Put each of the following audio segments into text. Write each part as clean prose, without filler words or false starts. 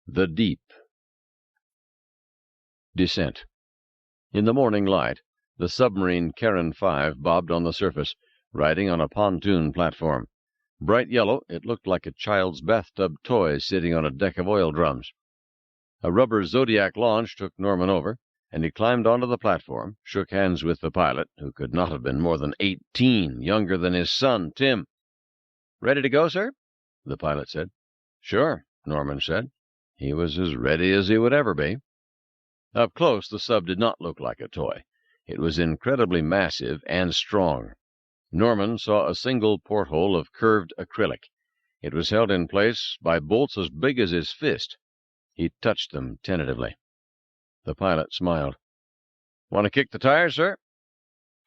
The Deep. Descent. In the morning light, the submarine Charon 5 bobbed on the surface, riding on a pontoon platform. Bright yellow, it looked like a child's bathtub toy sitting on a deck of oil drums. A rubber Zodiac launch took Norman over, and he climbed onto the platform, shook hands with the pilot, who could not have been more than 18, younger than his son, Tim. "Ready to go, sir?" the pilot said. "Sure," Norman said. He was as ready as he would ever be. Up close, the sub did not look like a toy. It was incredibly massive and strong. Norman saw a single porthole of curved acrylic. It was held in place by bolts as big as his fist. He touched them tentatively. The pilot smiled. "Want to kick the tires, sir?"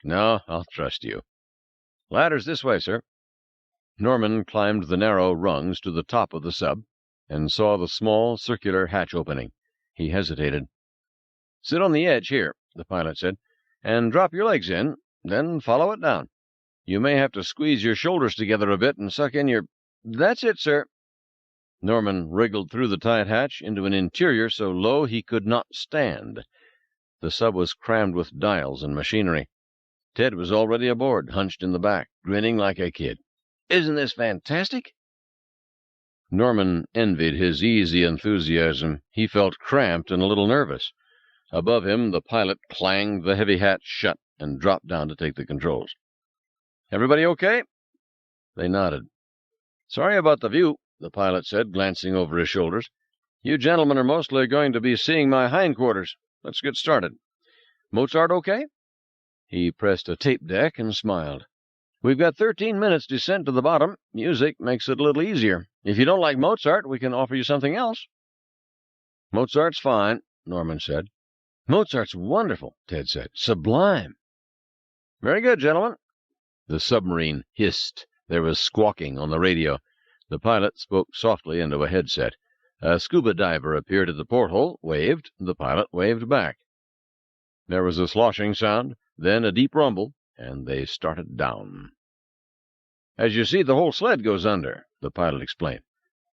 "No, I'll trust you." "Ladder's this way, sir." Norman climbed the narrow rungs to the top of the sub and saw the small, circular hatch opening. He hesitated. "Sit on the edge here," the pilot said, "and drop your legs in, then follow it down. You may have to squeeze your shoulders together a bit and suck in your— That's it, sir." Norman wriggled through the tight hatch into an interior so low he could not stand. The sub was crammed with dials and machinery. Ted was already aboard, hunched in the back, grinning like a kid. "Isn't this fantastic?" Norman envied his easy enthusiasm. He felt cramped and a little nervous. Above him, the pilot clanged the heavy hatch shut and dropped down to take the controls. "Everybody okay?" They nodded. "Sorry about the view," the pilot said, glancing over his shoulders. "You gentlemen are mostly going to be seeing my hindquarters. Let's get started. Mozart okay?" He pressed a tape deck and smiled. "We've got 13 minutes descent to the bottom. Music makes it a little easier. If you don't like Mozart, we can offer you something else." "Mozart's fine," Norman said. "Mozart's wonderful," Ted said. "Sublime." "Very good, gentlemen." The submarine hissed. There was squawking on the radio. The pilot spoke softly into a headset. A scuba diver appeared at the porthole, waved. The pilot waved back. There was a sloshing sound, then a deep rumble, and they started down. "As you see, the whole sled goes under," the pilot explained.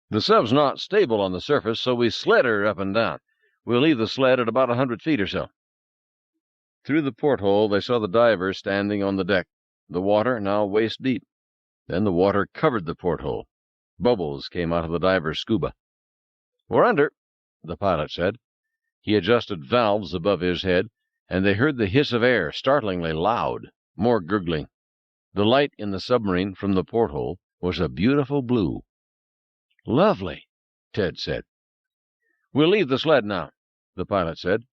"The sub's not stable on the surface, so we sled her up and down. We'll leave the sled at about 100 feet or so." Through the porthole they saw the diver standing on the deck, the water now waist-deep. Then the water covered the porthole. Bubbles came out of the diver's scuba. "We're under," the pilot said. He adjusted valves above his head, and they heard the hiss of air, startlingly loud, more gurgling. The light in the submarine from the porthole was a beautiful blue. "Lovely," Ted said. "We'll leave the sled now," the pilot said.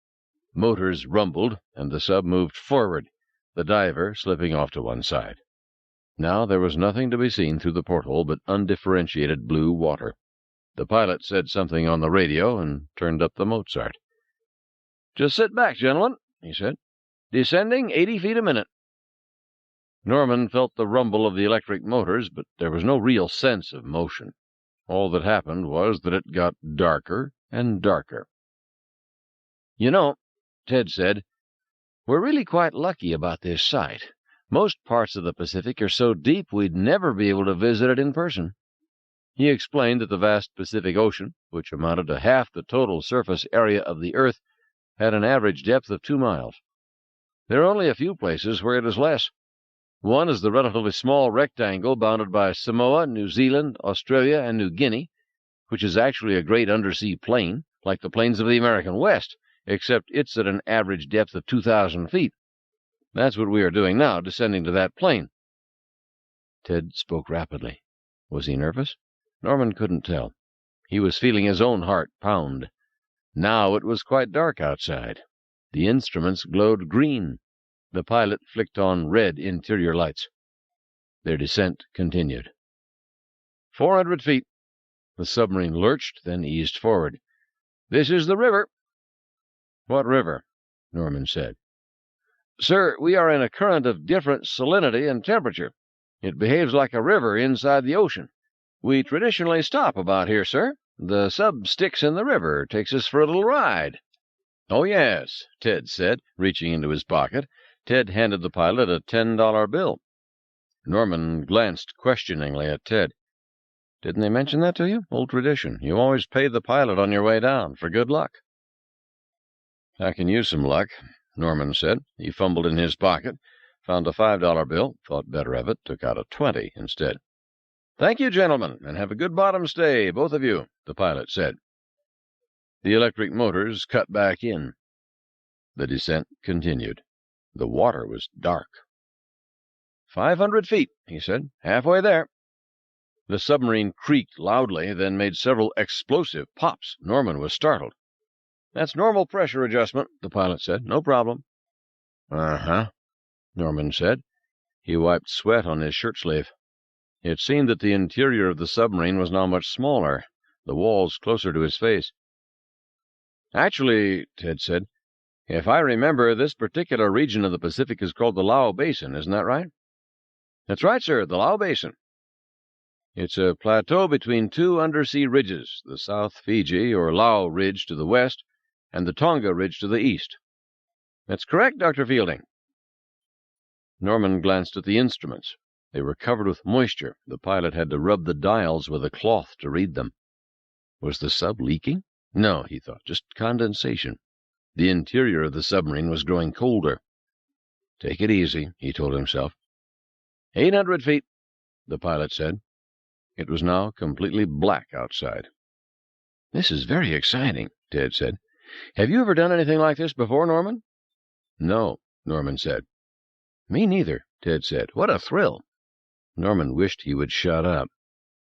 Motors rumbled, and the sub moved forward, the diver slipping off to one side. Now there was nothing to be seen through the porthole but undifferentiated blue water. The pilot said something on the radio and turned up the Mozart. "Just sit back, gentlemen," he said. "Descending 80 feet a minute." Norman felt the rumble of the electric motors, but there was no real sense of motion. All that happened was that it got darker and darker. "You know," Ted said, "we're really quite lucky about this site. Most parts of the Pacific are so deep we'd never be able to visit it in person." He explained that the vast Pacific Ocean, which amounted to half the total surface area of the Earth, had an average depth of 2 miles. There are only a few places where it is less. One is the relatively small rectangle bounded by Samoa, New Zealand, Australia, and New Guinea, which is actually a great undersea plain, like the plains of the American West, except it's at an average depth of 2,000 feet. That's what we are doing now, descending to that plain. Ted spoke rapidly. Was he nervous? Norman couldn't tell. He was feeling his own heart pound. Now it was quite dark outside. The instruments glowed green. The pilot flicked on red interior lights. Their descent continued. 400 feet. The submarine lurched, then eased forward. "This is the river." "What river?" Norman said. "Sir, we are in a current of different salinity and temperature. It behaves like a river inside the ocean. We traditionally stop about here, sir. The sub sticks in the river, takes us for a little ride." "Oh, yes," Ted said, reaching into his pocket. Ted handed the pilot a $10 bill. Norman glanced questioningly at Ted. Didn't they mention that to you? Old tradition. You always pay the pilot on your way down, for good luck. I can use some luck, Norman said. He fumbled in his pocket, found a $5 bill, thought better of it, took out a 20 instead. Thank you, gentlemen, and have a good bottom stay, both of you, the pilot said. The electric motors cut back in. The descent continued. The water was dark. 500 feet, he said. Halfway there. The submarine creaked loudly, then made several explosive pops. Norman was startled. That's normal pressure adjustment, the pilot said. No problem. Uh-huh, Norman said. He wiped sweat on his shirt sleeve. It seemed that the interior of the submarine was now much smaller, the walls closer to his face. Actually, Ted said, if I remember, this particular region of the Pacific is called the Lau Basin, isn't that right? That's right, sir, the Lau Basin. It's a plateau between two undersea ridges, the South Fiji or Lau Ridge to the west and the Tonga Ridge to the east. That's correct, Dr. Fielding. Norman glanced at the instruments. They were covered with moisture. The pilot had to rub the dials with a cloth to read them. Was the sub leaking? No, he thought, just condensation. The interior of the submarine was growing colder. Take it easy, he told himself. 800 feet, the pilot said. It was now completely black outside. This is very exciting, Ted said. Have you ever done anything like this before, Norman? No, Norman said. Me neither, Ted said. What a thrill. Norman wished he would shut up.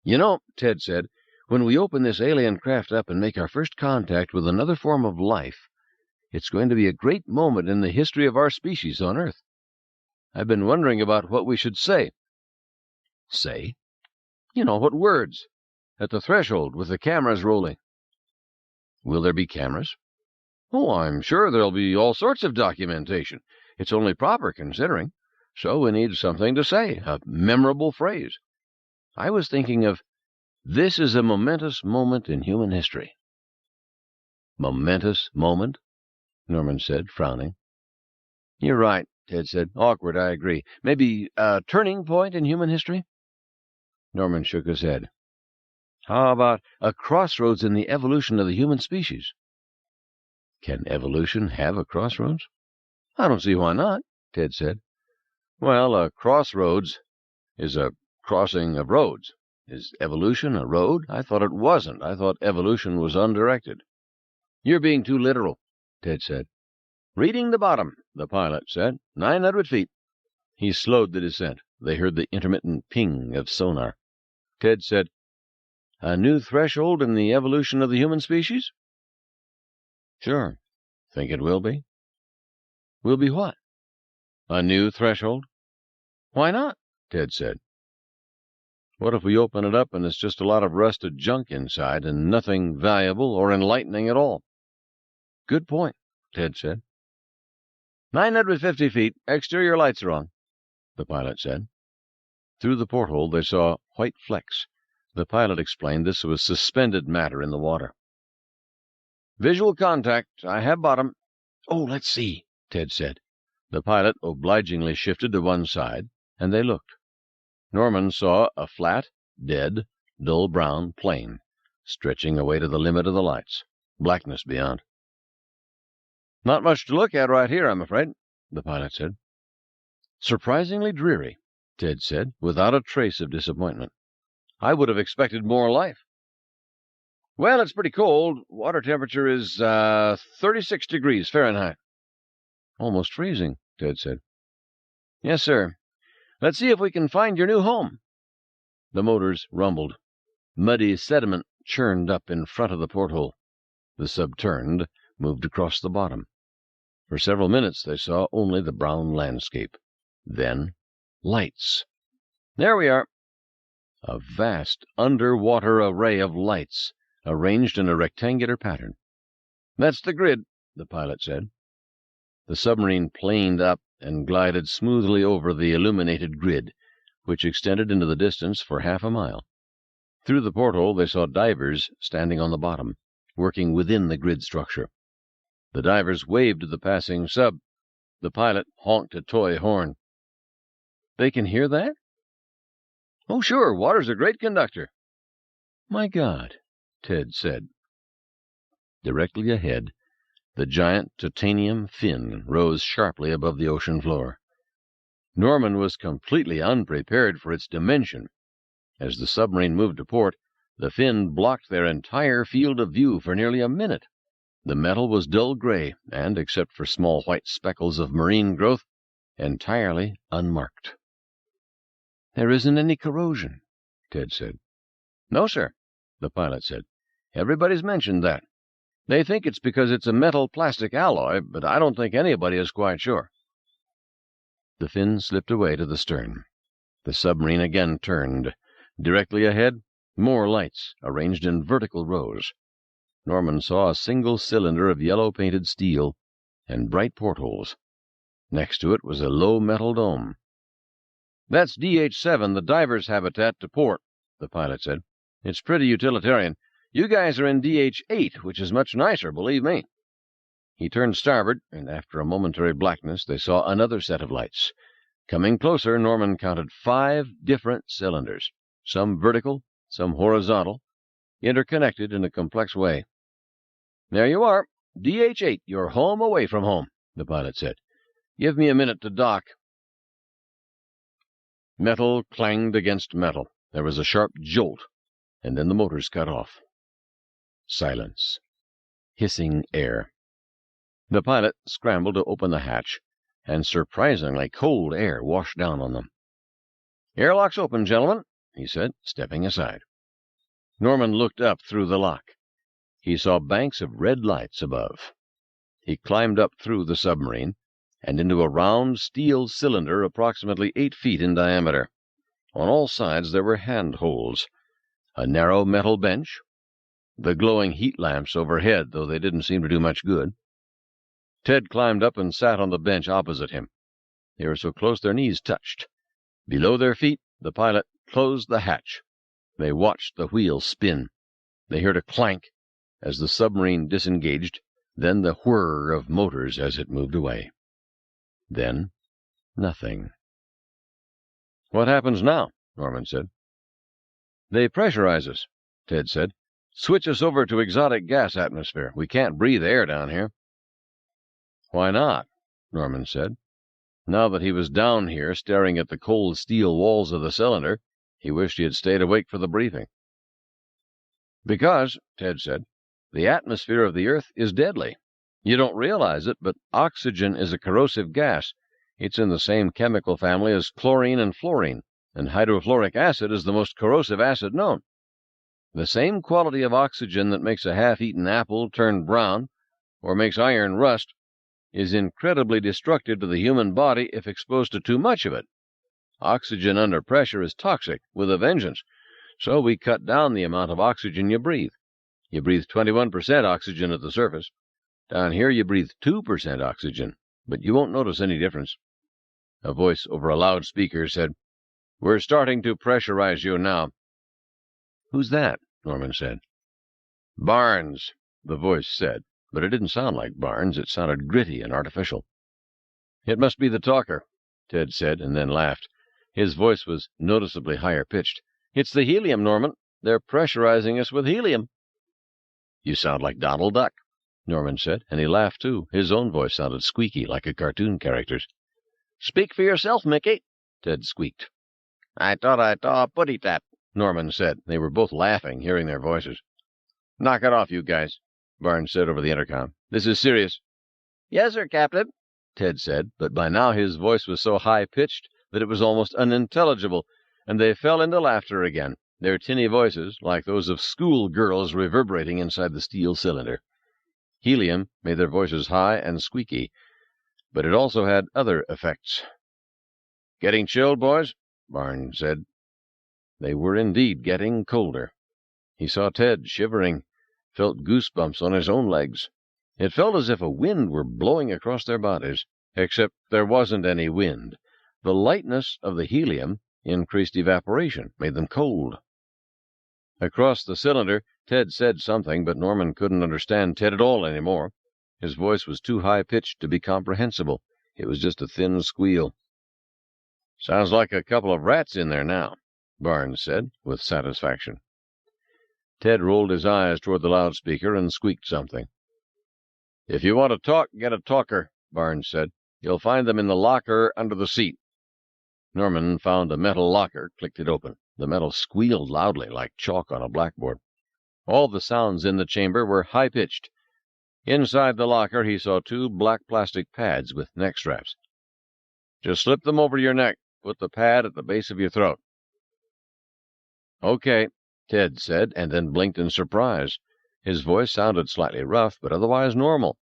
You know, Ted said, when we open this alien craft up and make our first contact with another form of life, it's going to be a great moment in the history of our species on Earth. I've been wondering about what we should say. Say? You know, what words? At the threshold, with the cameras rolling. Will there be cameras? Oh, I'm sure there'll be all sorts of documentation. It's only proper, considering. So we need something to say, a memorable phrase. I was thinking of, this is a momentous moment in human history. Momentous moment? Norman said, frowning. You're right, Ted said. Awkward, I agree. Maybe a turning point in human history? Norman shook his head. How about a crossroads in the evolution of the human species? Can evolution have a crossroads? I don't see why not, Ted said. Well, a crossroads is a crossing of roads. Is evolution a road? I thought it wasn't. I thought evolution was undirected. You're being too literal, Ted said. Reading the bottom, the pilot said. 900 feet. He slowed the descent. They heard the intermittent ping of sonar. Ted said, A new threshold in the evolution of the human species? Sure. Think it will be? Will be what? A new threshold? Why not? Ted said. What if we open it up and it's just a lot of rusted junk inside and nothing valuable or enlightening at all? Good point, Ted said. 950 feet. Exterior lights are on, the pilot said. Through the porthole they saw white flecks. The pilot explained this was suspended matter in the water. Visual contact. I have bottom. Oh, let's see, Ted said. The pilot obligingly shifted to one side, and they looked. Norman saw a flat, dead, dull brown plain, stretching away to the limit of the lights, blackness beyond. Not much to look at right here, I'm afraid, the pilot said. Surprisingly dreary, Ted said, without a trace of disappointment. I would have expected more life. Well, it's pretty cold. Water temperature is 36 degrees Fahrenheit. Almost freezing, Ted said. Yes, sir. Let's see if we can find your new home. The motors rumbled. Muddy sediment churned up in front of the porthole. The sub turned, moved across the bottom. For several minutes they saw only the brown landscape. Then lights. There we are. A vast underwater array of lights, arranged in a rectangular pattern. That's the grid, the pilot said. The submarine planed up and glided smoothly over the illuminated grid, which extended into the distance for half a mile. Through the porthole they saw divers standing on the bottom, working within the grid structure. The divers waved to the passing sub. The pilot honked a toy horn. They can hear that? Oh, sure, water's a great conductor. "My God," Ted said. Directly ahead, the giant titanium fin rose sharply above the ocean floor. Norman was completely unprepared for its dimension. As the submarine moved to port, the fin blocked their entire field of view for nearly a minute. The metal was dull gray and, except for small white speckles of marine growth, entirely unmarked. "There isn't any corrosion," Ted said. "No, sir," the pilot said. "Everybody's mentioned that. They think it's because it's a metal-plastic alloy, but I don't think anybody is quite sure." The fin slipped away to the stern. The submarine again turned. Directly ahead, more lights, arranged in vertical rows. Norman saw a single cylinder of yellow-painted steel and bright portholes. Next to it was a low metal dome. "That's DH-7, the diver's habitat to port," the pilot said. "It's pretty utilitarian. You guys are in DH-8, which is much nicer, believe me." He turned starboard, and after a momentary blackness they saw another set of lights. Coming closer, Norman counted 5 different cylinders, some vertical, some horizontal, interconnected in a complex way. "There you are, DH-8, you're home away from home," the pilot said. "Give me a minute to dock." Metal clanged against metal. There was a sharp jolt, and then the motors cut off. Silence. Hissing air. The pilot scrambled to open the hatch, and surprisingly cold air washed down on them. "Airlock's open, gentlemen," he said, stepping aside. Norman looked up through the lock. He saw banks of red lights above. He climbed up through the submarine and into a round steel cylinder approximately 8 feet in diameter. On all sides there were handholds, a narrow metal bench, the glowing heat lamps overhead, though they didn't seem to do much good. Ted climbed up and sat on the bench opposite him. They were so close their knees touched. Below their feet, the pilot closed the hatch. They watched the wheel spin. They heard a clank as the submarine disengaged, then the whir of motors as it moved away. Then nothing. "What happens now?" Norman said. "They pressurize us," Ted said. "Switch us over to exotic gas atmosphere. We can't breathe air down here." "Why not?" Norman said. Now that he was down here staring at the cold steel walls of the cylinder, he wished he had stayed awake for the briefing. "Because," Ted said, "the atmosphere of the Earth is deadly. You don't realize it, but oxygen is a corrosive gas. It's in the same chemical family as chlorine and fluorine, and hydrofluoric acid is the most corrosive acid known. The same quality of oxygen that makes a half-eaten apple turn brown or makes iron rust is incredibly destructive to the human body if exposed to too much of it. Oxygen under pressure is toxic, with a vengeance, so we cut down the amount of oxygen you breathe. You breathe 21% oxygen at the surface. Down here you breathe 2% oxygen, but you won't notice any difference." A voice over a loudspeaker said, "We're starting to pressurize you now." "Who's that?" Norman said. "Barnes," the voice said, but it didn't sound like Barnes. It sounded gritty and artificial. "It must be the talker," Ted said, and then laughed. His voice was noticeably higher-pitched. "It's the helium, Norman. They're pressurizing us with helium." "You sound like Donald Duck," Norman said, and he laughed too. His own voice sounded squeaky, like a cartoon character's. "Speak for yourself, Mickey," Ted squeaked. "I thought I saw a putty tap," Norman said. They were both laughing, hearing their voices. "Knock it off, you guys," Barnes said over the intercom. "This is serious." "Yes, sir, Captain," Ted said, but by now his voice was so high-pitched that it was almost unintelligible, and they fell into laughter again, their tinny voices, like those of schoolgirls, reverberating inside the steel cylinder. Helium made their voices high and squeaky, but it also had other effects. "Getting chilled, boys?" Barnes said. They were indeed getting colder. He saw Ted shivering, felt goosebumps on his own legs. It felt as if a wind were blowing across their bodies, except there wasn't any wind. The lightness of the helium increased evaporation, made them cold. Across the cylinder, Ted said something, but Norman couldn't understand Ted at all anymore. His voice was too high-pitched to be comprehensible. It was just a thin squeal. "Sounds like a couple of rats in there now," Barnes said, with satisfaction. Ted rolled his eyes toward the loudspeaker and squeaked something. "If you want to talk, get a talker," Barnes said. "You'll find them in the locker under the seat." Norman found a metal locker, clicked it open. The metal squealed loudly, like chalk on a blackboard. All the sounds in the chamber were high-pitched. Inside the locker, he saw 2 black plastic pads with neck straps. "Just slip them over your neck. Put the pad at the base of your throat." "Okay," Ted said, and then blinked in surprise. His voice sounded slightly rough, but otherwise normal.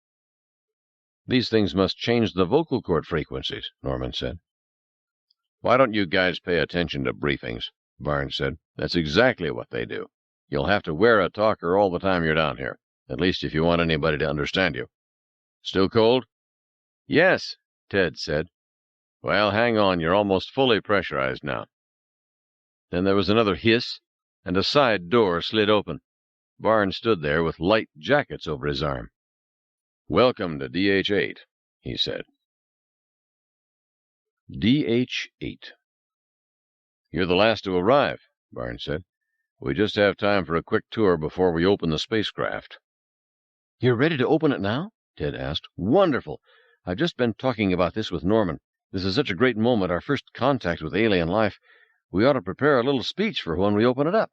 "These things must change the vocal cord frequencies," Norman said. "Why don't you guys pay attention to briefings?" Barnes said. "That's exactly what they do. You'll have to wear a talker all the time you're down here, at least if you want anybody to understand you. Still cold?" "Yes," Ted said. "Well, hang on. You're almost fully pressurized now." Then there was another hiss, and a side door slid open. Barnes stood there with light jackets over his arm. "Welcome to DH-8, he said. DH-8. "You're the last to arrive," Barnes said. "We just have time for a quick tour before we open the spacecraft." "You're ready to open it now?" Ted asked. "Wonderful! I've just been talking about this with Norman. This is such a great moment, our first contact with alien life. We ought to prepare a little speech for when we open it up."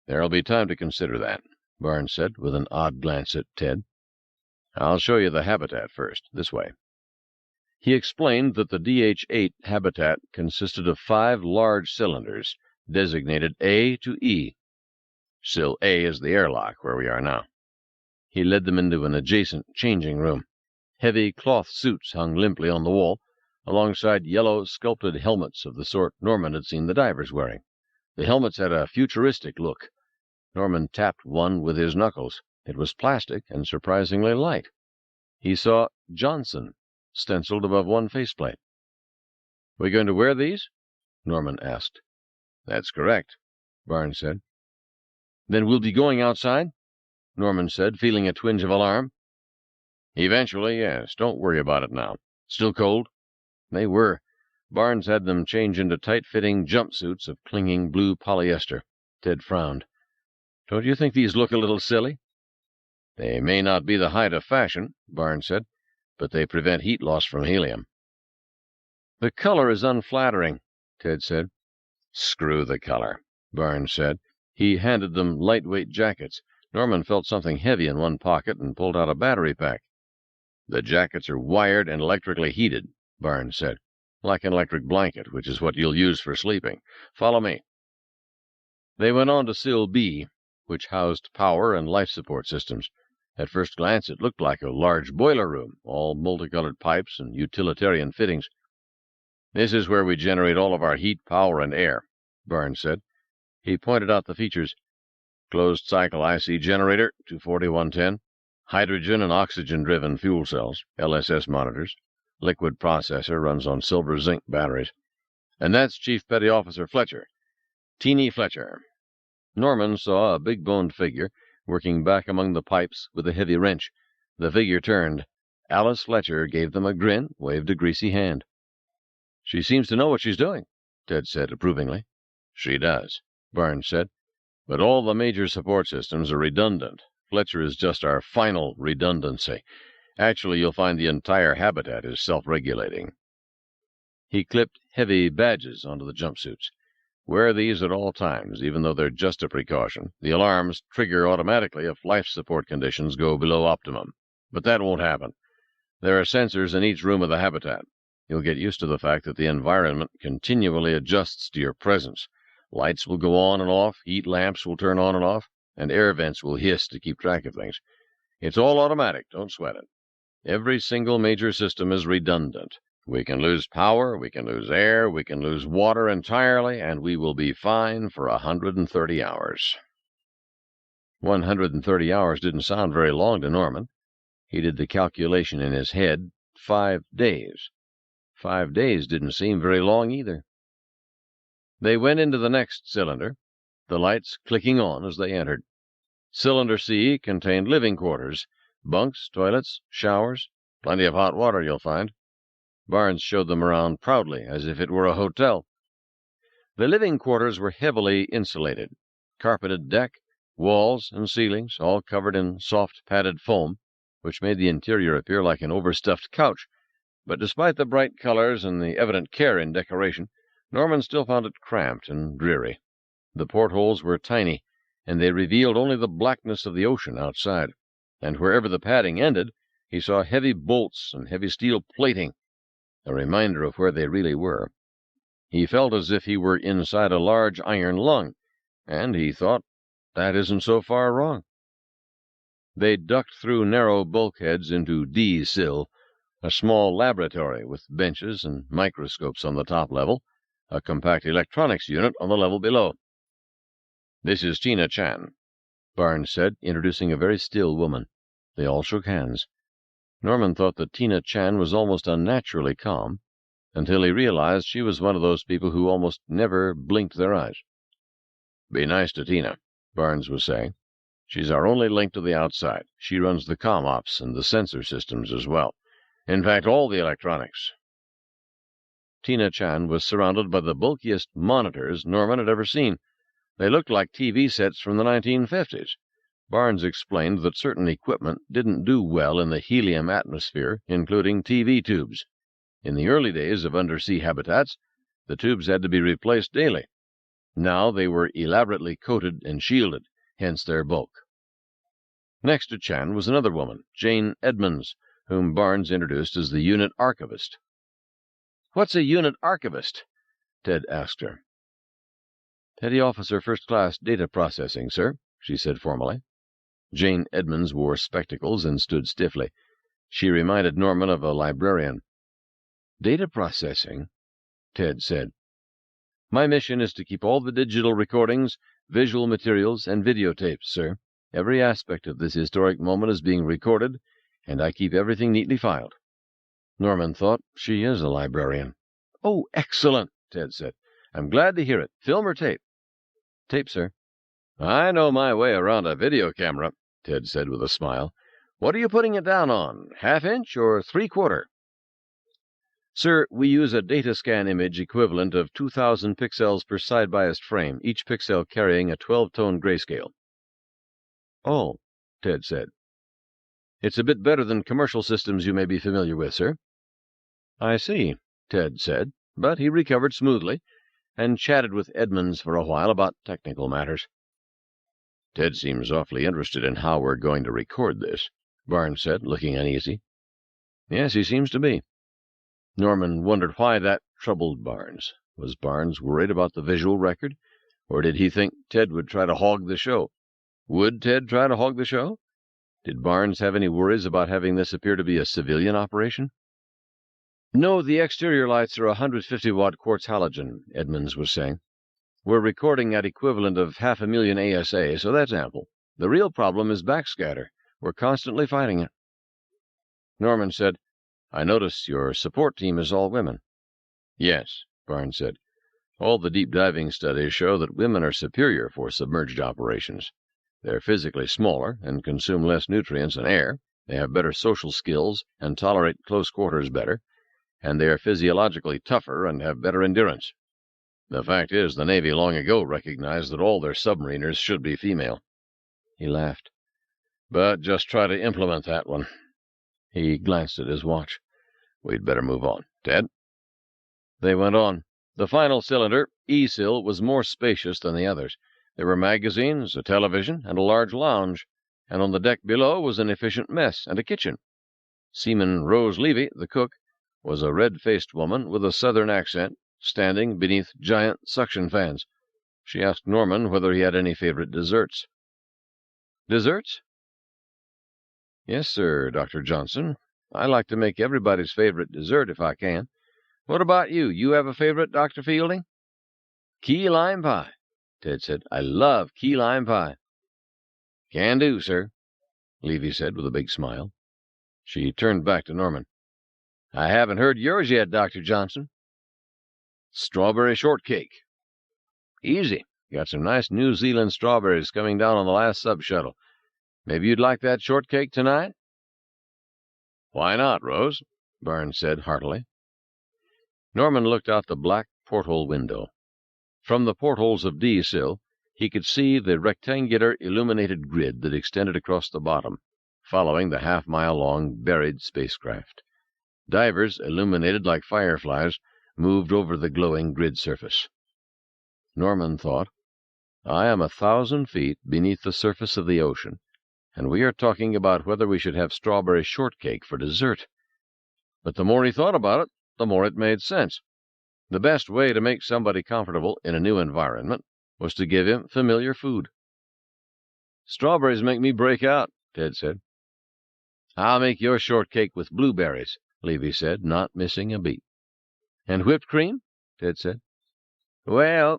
"There'll be time to consider that," Barnes said, with an odd glance at Ted. "I'll show you the habitat first. This way." He explained that the DH-8 habitat consisted of 5 large cylinders, designated A to E. Still, A is the airlock, where we are now. He led them into an adjacent changing room. Heavy cloth suits hung limply on the wall, alongside yellow sculpted helmets of the sort Norman had seen the divers wearing. The helmets had a futuristic look. Norman tapped one with his knuckles. It was plastic and surprisingly light. He saw Johnson stenciled above one faceplate. "We going to wear these?" Norman asked. "That's correct," Barnes said. "Then we'll be going outside?" Norman said, feeling a twinge of alarm. "Eventually, yes. Don't worry about it now. Still cold?" They were. Barnes had them change into tight-fitting jumpsuits of clinging blue polyester. Ted frowned. "Don't you think these look a little silly?" "They may not be the height of fashion," Barnes said, "but they prevent heat loss from helium." "The color is unflattering," Ted said. "Screw the color," Barnes said. He handed them lightweight jackets. Norman felt something heavy in one pocket and pulled out a battery pack. "The jackets are wired and electrically heated," Barnes said. "Like an electric blanket, which is what you'll use for sleeping. Follow me." They went on to Sill B, which housed power and life support systems. At first glance, it looked like a large boiler room, all multicolored pipes and utilitarian fittings. "This is where we generate all of our heat, power, and air," Barnes said. He pointed out the features. "Closed-cycle IC generator, 24110. Hydrogen and oxygen-driven fuel cells, LSS monitors. Liquid processor runs on silver-zinc batteries. And that's Chief Petty Officer Fletcher. Teeny Fletcher." Norman saw a big-boned figure working back among the pipes with a heavy wrench. The figure turned. Alice Fletcher gave them a grin, waved a greasy hand. "She seems to know what she's doing," Ted said approvingly. "She does," Barnes said. "But all the major support systems are redundant. Fletcher is just our final redundancy. Actually, you'll find the entire habitat is self-regulating." He clipped heavy badges onto the jumpsuits. "Wear these at all times, even though they're just a precaution. The alarms trigger automatically if life support conditions go below optimum. But that won't happen. There are sensors in each room of the habitat. You'll get used to the fact that the environment continually adjusts to your presence. Lights will go on and off, heat lamps will turn on and off, and air vents will hiss to keep track of things. It's all automatic, don't sweat it. Every single major system is redundant. We can lose power, we can lose air, we can lose water entirely, and we will be fine for 130 hours. 130 hours didn't sound very long to Norman. He did the calculation in his head. 5 days. 5 days didn't seem very long either. They went into the next cylinder, the lights clicking on as they entered. Cylinder C contained living quarters, bunks, toilets, showers, plenty of hot water, you'll find. Barnes showed them around proudly, as if it were a hotel. The living quarters were heavily insulated. Carpeted deck, walls and ceilings all covered in soft padded foam, which made the interior appear like an overstuffed couch. But despite the bright colors and the evident care in decoration, Norman still found it cramped and dreary. The portholes were tiny, and they revealed only the blackness of the ocean outside, and wherever the padding ended, he saw heavy bolts and heavy steel plating, a reminder of where they really were. He felt as if he were inside a large iron lung, and he thought, that isn't so far wrong. They ducked through narrow bulkheads into D-Sill, a small laboratory with benches and microscopes on the top level, a compact electronics unit on the level below. "This is Tina Chan," Barnes said, introducing a very still woman. They all shook hands. Norman thought that Tina Chan was almost unnaturally calm, until he realized she was one of those people who almost never blinked their eyes. "Be nice to Tina," Barnes was saying. "She's our only link to the outside. She runs the comm ops and the sensor systems as well. In fact, all the electronics." Tina Chan was surrounded by the bulkiest monitors Norman had ever seen. They looked like TV sets from the 1950s. Barnes explained that certain equipment didn't do well in the helium atmosphere, including TV tubes. In the early days of undersea habitats, the tubes had to be replaced daily. Now they were elaborately coated and shielded, hence their bulk. Next to Chan was another woman, Jane Edmonds, whom Barnes introduced as the unit archivist. "What's a unit archivist?" Ted asked her. "Petty Officer First Class Data Processing, sir," she said formally. Jane Edmonds wore spectacles and stood stiffly. She reminded Norman of a librarian. "Data processing?" Ted said. "My mission is to keep all the digital recordings, visual materials, and videotapes, sir. Every aspect of this historic moment is being recorded, and I keep everything neatly filed." Norman thought, she is a librarian. "Oh, excellent," Ted said. "I'm glad to hear it. Film or tape?" "Tape, sir." "I know my way around a video camera," Ted said with a smile. "What are you putting it down on, half-inch or three-quarter?" "Sir, we use a data scan image equivalent of 2,000 pixels per side-biased frame, each pixel carrying a 12-tone grayscale." "Oh," Ted said. "It's a bit better than commercial systems you may be familiar with, sir." "I see," Ted said, but he recovered smoothly and chatted with Edmonds for a while about technical matters. "Ted seems awfully interested in how we're going to record this," Barnes said, looking uneasy. "Yes, he seems to be." Norman wondered why that troubled Barnes. Was Barnes worried about the visual record, or did he think Ted would try to hog the show? Would Ted try to hog the show? Did Barnes have any worries about having this appear to be a civilian operation? "No, the exterior lights are 150-watt quartz halogen," Edmonds was saying. "We're recording at equivalent of 500,000 ASA, so that's ample. The real problem is backscatter. We're constantly fighting it." Norman said, "I notice your support team is all women." "Yes," Barnes said. "All the deep diving studies show that women are superior for submerged operations. They're physically smaller and consume less nutrients and air. They have better social skills and tolerate close quarters better, and they are physiologically tougher and have better endurance. The fact is, the Navy long ago recognized that all their submariners should be female." He laughed. "But just try to implement that one." He glanced at his watch. "We'd better move on. Ted?" They went on. The final cylinder, E-Sill, was more spacious than the others. There were magazines, a television, and a large lounge, and on the deck below was an efficient mess and a kitchen. Seaman Rose Levy, the cook, was a red-faced woman with a southern accent, standing beneath giant suction fans. She asked Norman whether he had any favorite desserts. "Desserts?" "Yes, sir, Dr. Johnson. I like to make everybody's favorite dessert if I can. What about you? You have a favorite, Dr. Fielding?" "Key lime pie," Ted said. "I love key lime pie." "Can do, sir," Levy said with a big smile. She turned back to Norman. "I haven't heard yours yet, Dr. Johnson." "Strawberry shortcake." "Easy. Got some nice New Zealand strawberries coming down on the last sub-shuttle. Maybe you'd like that shortcake tonight?" "Why not, Rose?" Barnes said heartily. Norman looked out the black porthole window. From the portholes of D-Sill, he could see the rectangular illuminated grid that extended across the bottom, following the half-mile-long buried spacecraft. Divers, illuminated like fireflies, moved over the glowing grid surface. Norman thought, I am 1,000 feet beneath the surface of the ocean, and we are talking about whether we should have strawberry shortcake for dessert. But the more he thought about it, the more it made sense. The best way to make somebody comfortable in a new environment was to give him familiar food. Strawberries make me break out, Ted said. I'll make your shortcake with blueberries, Levy said, not missing a beat. And whipped cream? Ted said. Well,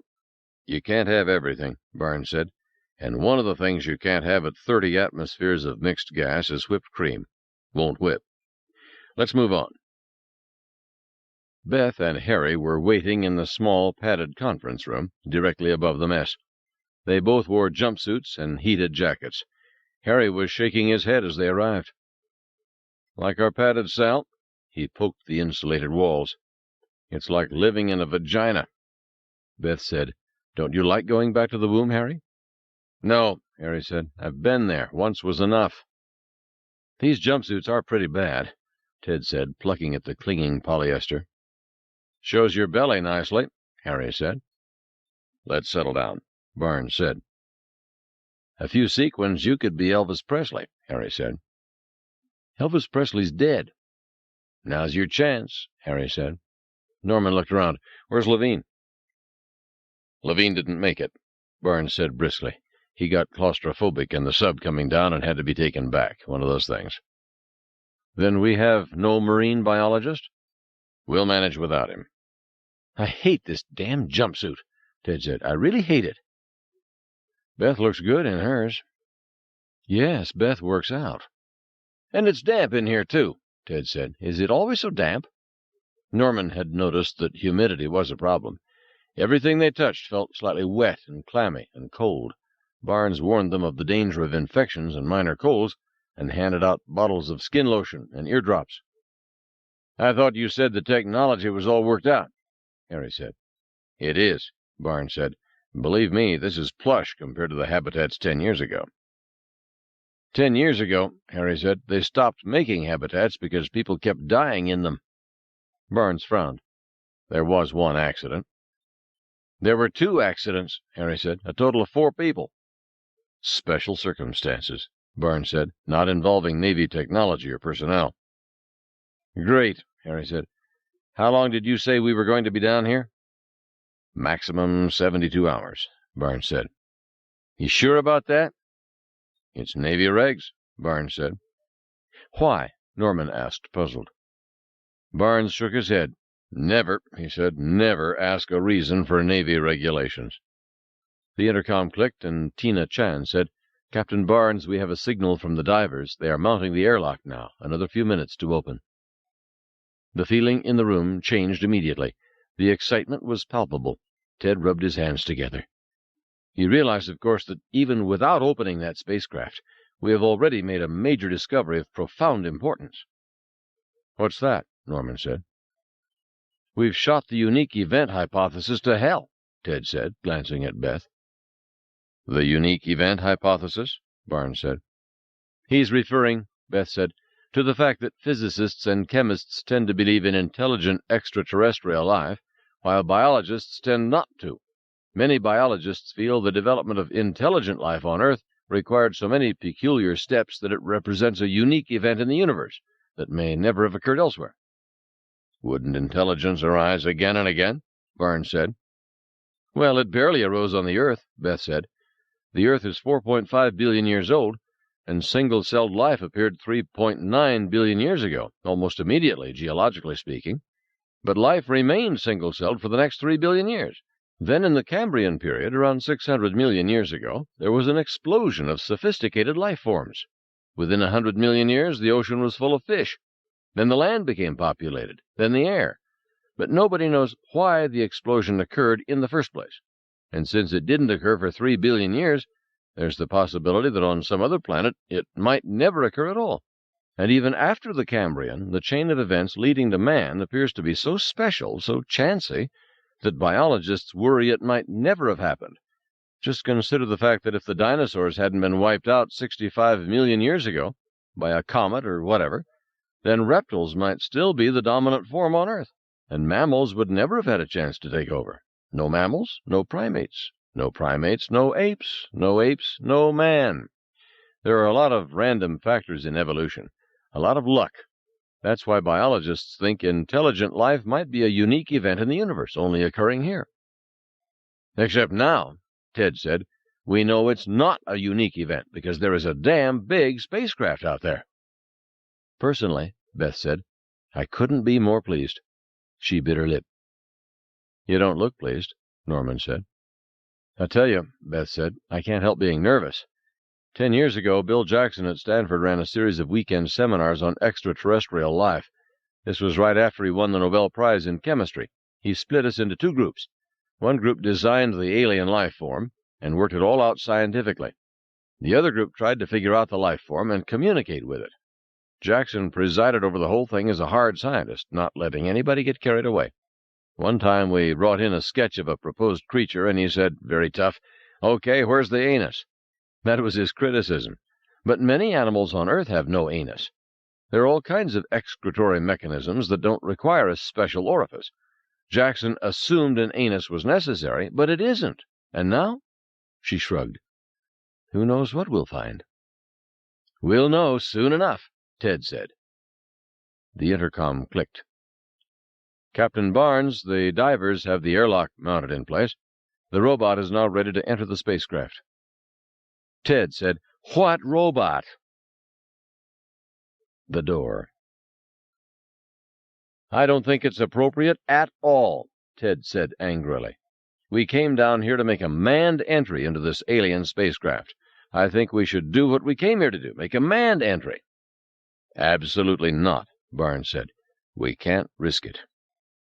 you can't have everything, Barnes said, and one of the things you can't have at 30 atmospheres of mixed gas is whipped cream. Won't whip. Let's move on. Beth and Harry were waiting in the small, padded conference room directly above the mess. They both wore jumpsuits and heated jackets. Harry was shaking his head as they arrived. Like our padded cell? He poked the insulated walls. It's like living in a vagina. Beth said, Don't you like going back to the womb, Harry? No, Harry said. I've been there. Once was enough. These jumpsuits are pretty bad, Ted said, plucking at the clinging polyester. Shows your belly nicely, Harry said. Let's settle down, Barnes said. A few sequins, you could be Elvis Presley, Harry said. Elvis Presley's dead. Now's your chance, Harry said. Norman looked around. Where's Levine? Levine didn't make it, Barnes said briskly. He got claustrophobic in the sub coming down and had to be taken back, one of those things. Then we have no marine biologist? We'll manage without him. I hate this damn jumpsuit, Ted said. I really hate it. Beth looks good in hers. Yes, Beth works out. And it's damp in here, too, Ted said. Is it always so damp? Norman had noticed that humidity was a problem. Everything they touched felt slightly wet and clammy and cold. Barnes warned them of the danger of infections and minor colds, and handed out bottles of skin lotion and eardrops. I thought you said the technology was all worked out, Harry said. It is, Barnes said. Believe me, this is plush compared to the habitats 10 years ago. 10 years ago, Harry said, they stopped making habitats because people kept dying in them. Barnes frowned. There was one accident. There were 2 accidents, Harry said, a total of 4 people. Special circumstances, Barnes said, not involving Navy technology or personnel. Great, Harry said. How long did you say we were going to be down here? Maximum 72 hours, Barnes said. You sure about that? It's Navy regs, Barnes said. Why? Norman asked, puzzled. Barnes shook his head. Never, he said, never ask a reason for Navy regulations. The intercom clicked, and Tina Chan said, Captain Barnes, we have a signal from the divers. They are mounting the airlock now. Another few minutes to open. The feeling in the room changed immediately. The excitement was palpable. Ted rubbed his hands together. He realized, of course, that even without opening that spacecraft, we have already made a major discovery of profound importance. What's that? Norman said. We've shot the unique event hypothesis to hell, Ted said, glancing at Beth. The unique event hypothesis? Barnes said. He's referring, Beth said, to the fact that physicists and chemists tend to believe in intelligent extraterrestrial life, while biologists tend not to. Many biologists feel the development of intelligent life on Earth required so many peculiar steps that it represents a unique event in the universe that may never have occurred elsewhere. Wouldn't intelligence arise again and again? Barnes said. Well, it barely arose on the Earth, Beth said. The Earth is 4.5 billion years old, and single-celled life appeared 3.9 billion years ago, almost immediately, geologically speaking. But life remained single-celled for the next 3 billion years. Then in the Cambrian period, around 600 million years ago, there was an explosion of sophisticated life forms. Within 100 million years, the ocean was full of fish. Then the land became populated, then the air. But nobody knows why the explosion occurred in the first place. And since it didn't occur for 3 billion years, there's the possibility that on some other planet it might never occur at all. And even after the Cambrian, the chain of events leading to man appears to be so special, so chancy, that biologists worry it might never have happened, Just consider the fact that if the dinosaurs hadn't been wiped out 65 million years ago, by a comet or whatever, then reptiles might still be the dominant form on Earth, and mammals would never have had a chance to take over. No mammals, no primates. No primates, no apes. No apes, no man. There are a lot of random factors in evolution, a lot of luck. That's why biologists think intelligent life might be a unique event in the universe, only occurring here. Except now, Ted said, we know it's not a unique event because there is a damn big spacecraft out there. Personally, Beth said, I couldn't be more pleased. She bit her lip. You don't look pleased, Norman said. I tell you, Beth said, I can't help being nervous. 10 years ago, Bill Jackson at Stanford ran a series of weekend seminars on extraterrestrial life. This was right after he won the Nobel Prize in chemistry. He split us into two groups. One group designed the alien life form and worked it all out scientifically. The other group tried to figure out the life form and communicate with it. Jackson presided over the whole thing as a hard scientist, not letting anybody get carried away. One time we brought in a sketch of a proposed creature, and he said, very tough, "Okay, where's the anus?" That was his criticism. But many animals on Earth have no anus. There are all kinds of excretory mechanisms that don't require a special orifice. Jackson assumed an anus was necessary, but it isn't. And now? She shrugged. Who knows what we'll find? We'll know soon enough, Ted said. The intercom clicked. Captain Barnes, the divers have the airlock mounted in place. The robot is now ready to enter the spacecraft. Ted said, What robot? The door. I don't think it's appropriate at all, Ted said angrily. We came down here to make a manned entry into this alien spacecraft. I think we should do what we came here to do, make a manned entry. Absolutely not, Barnes said. We can't risk it.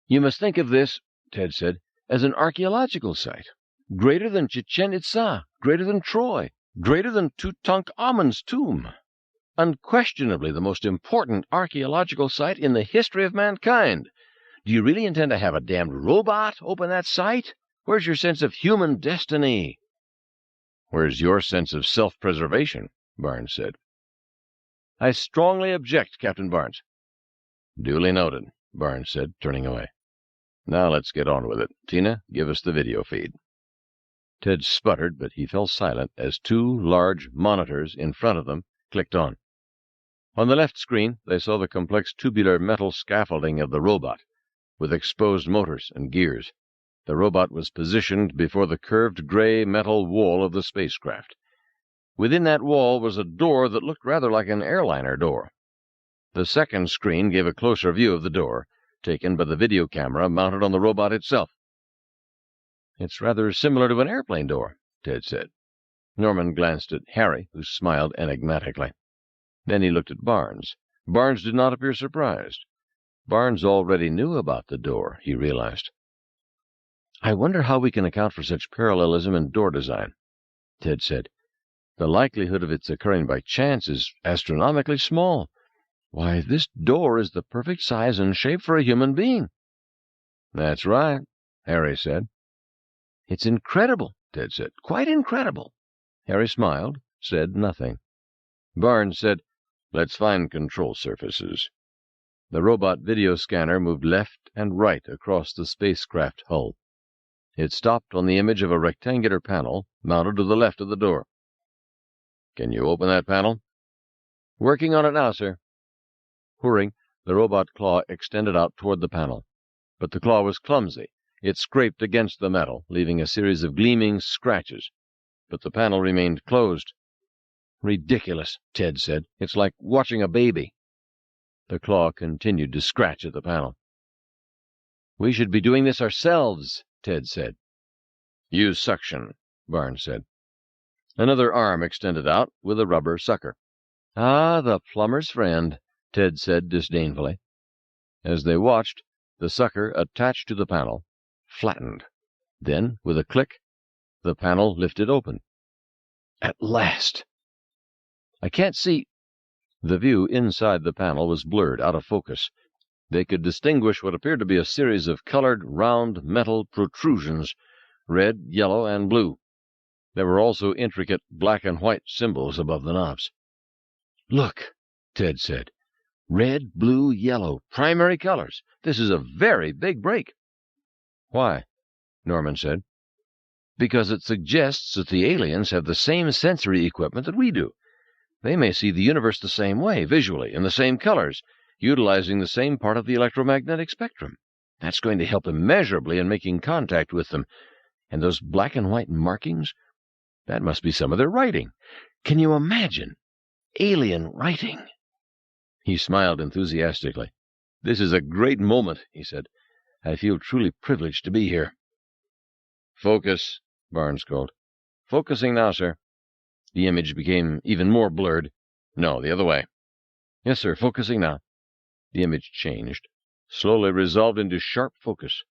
You must think of this, Ted said, as an archaeological site. Greater than Chichen Itza, greater than Troy, greater than Tutankhamun's tomb. Unquestionably the most important archaeological site in the history of mankind. Do you really intend to have a damned robot open that site? Where's your sense of human destiny? Where's your sense of self-preservation? Barnes said. I strongly object, Captain Barnes. Duly noted, Barnes said, turning away. Now let's get on with it. Tina, give us the video feed. Ted sputtered, but he fell silent as two large monitors in front of them clicked on. On the left screen, they saw the complex tubular metal scaffolding of the robot, with exposed motors and gears. The robot was positioned before the curved gray metal wall of the spacecraft. Within that wall was a door that looked rather like an airliner door. The second screen gave a closer view of the door, taken by the video camera mounted on the robot itself. It's rather similar to an airplane door, Ted said. Norman glanced at Harry, who smiled enigmatically. Then he looked at Barnes. Barnes did not appear surprised. Barnes already knew about the door, he realized. I wonder how we can account for such parallelism in door design, Ted said. The likelihood of its occurring by chance is astronomically small. Why, this door is the perfect size and shape for a human being. That's right, Harry said. It's incredible, Ted said. Quite incredible. Harry smiled, said nothing. Barnes said, Let's find control surfaces. The robot video scanner moved left and right across the spacecraft hull. It stopped on the image of a rectangular panel mounted to the left of the door. Can you open that panel? Working on it now, sir. Whirring, the robot claw extended out toward the panel. But the claw was clumsy. It scraped against the metal, leaving a series of gleaming scratches. But the panel remained closed. Ridiculous, Ted said. It's like watching a baby. The claw continued to scratch at the panel. We should be doing this ourselves, Ted said. Use suction, Barnes said. Another arm extended out with a rubber sucker. Ah, the plumber's friend, Ted said disdainfully. As they watched, the sucker attached to the panel flattened. Then, with a click, the panel lifted open. At last! I can't see. The view inside the panel was blurred, out of focus. They could distinguish what appeared to be a series of colored, round metal protrusions, red, yellow, and blue. There were also intricate black and white symbols above the knobs. "Look," Ted said. "Red, blue, yellow, primary colors. This is a very big break." "Why?" Norman said. "Because it suggests that the aliens have the same sensory equipment that we do. They may see the universe the same way, visually, in the same colors, utilizing the same part of the electromagnetic spectrum. That's going to help immeasurably in making contact with them. And those black and white markings? That must be some of their writing. Can you imagine? Alien writing." He smiled enthusiastically. "This is a great moment," he said. "I feel truly privileged to be here." "Focus," Barnes called. "Focusing now, sir." The image became even more blurred. "No, the other way." "Yes, sir, focusing now." The image changed, slowly resolved into sharp focus.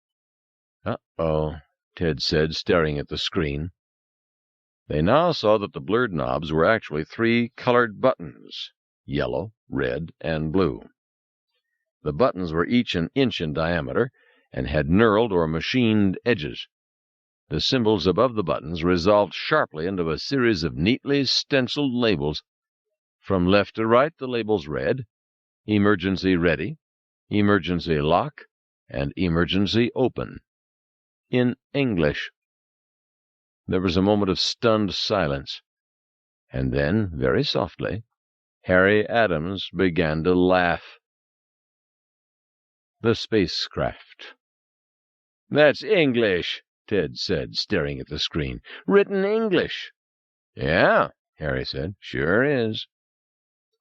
"Uh-oh," Ted said, staring at the screen. They now saw that the blurred knobs were actually 3 colored buttons, yellow, red, and blue. The buttons were each an inch in diameter and had knurled or machined edges. The symbols above the buttons resolved sharply into a series of neatly stenciled labels. From left to right, the labels read, "Emergency Ready," "Emergency Lock," and "Emergency Open," in English. There was a moment of stunned silence, and then, very softly, Harry Adams began to laugh. The spacecraft. "That's English," Ted said, staring at the screen. "Written English." "Yeah," Harry said. "Sure is."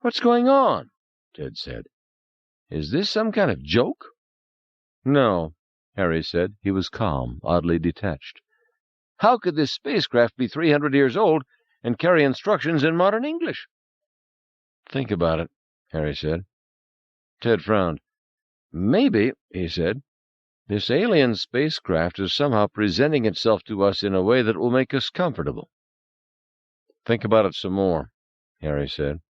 "What's going on?" Ted said. "Is this some kind of joke?" "No," Harry said. He was calm, oddly detached. "How could this spacecraft be 300 years old and carry instructions in modern English?" "Think about it," Harry said. Ted frowned. "Maybe," he said, "this alien spacecraft is somehow presenting itself to us in a way that will make us comfortable." "Think about it some more," Harry said.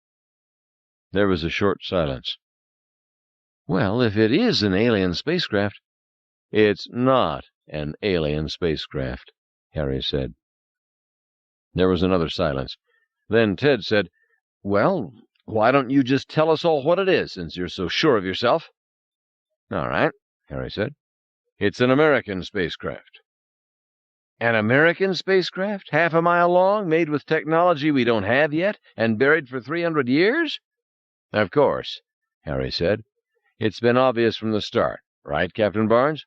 There was a short silence. "Well, if it is an alien spacecraft—" "It's not an alien spacecraft," Harry said. There was another silence. Then Ted said, "Well, why don't you just tell us all what it is, since you're so sure of yourself?" "All right," Harry said. "It's an American spacecraft." "An American spacecraft? Half a mile long, made with technology we don't have yet, and buried for 300 years? "Of course," Harry said. "It's been obvious from the start. Right, Captain Barnes?"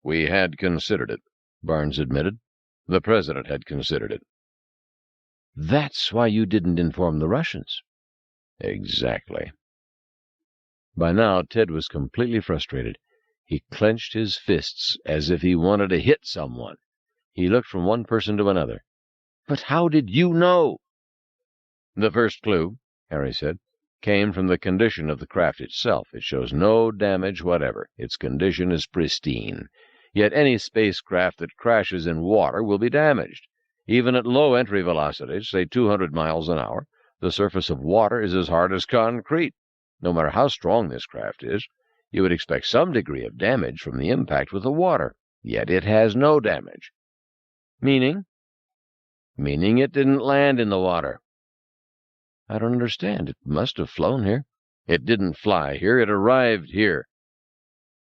"We had considered it," Barnes admitted. "The President had considered it." "That's why you didn't inform the Russians." "Exactly." By now, Ted was completely frustrated. He clenched his fists as if he wanted to hit someone. He looked from one person to another. "But how did you know?" "The first clue," Harry said, "came from the condition of the craft itself. It shows no damage whatever. Its condition is pristine. Yet any spacecraft that crashes in water will be damaged. Even at low entry velocities, say 200 miles an hour, the surface of water is as hard as concrete. No matter how strong this craft is, you would expect some degree of damage from the impact with the water. Yet it has no damage." "Meaning?" "Meaning it didn't land in the water." "I don't understand. It must have flown here." "It didn't fly here. It arrived here."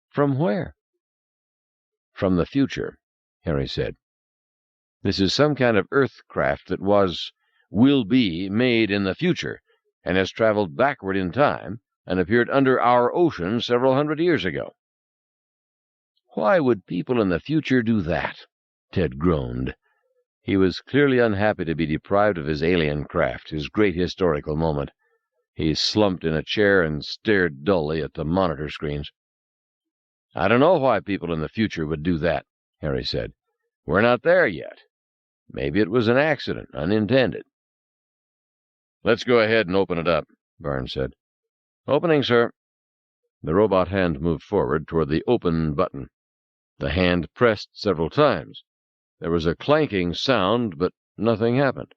"From where?" "From the future," Harry said. "This is some kind of Earth craft that will be made in the future, and has traveled backward in time and appeared under our ocean several hundred years ago." "Why would people in the future do that?" Ted groaned. He was clearly unhappy to be deprived of his alien craft, his great historical moment. He slumped in a chair and stared dully at the monitor screens. "I don't know why people in the future would do that," Harry said. "We're not there yet. Maybe it was an accident, unintended." "Let's go ahead and open it up," Barnes said. "Opening, sir." The robot hand moved forward toward the open button. The hand pressed several times. There was a clanking sound, but nothing happened.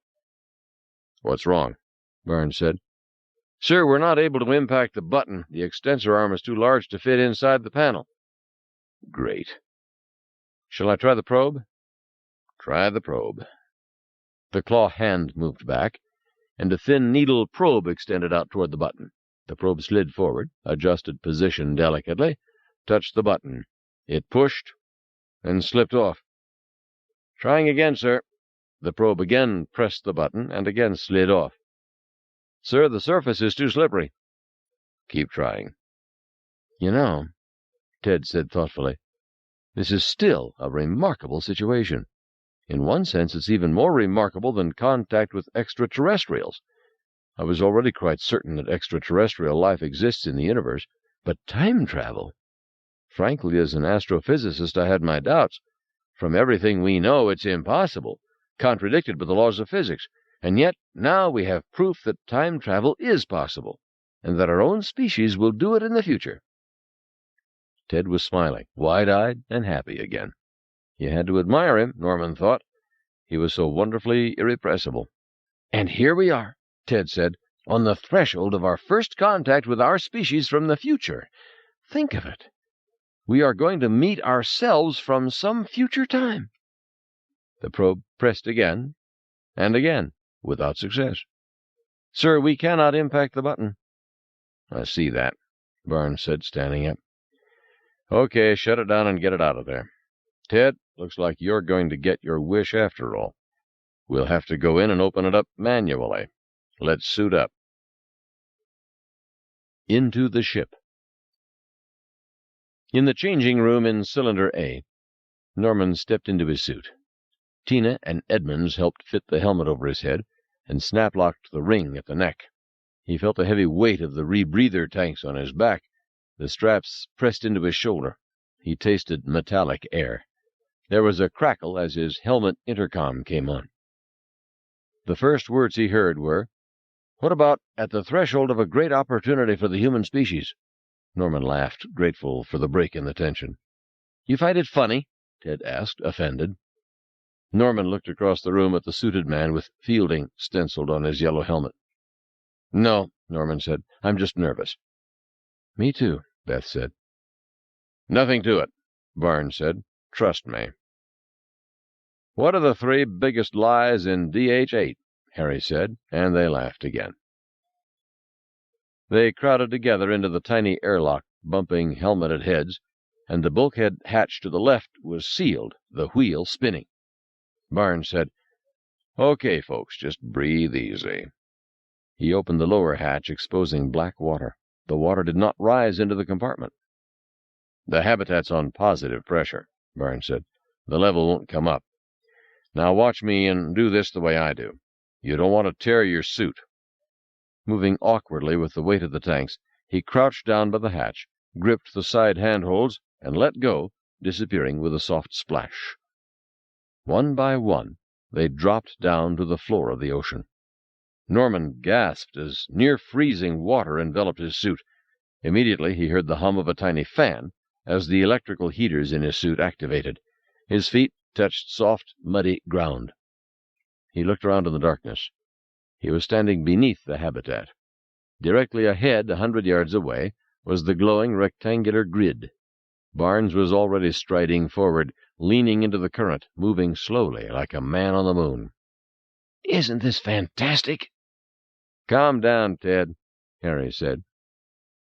"What's wrong?" Barnes said. "Sir, we're not able to impact the button. The extensor arm is too large to fit inside the panel." "Great." "Shall I try the probe?" "Try the probe." The claw hand moved back, and a thin needle probe extended out toward the button. The probe slid forward, adjusted position delicately, touched the button. It pushed and slipped off. "Trying again, sir." The probe again pressed the button and again slid off. "Sir, the surface is too slippery." "Keep trying." "You know," Ted said thoughtfully, "this is still a remarkable situation. In one sense, it's even more remarkable than contact with extraterrestrials. I was already quite certain that extraterrestrial life exists in the universe, but time travel? Frankly, as an astrophysicist, I had my doubts. From everything we know, it's impossible, contradicted by the laws of physics. And yet, now we have proof that time travel is possible, and that our own species will do it in the future." Ted was smiling, wide-eyed and happy again. You had to admire him, Norman thought. He was so wonderfully irrepressible. "And here we are," Ted said, "on the threshold of our first contact with our species from the future. Think of it. We are going to meet ourselves from some future time." The probe pressed again and again, without success. "Sir, we cannot impact the button." "I see that," Barnes said, standing up. "Okay, shut it down and get it out of there. Ted, looks like you're going to get your wish after all. We'll have to go in and open it up manually. Let's suit up." Into the ship. In the changing room in Cylinder A, Norman stepped into his suit. Tina and Edmonds helped fit the helmet over his head and snap-locked the ring at the neck. He felt the heavy weight of the rebreather tanks on his back. The straps pressed into his shoulder. He tasted metallic air. There was a crackle as his helmet intercom came on. The first words he heard were, "What about at the threshold of a great opportunity for the human species?" Norman laughed, grateful for the break in the tension. "You find it funny?" Ted asked, offended. Norman looked across the room at the suited man with Fielding stenciled on his yellow helmet. "No," Norman said. "I'm just nervous." "Me too," Beth said. "Nothing to it," Barnes said. "Trust me." "What are the 3 biggest lies in DH-8? Harry said, and they laughed again. They crowded together into the tiny airlock, bumping helmeted heads, and the bulkhead hatch to the left was sealed, the wheel spinning. Barnes said, "Okay, folks, just breathe easy." He opened the lower hatch, exposing black water. The water did not rise into the compartment. "The habitat's on positive pressure," Barnes said. "The level won't come up. Now watch me and do this the way I do. You don't want to tear your suit." Moving awkwardly with the weight of the tanks, he crouched down by the hatch, gripped the side handholds, and let go, disappearing with a soft splash. One by one, they dropped down to the floor of the ocean. Norman gasped as near-freezing water enveloped his suit. Immediately he heard the hum of a tiny fan as the electrical heaters in his suit activated. His feet touched soft, muddy ground. He looked around in the darkness. He was standing beneath the habitat. Directly ahead, 100 yards away, was the glowing rectangular grid. Barnes was already striding forward, leaning into the current, moving slowly like a man on the moon. "Isn't this fantastic?" "Calm down, Ted," Harry said.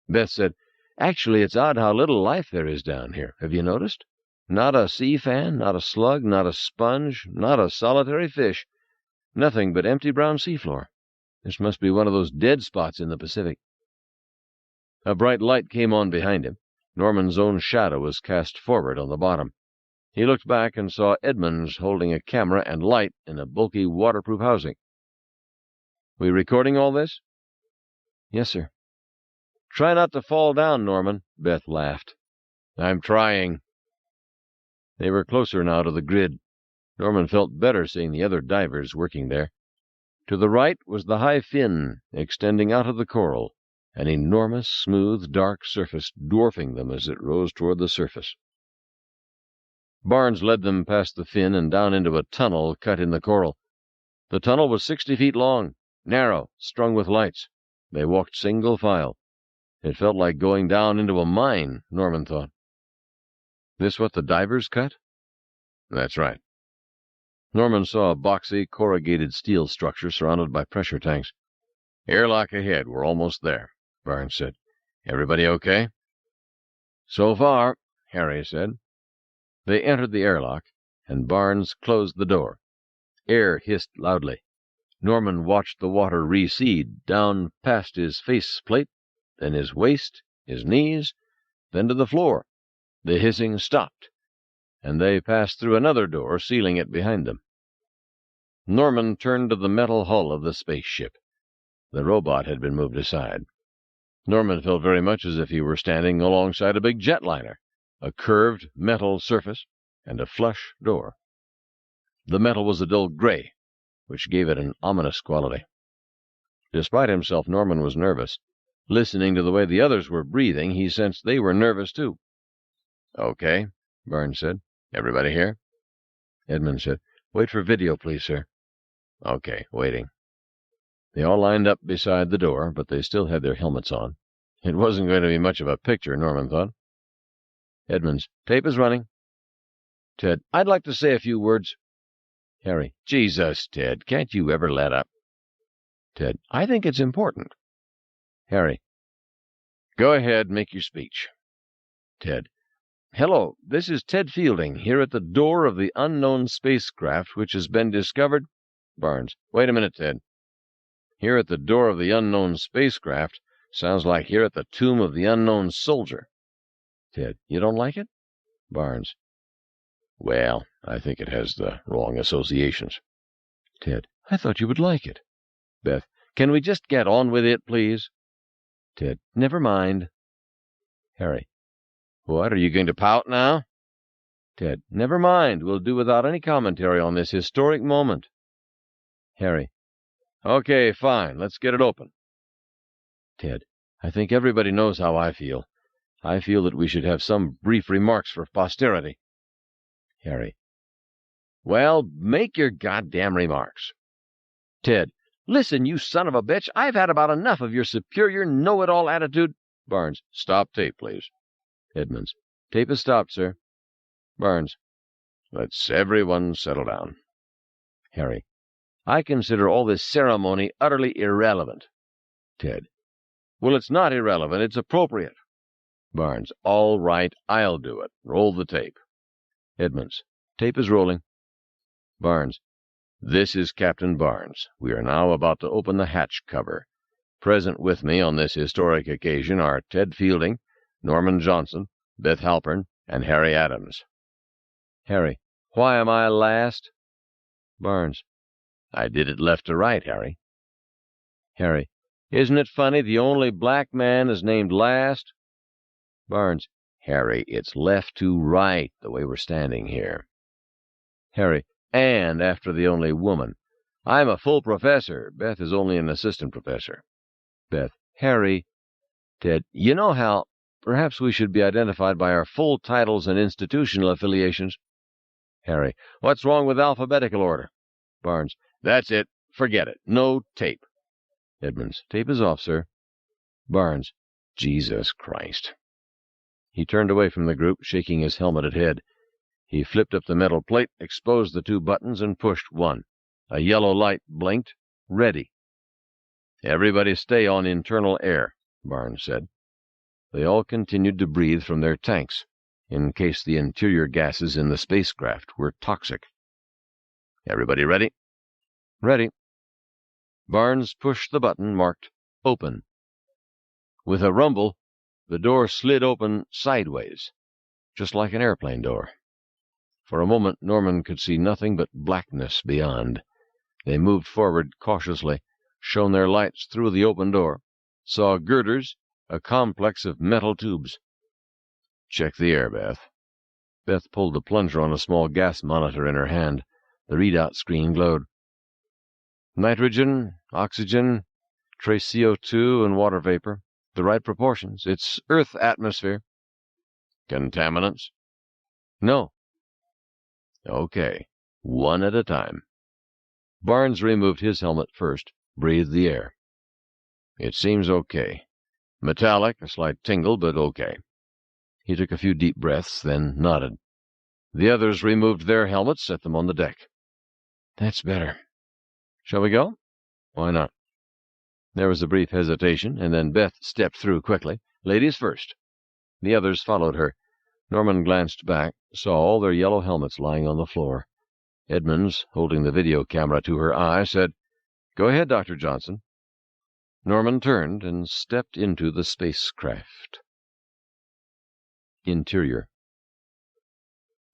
Beth said, "Actually, it's odd how little life there is down here. Have you noticed? Not a sea fan, not a slug, not a sponge, not a solitary fish. Nothing but empty brown seafloor. This must be one of those dead spots in the Pacific." A bright light came on behind him. Norman's own shadow was cast forward on the bottom. He looked back and saw Edmonds holding a camera and light in a bulky waterproof housing. "We recording all this?" "Yes, sir." "Try not to fall down, Norman," Beth laughed. "I'm trying." They were closer now to the grid. Norman felt better seeing the other divers working there. To the right was the high fin, extending out of the coral, an enormous, smooth, dark surface dwarfing them as it rose toward the surface. Barnes led them past the fin and down into a tunnel cut in the coral. The tunnel was 60 feet long, narrow, strung with lights. They walked single file. It felt like going down into a mine, Norman thought. "This what the divers cut?" "That's right." Norman saw a boxy, corrugated steel structure surrounded by pressure tanks. "Airlock ahead. We're almost there," Barnes said. "Everybody okay?" "So far," Harry said. They entered the airlock, and Barnes closed the door. Air hissed loudly. Norman watched the water recede down past his faceplate, then his waist, his knees, then to the floor. The hissing stopped, and they passed through another door, sealing it behind them. Norman turned to the metal hull of the spaceship. The robot had been moved aside. Norman felt very much as if he were standing alongside a big jetliner, a curved metal surface and a flush door. The metal was a dull gray, which gave it an ominous quality. Despite himself, Norman was nervous. Listening to the way the others were breathing, he sensed they were nervous too. "Okay," Barnes said. "Everybody here?" Edmund said, "Wait for video, please, sir." "Okay, waiting." They all lined up beside the door, but they still had their helmets on. It wasn't going to be much of a picture, Norman thought. Edmonds, "Tape is running." Ted, "I'd like to say a few words." Harry, "Jesus, Ted, can't you ever let up?" Ted, "I think it's important." Harry, "Go ahead, make your speech." Ted, "Hello, this is Ted Fielding, here at the door of the unknown spacecraft which has been discovered." Barnes, "Wait a minute, Ted. Here at the door of the unknown spacecraft sounds like here at the tomb of the unknown soldier." Ted, "You don't like it?" Barnes, "Well, I think it has the wrong associations." Ted, "I thought you would like it." Beth, "Can we just get on with it, please?" Ted, "Never mind." Harry, "What, are you going to pout now?" Ted, "Never mind. We'll do without any commentary on this historic moment." Harry, "Okay, fine. Let's get it open." Ted, "I think everybody knows how I feel. I feel that we should have some brief remarks for posterity." Harry, "Well, make your goddamn remarks." Ted, "Listen, you son of a bitch, I've had about enough of your superior know-it-all attitude." Barnes, "Stop tape, please." Edmonds, "Tape is stopped, sir." Barnes, "Let's everyone settle down." Harry, "I consider all this ceremony utterly irrelevant." Ted, "Well, it's not irrelevant, it's appropriate." Barnes, "All right, I'll do it. Roll the tape." Edmonds, "Tape is rolling." Barnes, "This is Captain Barnes. We are now about to open the hatch cover. Present with me on this historic occasion are Ted Fielding, Norman Johnson, Beth Halpern, and Harry Adams." Harry, "Why am I last?" Barnes, "I did it left to right, Harry." Harry, "Isn't it funny the only black man is named last?" Barnes, "Harry, it's left to right, the way we're standing here." Harry, "And after the only woman. I'm a full professor. Beth is only an assistant professor." Beth, "Harry." Ted, "You know how perhaps we should be identified by our full titles and institutional affiliations." Harry, "What's wrong with alphabetical order?" Barnes, "That's it. Forget it. No tape." Edmonds, "Tape is off, sir." Barnes, "Jesus Christ." He turned away from the group, shaking his helmeted head. He flipped up the metal plate, exposed the two buttons, and pushed one. A yellow light blinked. "Ready." "Everybody stay on internal air," Barnes said. They all continued to breathe from their tanks, in case the interior gases in the spacecraft were toxic. "Everybody ready?" "Ready." Barnes pushed the button marked "Open." With a rumble, the door slid open sideways, just like an airplane door. For a moment, Norman could see nothing but blackness beyond. They moved forward cautiously, shone their lights through the open door, saw girders, a complex of metal tubes. "Check the air, Beth." Beth pulled the plunger on a small gas monitor in her hand. The readout screen glowed. "Nitrogen, oxygen, trace CO2 and water vapor. The right proportions. It's Earth atmosphere." "Contaminants?" "No." "Okay. One at a time." Barnes removed his helmet first, breathed the air. "It seems okay. Metallic, a slight tingle, but okay." He took a few deep breaths, then nodded. The others removed their helmets, set them on the deck. "That's better. Shall we go?" "Why not?" There was a brief hesitation, and then Beth stepped through quickly. "Ladies first." The others followed her. Norman glanced back, saw all their yellow helmets lying on the floor. Edmonds, holding the video camera to her eye, said, "Go ahead, Dr. Johnson." Norman turned and stepped into the spacecraft. Interior.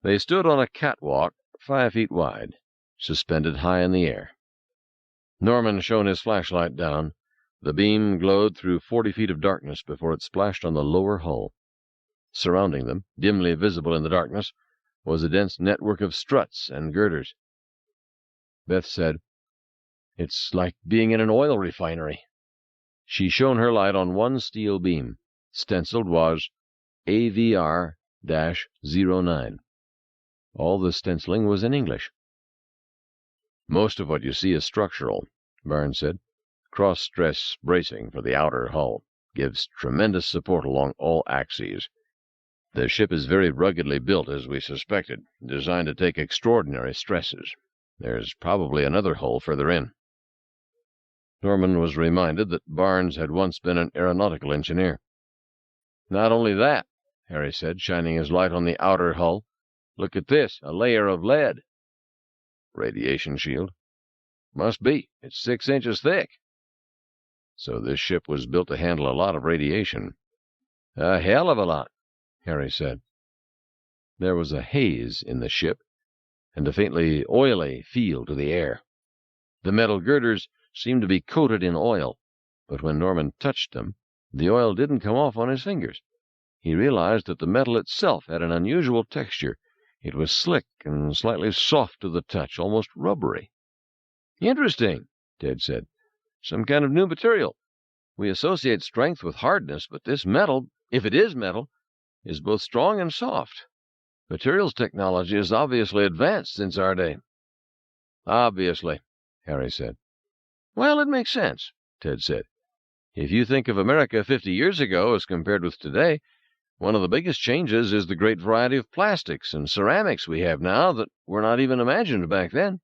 They stood on a catwalk 5 feet wide, suspended high in the air. Norman shone his flashlight down. The beam glowed through 40 feet of darkness before it splashed on the lower hull. Surrounding them, dimly visible in the darkness, was a dense network of struts and girders. Beth said, "It's like being in an oil refinery." She shone her light on one steel beam. Stenciled was AVR-09. All the stenciling was in English. "Most of what you see is structural," Barnes said. "Cross-stress bracing for the outer hull gives tremendous support along all axes. The ship is very ruggedly built, as we suspected, designed to take extraordinary stresses. There's probably another hull further in." Norman was reminded that Barnes had once been an aeronautical engineer. "Not only that," Harry said, shining his light on the outer hull. "Look at this, a layer of lead." "Radiation shield?" "Must be. It's 6 inches thick." "So this ship was built to handle a lot of radiation." "A hell of a lot," Harry said. There was a haze in the ship, and a faintly oily feel to the air. The metal girders seemed to be coated in oil, but when Norman touched them, the oil didn't come off on his fingers. He realized that the metal itself had an unusual texture. It was slick and slightly soft to the touch, almost rubbery. "Interesting," Ted said. "Some kind of new material. We associate strength with hardness, but this metal, if it is metal, is both strong and soft. Materials technology is obviously advanced since our day." "Obviously," Harry said. "Well, it makes sense," Ted said. "If you think of America 50 years ago as compared with today, one of the biggest changes is the great variety of plastics and ceramics we have now that were not even imagined back then."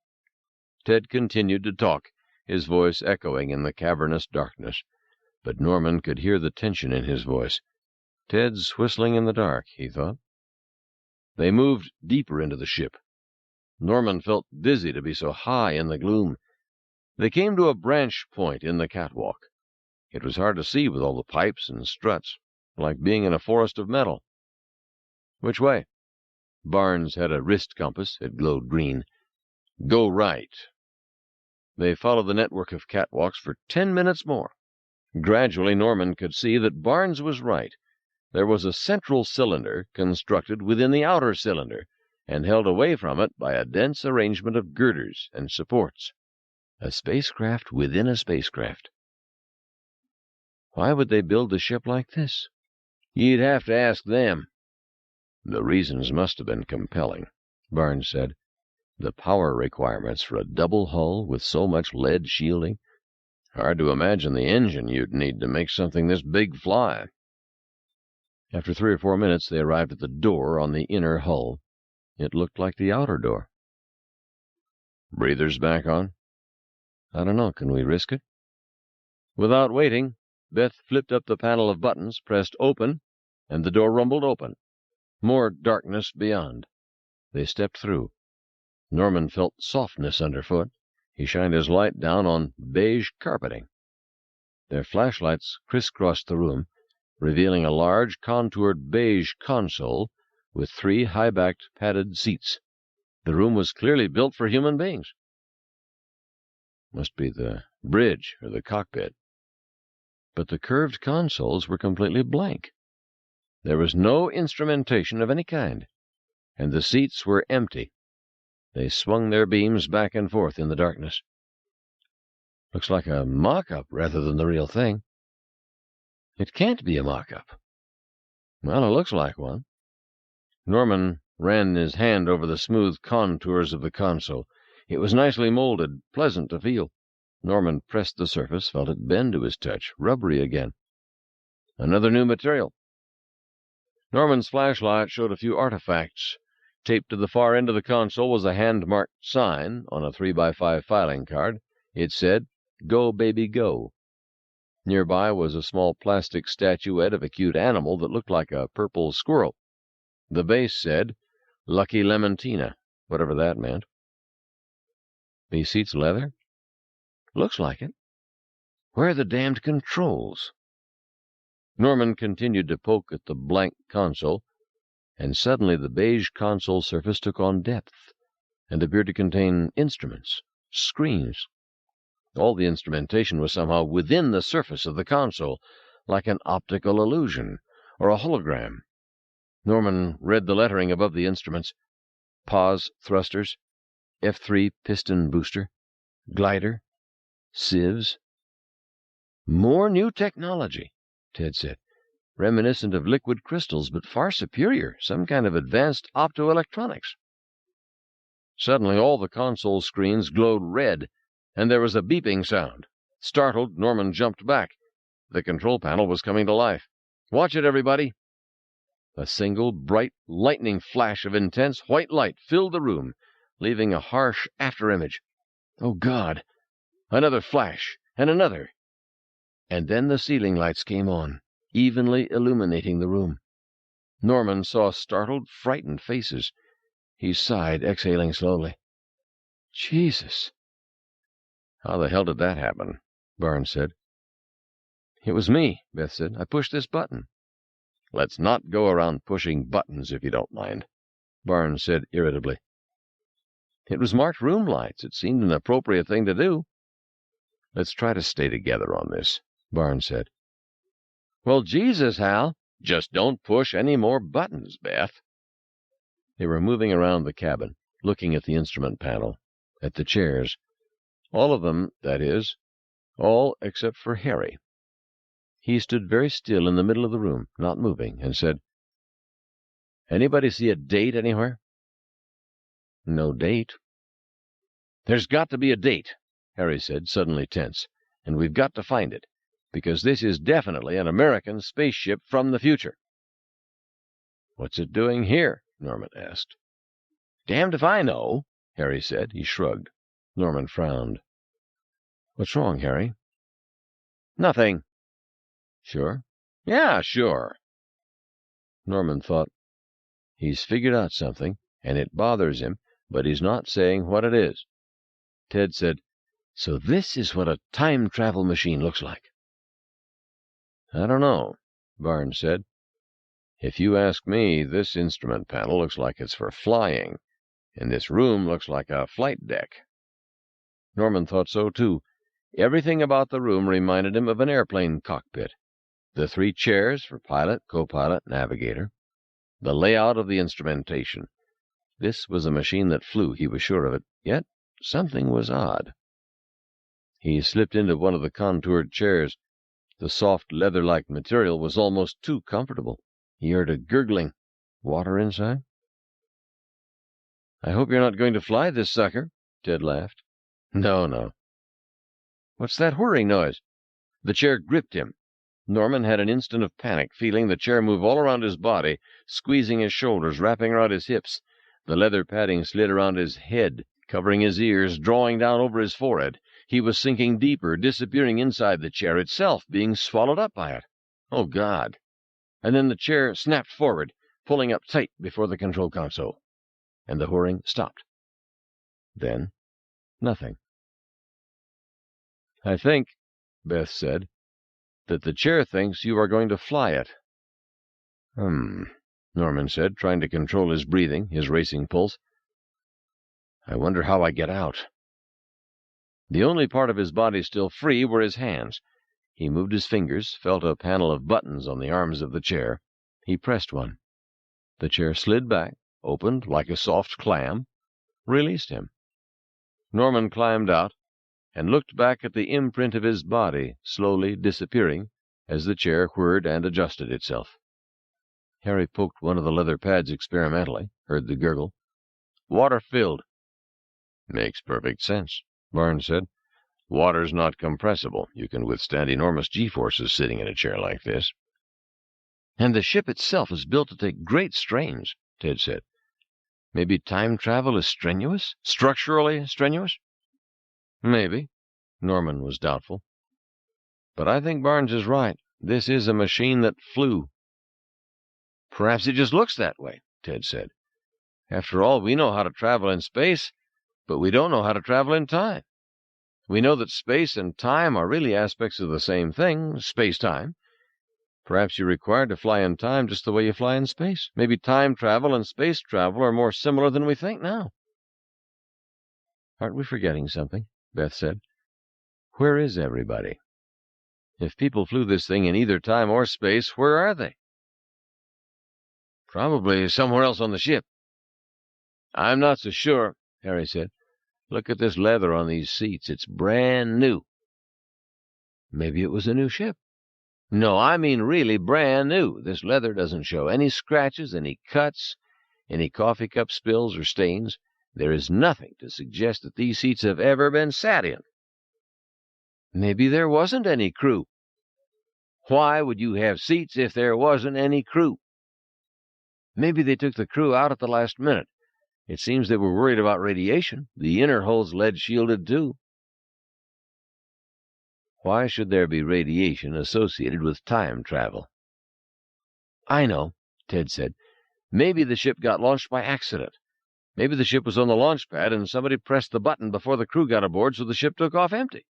Ted continued to talk, his voice echoing in the cavernous darkness, but Norman could hear the tension in his voice. Ted's whistling in the dark, he thought. They moved deeper into the ship. Norman felt dizzy to be so high in the gloom. They came to a branch point in the catwalk. It was hard to see with all the pipes and struts, like being in a forest of metal. "Which way?" Barnes had a wrist compass. It glowed green. "Go right." They followed the network of catwalks for 10 minutes more. Gradually, Norman could see that Barnes was right. There was a central cylinder constructed within the outer cylinder, and held away from it by a dense arrangement of girders and supports. A spacecraft within a spacecraft. Why would they build a ship like this? "You'd have to ask them." "The reasons must have been compelling," Barnes said. "The power requirements for a double hull with so much lead shielding. Hard to imagine the engine you'd need to make something this big fly." After 3 or 4 minutes, they arrived at the door on the inner hull. It looked like the outer door. "Breathers back on?" "I don't know. Can we risk it?" Without waiting, Beth flipped up the panel of buttons, pressed open, and the door rumbled open. More darkness beyond. They stepped through. Norman felt softness underfoot. He shined his light down on beige carpeting. Their flashlights crisscrossed the room, revealing a large, contoured beige console with 3 high-backed padded seats. The room was clearly built for human beings. Must be the bridge or the cockpit. But the curved consoles were completely blank. There was no instrumentation of any kind, and the seats were empty. They swung their beams back and forth in the darkness. "Looks like a mock-up rather than the real thing." "It can't be a mock-up." "Well, it looks like one." Norman ran his hand over the smooth contours of the console. It was nicely molded, pleasant to feel. Norman pressed the surface, felt it bend to his touch, rubbery again. "Another new material." Norman's flashlight showed a few artifacts, Taped to the far end of the console was a hand-marked sign on a 3x5 filing card. It said, "Go, baby, go." Nearby was a small plastic statuette of a cute animal that looked like a purple squirrel. The base said, "Lucky Lemontina," whatever that meant. These seats leather? Looks like it. Where are the damned controls? Norman continued to poke at the blank console, and suddenly the beige console surface took on depth and appeared to contain instruments, screens. All the instrumentation was somehow within the surface of the console, like an optical illusion or a hologram. Norman read the lettering above the instruments: pause thrusters, F3 piston booster, glider, sieves. More new technology, Ted said. Reminiscent of liquid crystals, but far superior, some kind of advanced optoelectronics. Suddenly all the console screens glowed red, and there was a beeping sound. Startled, Norman jumped back. The control panel was coming to life. "Watch it, everybody!" A single, bright, lightning flash of intense white light filled the room, leaving a harsh afterimage. Oh, God! Another flash, and another. And then the ceiling lights came on, evenly illuminating the room. Norman saw startled, frightened faces. He sighed, exhaling slowly. Jesus! "How the hell did that happen?" Barnes said. "It was me," Beth said. "I pushed this button." "Let's not go around pushing buttons, if you don't mind," Barnes said irritably. "It was marked room lights. It seemed an appropriate thing to do." "Let's try to stay together on this," Barnes said. "Well, Jesus, Hal, just don't push any more buttons, Beth." They were moving around the cabin, looking at the instrument panel, at the chairs. All of them, that is, all except for Harry. He stood very still in the middle of the room, not moving, and said, "Anybody see a date anywhere?" "No date." "There's got to be a date," Harry said, suddenly tense, "and we've got to find it, because this is definitely an American spaceship from the future." "What's it doing here?" Norman asked. "Damned if I know," Harry said. He shrugged. Norman frowned. "What's wrong, Harry?" "Nothing." "Sure?" "Yeah, sure." Norman thought, "He's figured out something, and it bothers him, but he's not saying what it is." Ted said, "So this is what a time-travel machine looks like." "I don't know," Barnes said. "If you ask me, this instrument panel looks like it's for flying, and this room looks like a flight deck." Norman thought so, too. Everything about the room reminded him of an airplane cockpit. The 3 chairs for pilot, co-pilot, navigator. The layout of the instrumentation. This was a machine that flew, he was sure of it, yet something was odd. He slipped into one of the contoured chairs. The soft, leather-like material was almost too comfortable. He heard a gurgling. Water inside? "I hope you're not going to fly this sucker," Ted laughed. No. What's that whirring noise?" The chair gripped him. Norman had an instant of panic, feeling the chair move all around his body, squeezing his shoulders, wrapping around his hips. The leather padding slid around his head, covering his ears, drawing down over his forehead. He was sinking deeper, disappearing inside the chair itself, being swallowed up by it. Oh, God! And then the chair snapped forward, pulling up tight before the control console. And the whirring stopped. Then, nothing. "I think," Beth said, "that the chair thinks you are going to fly it." Norman said, trying to control his breathing, his racing pulse. "I wonder how I get out." The only part of his body still free were his hands. He moved his fingers, felt a panel of buttons on the arms of the chair. He pressed one. The chair slid back, opened like a soft clam, released him. Norman climbed out and looked back at the imprint of his body slowly disappearing as the chair whirred and adjusted itself. Harry poked one of the leather pads experimentally, heard the gurgle. "Water filled." "Makes perfect sense," Barnes said. "Water's not compressible. You can withstand enormous G-forces sitting in a chair like this." "And the ship itself is built to take great strains," Ted said. Maybe time travel is strenuous? Structurally strenuous? Maybe. Norman was doubtful. But I think Barnes is right. This is a machine that flew. Perhaps it just looks that way, Ted said. After all, we know how to travel in space, but we don't know how to travel in time. We know that space and time are really aspects of the same thing, space-time. Perhaps you're required to fly in time just the way you fly in space. Maybe time travel and space travel are more similar than we think now. Aren't we forgetting something? Beth said. Where is everybody? If people flew this thing in either time or space, where are they? Probably somewhere else on the ship. I'm not so sure, Harry said. Look at this leather on these seats. It's brand new. Maybe it was a new ship. No, I mean really brand new. This leather doesn't show any scratches, any cuts, any coffee cup spills or stains. There is nothing to suggest that these seats have ever been sat in. Maybe there wasn't any crew. Why would you have seats if there wasn't any crew? Maybe they took the crew out at the last minute. It seems they were worried about radiation. The inner hull's lead-shielded, too. Why should there be radiation associated with time travel? I know, Ted said. Maybe the ship got launched by accident. Maybe the ship was on the launch pad and somebody pressed the button before the crew got aboard, so the ship took off empty.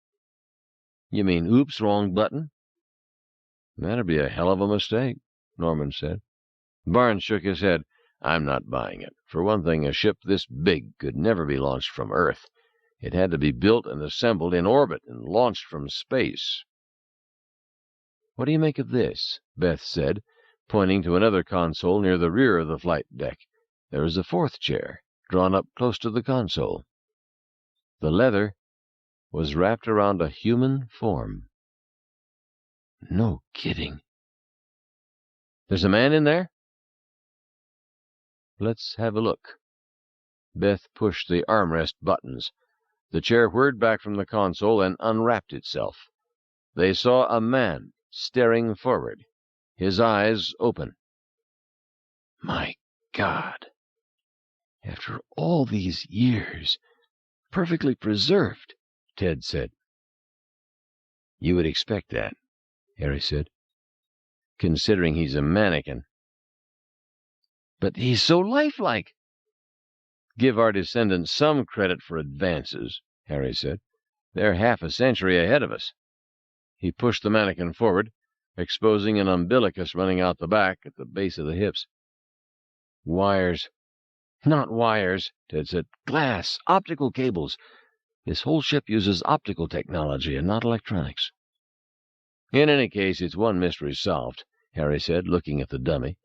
You mean, oops, wrong button? That'd be a hell of a mistake, Norman said. Barnes shook his head. I'm not buying it. For one thing, a ship this big could never be launched from Earth. It had to be built and assembled in orbit and launched from space. What do you make of this? Beth said, pointing to another console near the rear of the flight deck. There is a fourth chair, drawn up close to the console. The leather was wrapped around a human form. No kidding. There's a man in there? Let's have a look. Beth pushed the armrest buttons. The chair whirred back from the console and unwrapped itself. They saw a man staring forward, his eyes open. My God! After all these years, perfectly preserved, Ted said. You would expect that, Harry said, considering he's a mannequin. But he's so lifelike. Give our descendants some credit for advances, Harry said. They're half a century ahead of us. He pushed the mannequin forward, exposing an umbilicus running out the back at the base of the hips. Wires. Not wires, Ted said. Glass, optical cables. This whole ship uses optical technology and not electronics. In any case, it's one mystery solved, Harry said, looking at the dummy.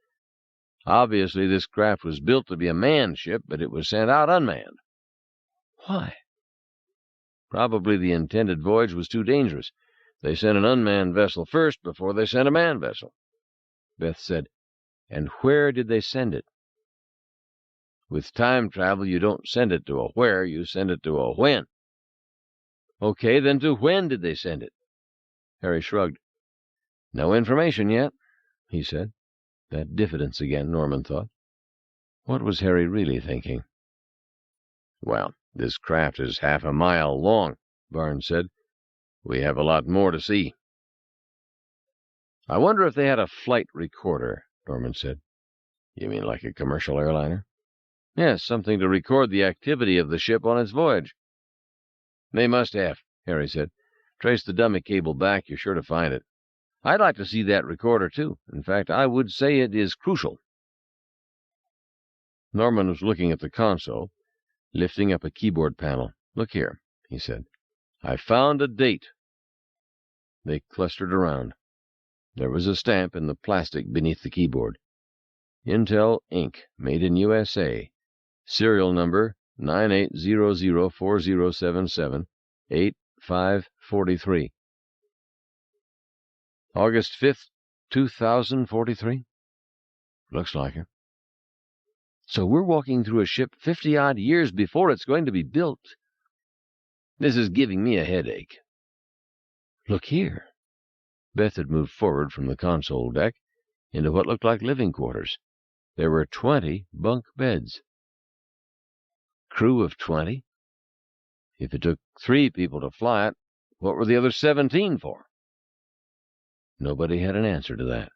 Obviously, this craft was built to be a manned ship, but it was sent out unmanned. Why? Probably the intended voyage was too dangerous. They sent an unmanned vessel first before they sent a manned vessel. Beth said, And where did they send it? With time travel, you don't send it to a where, you send it to a when. Okay, then to when did they send it? Harry shrugged. No information yet, he said. That diffidence again, Norman thought. What was Harry really thinking? Well, this craft is half a mile long, Barnes said. We have a lot more to see. I wonder if they had a flight recorder, Norman said. You mean like a commercial airliner? Yes, something to record the activity of the ship on its voyage. They must have, Harry said. Trace the dummy cable back, you're sure to find it. I'd like to see that recorder, too. In fact, I would say it is crucial. Norman was looking at the console, lifting up a keyboard panel. Look here, he said. I found a date. They clustered around. There was a stamp in the plastic beneath the keyboard. Intel Inc., made in USA. Serial number 98004077-8543. August 5th, 2043? Looks like it. So we're walking through a ship 50-odd years before it's going to be built. This is giving me a headache. Look here. Beth had moved forward from the console deck into what looked like living quarters. There were 20 bunk beds. Crew of 20? If it took 3 people to fly it, what were the other 17 for? Nobody had an answer to that.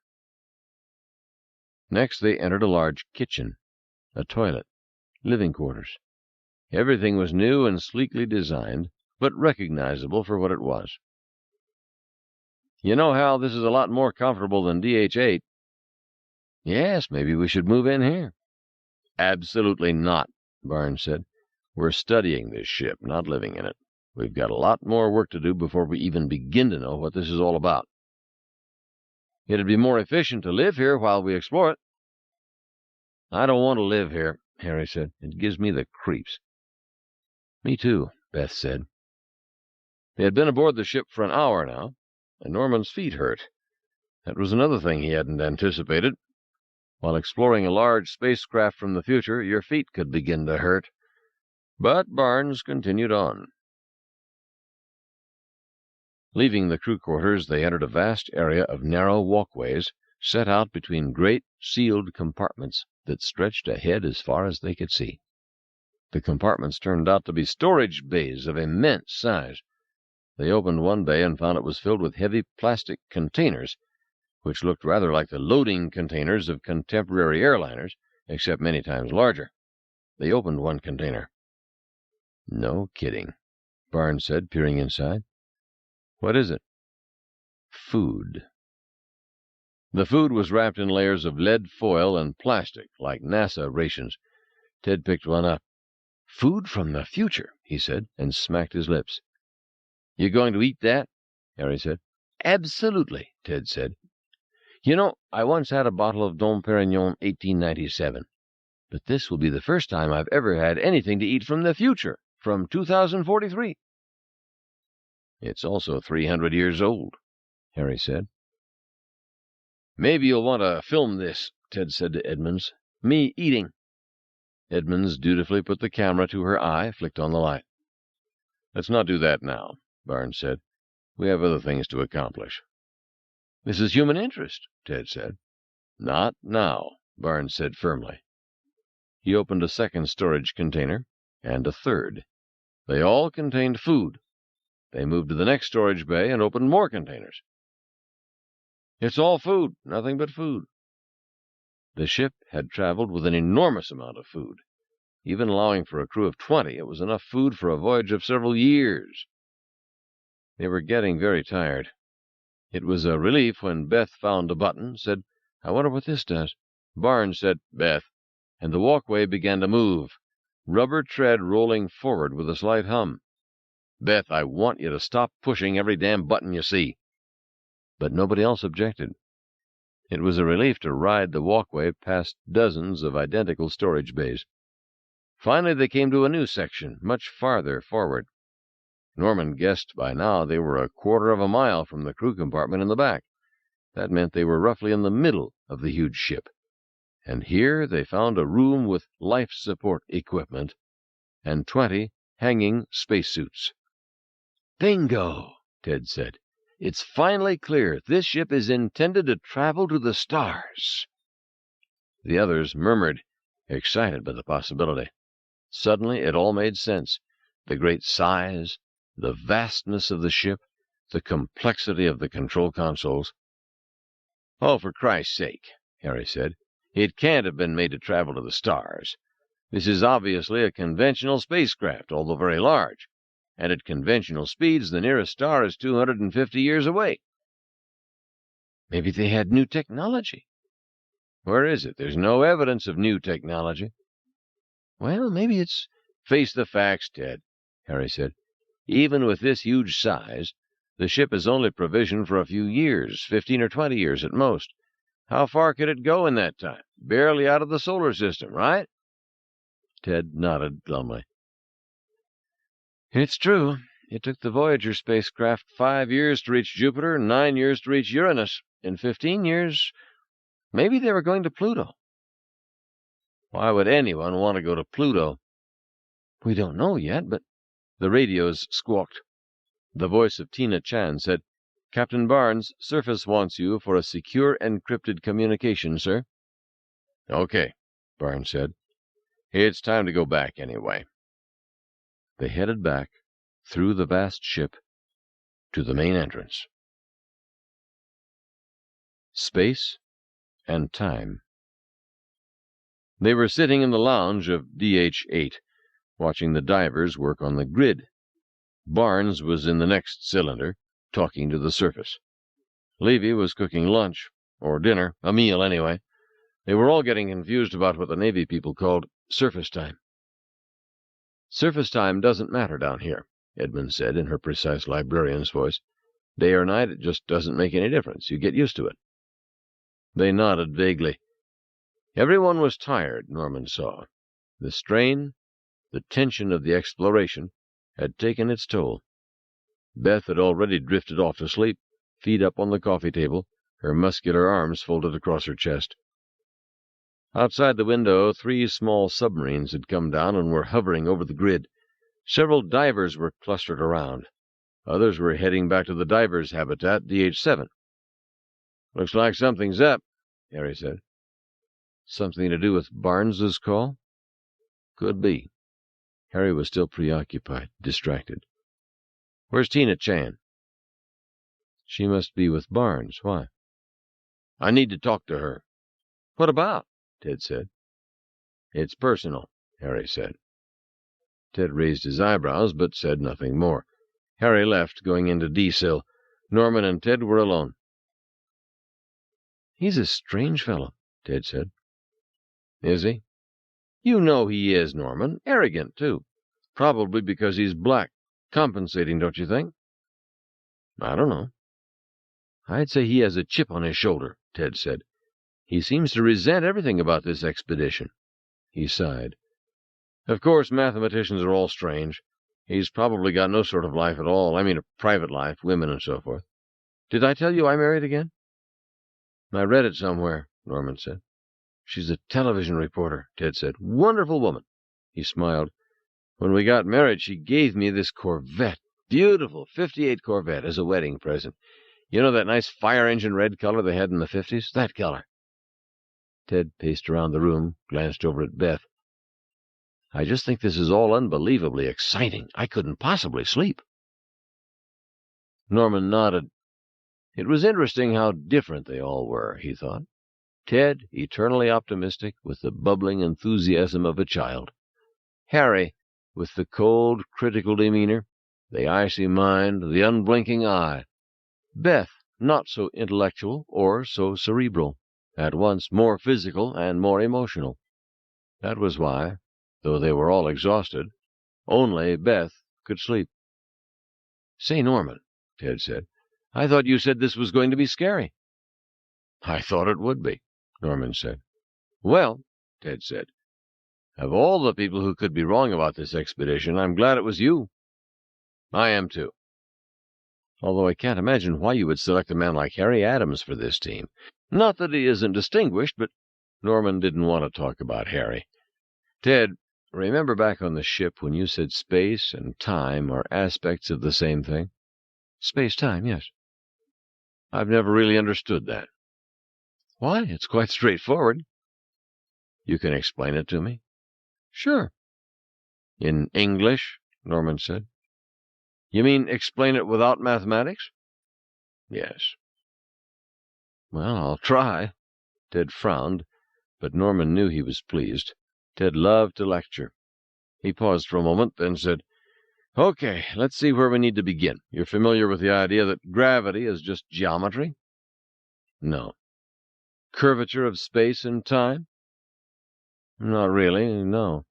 Next, they entered a large kitchen, a toilet, living quarters. Everything was new and sleekly designed, but recognizable for what it was. You know, Hal, this is a lot more comfortable than DH-8. Yes, maybe we should move in here. Absolutely not, Barnes said. We're studying this ship, not living in it. We've got a lot more work to do before we even begin to know what this is all about. It'd be more efficient to live here while we explore it. I don't want to live here, Harry said. It gives me the creeps. Me too, Beth said. They had been aboard the ship for an hour now, and Norman's feet hurt. That was another thing he hadn't anticipated. While exploring a large spacecraft from the future, your feet could begin to hurt. But Barnes continued on. Leaving the crew quarters, they entered a vast area of narrow walkways set out between great sealed compartments that stretched ahead as far as they could see. The compartments turned out to be storage bays of immense size. They opened one bay and found it was filled with heavy plastic containers, which looked rather like the loading containers of contemporary airliners, except many times larger. They opened one container. No kidding, Barnes said, peering inside. What is it? Food. The food was wrapped in layers of lead foil and plastic, like NASA rations. Ted picked one up. Food from the future, he said, and smacked his lips. You going to eat that? Harry said. Absolutely, Ted said. You know, I once had a bottle of Dom Perignon 1897, but this will be the first time I've ever had anything to eat from the future, from 2043. It's also 300 years old, Harry said. Maybe you'll want to film this, Ted said to Edmonds. Me eating. Edmonds dutifully put the camera to her eye, flicked on the light. Let's not do that now, Barnes said. We have other things to accomplish. This is human interest, Ted said. Not now, Barnes said firmly. He opened a second storage container, and a third. They all contained food. They moved to the next storage bay and opened more containers. It's all food, nothing but food. The ship had traveled with an enormous amount of food. Even allowing for a crew of 20, it was enough food for a voyage of several years. They were getting very tired. It was a relief when Beth found a button, said, I wonder what this does. Barnes said, Beth, and the walkway began to move, rubber tread rolling forward with a slight hum. Beth, I want you to stop pushing every damn button you see. But nobody else objected. It was a relief to ride the walkway past dozens of identical storage bays. Finally, they came to a new section, much farther forward. Norman guessed by now they were a quarter of a mile from the crew compartment in the back. That meant they were roughly in the middle of the huge ship. And here they found a room with life support equipment and 20 hanging spacesuits. Bingo, Ted said. It's finally clear. This ship is intended to travel to the stars. The others murmured, excited by the possibility. Suddenly it all made sense. The great size, the vastness of the ship, the complexity of the control consoles. Oh, for Christ's sake, Harry said. It can't have been made to travel to the stars. This is obviously a conventional spacecraft, although very large. And at conventional speeds, the nearest star is 250 years away. Maybe they had new technology. Where is it? There's no evidence of new technology. Well, maybe it's... Face the facts, Ted, Harry said. Even with this huge size, the ship is only provisioned for a few years, 15 or 20 years at most. How far could it go in that time? Barely out of the solar system, right? Ted nodded glumly. It's true. It took the Voyager spacecraft 5 years to reach Jupiter and 9 years to reach Uranus. In 15 years, maybe they were going to Pluto. Why would anyone want to go to Pluto? We don't know yet, but... The radios squawked. The voice of Tina Chan said, Captain Barnes, Surface wants you for a secure encrypted communication, sir. Okay, Barnes said. It's time to go back anyway. They headed back, through the vast ship, to the main entrance. Space and Time. They were sitting in the lounge of DH-8, watching the divers work on the grid. Barnes was in the next cylinder, talking to the surface. Levy was cooking lunch, or dinner, a meal anyway. They were all getting confused about what the Navy people called surface time. Surface time doesn't matter down here, Edmund said in her precise librarian's voice. Day or night, it just doesn't make any difference. You get used to it. They nodded vaguely. Everyone was tired, Norman saw. The strain, the tension of the exploration, had taken its toll. Beth had already drifted off to sleep, feet up on the coffee table, her muscular arms folded across her chest. Outside the window, 3 small submarines had come down and were hovering over the grid. Several divers were clustered around. Others were heading back to the divers' habitat, DH-7. "Looks like something's up," Harry said. "Something to do with Barnes's call?" "Could be." Harry was still preoccupied, distracted. "Where's Tina Chan?" "She must be with Barnes. Why?" "I need to talk to her." "What about?" Ted said. "It's personal," Harry said. Ted raised his eyebrows, but said nothing more. Harry left, going into D-Sil. Norman and Ted were alone. "He's a strange fellow," Ted said. "Is he?" "You know he is, Norman. Arrogant, too. Probably because he's black. Compensating, don't you think?" "I don't know." "I'd say he has a chip on his shoulder," Ted said. "He seems to resent everything about this expedition." He sighed. "Of course, mathematicians are all strange. He's probably got no sort of life at all. I mean, a private life, women and so forth. Did I tell you I married again?" "I read it somewhere," Norman said. "She's a television reporter," Ted said. "Wonderful woman." He smiled. "When we got married, she gave me this Corvette. Beautiful '58 Corvette as a wedding present. You know that nice fire-engine red color they had in the 50s? That color." Ted paced around the room, glanced over at Beth. "I just think this is all unbelievably exciting. I couldn't possibly sleep." Norman nodded. It was interesting how different they all were, he thought. Ted, eternally optimistic, with the bubbling enthusiasm of a child. Harry, with the cold, critical demeanor, the icy mind, the unblinking eye. Beth, not so intellectual or so cerebral, at once more physical and more emotional. That was why, though they were all exhausted, only Beth could sleep. "Say, Norman," Ted said, "I thought you said this was going to be scary." "I thought it would be," Norman said. "Well," Ted said, "of all the people who could be wrong about this expedition, I'm glad it was you." "I am, too. Although I can't imagine why you would select a man like Harry Adams for this team. Not that he isn't distinguished, but—" Norman didn't want to talk about Harry. "Ted, remember back on the ship when you said space and time are aspects of the same thing?" "Space-time, yes." "I've never really understood that." "Why? It's quite straightforward." "You can explain it to me?" "Sure." "In English?" Norman said. "You mean explain it without mathematics?" "Yes." "Well, I'll try." Ted frowned, but Norman knew he was pleased. Ted loved to lecture. He paused for a moment, then said, "Okay, let's see where we need to begin. You're familiar with the idea that gravity is just geometry?" "No." "Curvature of space and time?" "Not really, no."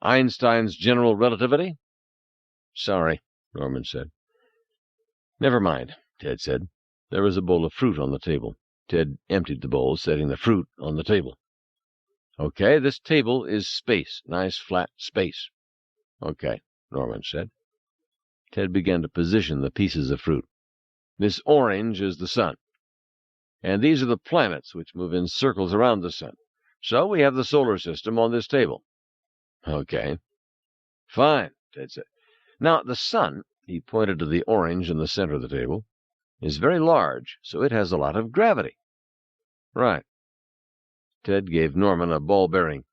Einstein's general relativity?" "Sorry," Norman said. "Never mind," Ted said. There was a bowl of fruit on the table. Ted emptied the bowl, setting the fruit on the table. "Okay, this table is space. Nice flat space." "Okay," Norman said. Ted began to position the pieces of fruit. "This orange is the sun. And these are the planets which move in circles around the sun. So we have the solar system on this table." "Okay." "Fine," Ted said. "Now, the sun," he pointed to the orange in the center of the table, "is very large, so it has a lot of gravity." "Right." Ted gave Norman a ball bearing.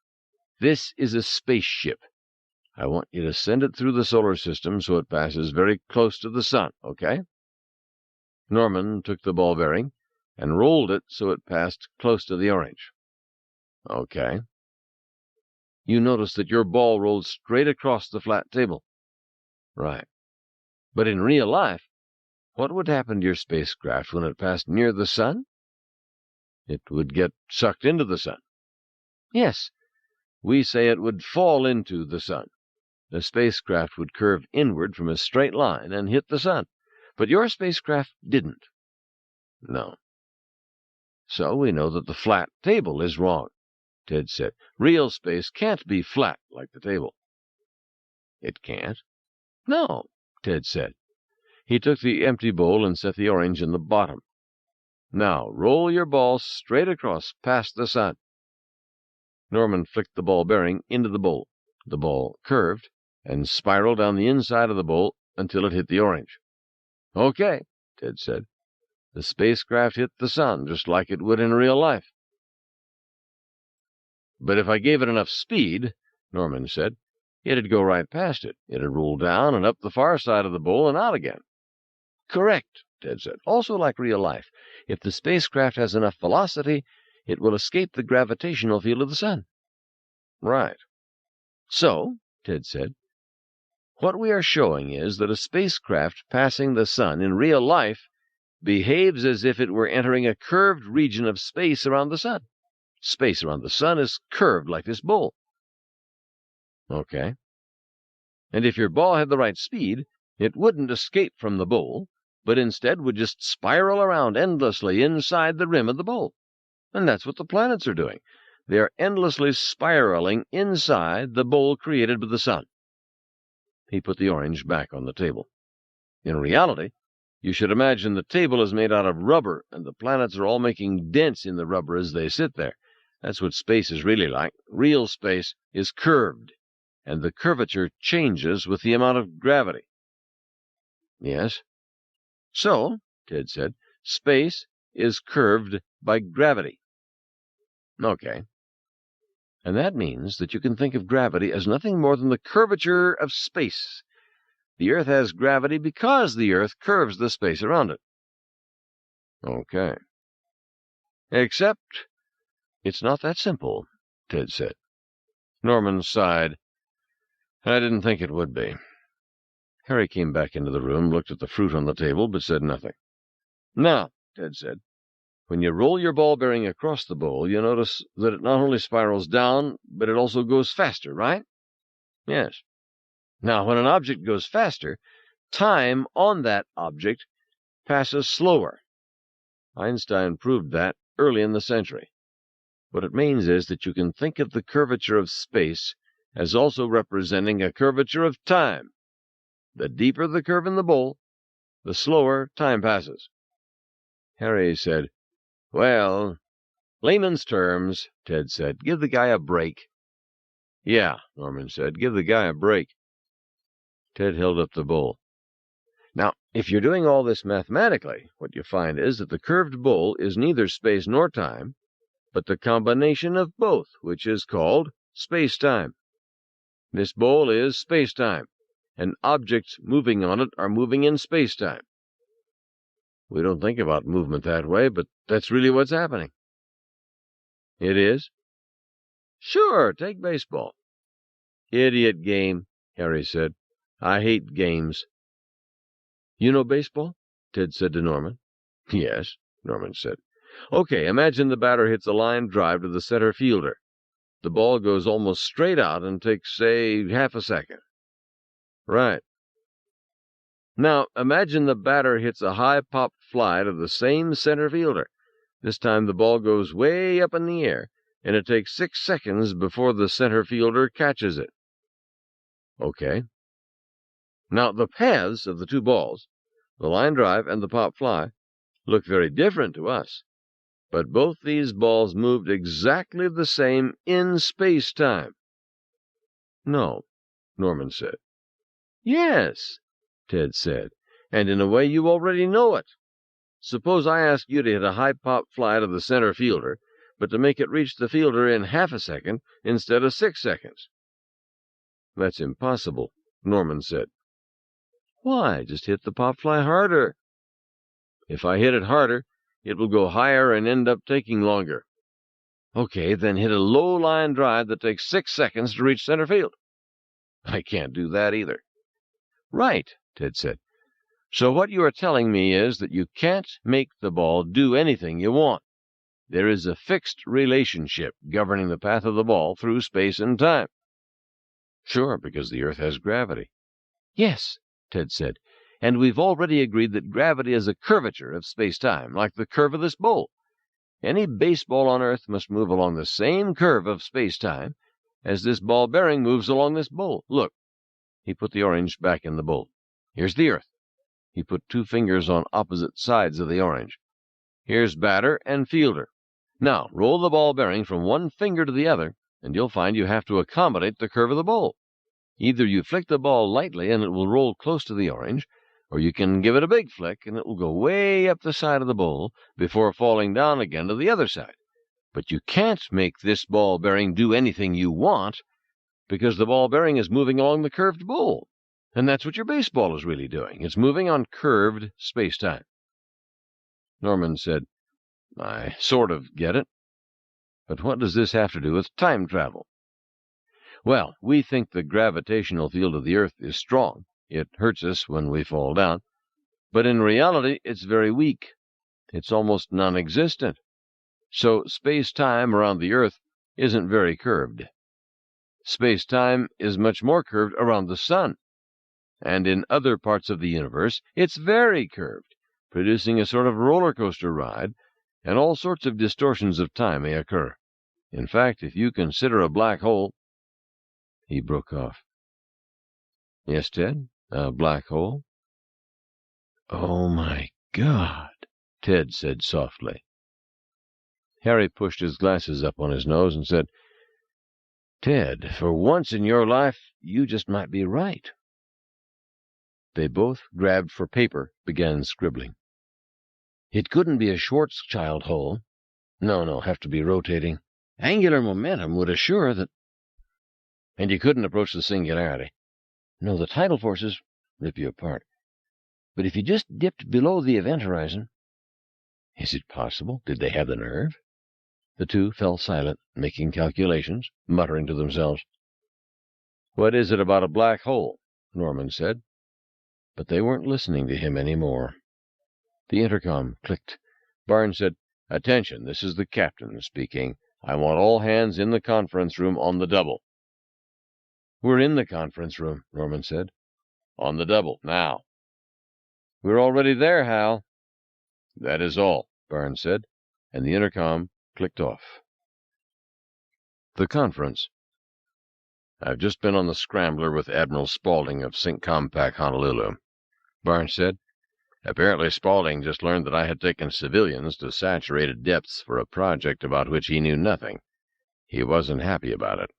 "This is a spaceship. I want you to send it through the solar system so it passes very close to the sun, okay? Norman took the ball bearing and rolled it so it passed close to the orange. Okay. You notice that your ball rolled straight across the flat table. Right. But in real life, what would happen to your spacecraft when it passed near the sun? It would get sucked into the sun. Yes, we say it would fall into the sun. The spacecraft would curve inward from a straight line and hit the sun. But your spacecraft didn't. No. So we know that the flat table is wrong, Ted said. Real space can't be flat like the table. It can't? No, Ted said. He took the empty bowl and set the orange in the bottom. Now roll your ball straight across past the sun. Norman flicked the ball bearing into the bowl. The ball curved and spiraled down the inside of the bowl until it hit the orange. Okay, Ted said. The spacecraft hit the sun just like it would in real life. But if I gave it enough speed, Norman said, it'd go right past it. It'd roll down and up the far side of the bowl and out again. Correct, Ted said. Also like real life. If the spacecraft has enough velocity, it will escape the gravitational field of the sun. Right. So, Ted said, what we are showing is that a spacecraft passing the sun in real life behaves as if it were entering a curved region of space around the sun. Space around the sun is curved like this bowl. Okay. And if your ball had the right speed, it wouldn't escape from the bowl, but instead would just spiral around endlessly inside the rim of the bowl. And that's what the planets are doing. They are endlessly spiraling inside the bowl created by the sun. He put the orange back on the table. In reality, you should imagine the table is made out of rubber, and the planets are all making dents in the rubber as they sit there. That's what space is really like. Real space is curved, and the curvature changes with the amount of gravity. Yes? So, Ted said, space is curved by gravity. Okay. And that means that you can think of gravity as nothing more than the curvature of space. The Earth has gravity because the Earth curves the space around it. Okay. Except it's not that simple, Ted said. Norman sighed. I didn't think it would be. Harry came back into the room, looked at the fruit on the table, but said nothing. Now, Ted said, when you roll your ball bearing across the bowl, you notice that it not only spirals down, but it also goes faster, right? Yes. Now, when an object goes faster, time on that object passes slower. Einstein proved that early in the century. What it means is that you can think of the curvature of space as also representing a curvature of time. The deeper the curve in the bowl, the slower time passes. Harry said, Well, layman's terms, Ted said. Give the guy a break. Yeah, Norman said. Give the guy a break. Ted held up the bowl. Now, if you're doing all this mathematically, what you find is that the curved bowl is neither space nor time, but the combination of both, which is called space-time. This bowl is space-time, and objects moving on it are moving in space-time. We don't think about movement that way, but that's really what's happening. It is? Sure, take baseball. Idiot game, Harry said. I hate games. You know baseball? Ted said to Norman. Yes, Norman said. Okay, imagine the batter hits a line drive to the center fielder. The ball goes almost straight out and takes, say, half a second. Right. Now, imagine the batter hits a high-pop fly to the same center fielder. This time the ball goes way up in the air, and it takes 6 seconds before the center fielder catches it. Okay. Now, the paths of the two balls, the line drive and the pop fly, look very different to us. But both these balls moved exactly the same in space-time. No, Norman said. Yes, Ted said, and in a way you already know it. Suppose I ask you to hit a high-pop fly to the center fielder, but to make it reach the fielder in half a second instead of 6 seconds. That's impossible, Norman said. Why? Just hit the popfly harder. If I hit it harder, it will go higher and end up taking longer. Okay, then hit a low line drive that takes 6 seconds to reach center field. I can't do that either. Right, Ted said. So what you are telling me is that you can't make the ball do anything you want. There is a fixed relationship governing the path of the ball through space and time. Sure, because the Earth has gravity. Yes, Ted said, and we've already agreed that gravity is a curvature of space-time, like the curve of this bowl. Any baseball on Earth must move along the same curve of space-time as this ball bearing moves along this bowl. Look, he put the orange back in the bowl. Here's the Earth. He put 2 fingers on opposite sides of the orange. Here's batter and fielder. Now, roll the ball bearing from one finger to the other, and you'll find you have to accommodate the curve of the bowl. Either you flick the ball lightly and it will roll close to the orange, or you can give it a big flick and it will go way up the side of the bowl before falling down again to the other side. But you can't make this ball bearing do anything you want, because the ball bearing is moving along the curved bowl. And that's what your baseball is really doing. It's moving on curved space-time. Norman said, I sort of get it. But what does this have to do with time travel? Well, we think the gravitational field of the Earth is strong. It hurts us when we fall down. But in reality, it's very weak. It's almost non-existent. So space-time around the Earth isn't very curved. Space-time is much more curved around the Sun. And in other parts of the universe, it's very curved, producing a sort of roller coaster ride, and all sorts of distortions of time may occur. In fact, if you consider a black hole— He broke off. Yes, Ted, a black hole? Oh, my God, Ted said softly. Harry pushed his glasses up on his nose and said, Ted, for once in your life, you just might be right. They both grabbed for paper, began scribbling. It couldn't be a Schwarzschild hole. No, have to be rotating. Angular momentum would assure that. And you couldn't approach the singularity. No, the tidal forces rip you apart. But if you just dipped below the event horizon— Is it possible? Did they have the nerve? The two fell silent, making calculations, muttering to themselves. What is it about a black hole? Norman said. But they weren't listening to him any more. The intercom clicked. Barnes said, Attention, this is the captain speaking. I want all hands in the conference room on the double. We're in the conference room, Norman said. On the double, now. We're already there, Hal. That is all, Barnes said, and the intercom clicked off. The conference. I've just been on the scrambler with Admiral Spaulding of Sync Compact Honolulu, Barnes said. Apparently Spaulding just learned that I had taken civilians to saturated depths for a project about which he knew nothing. He wasn't happy about it.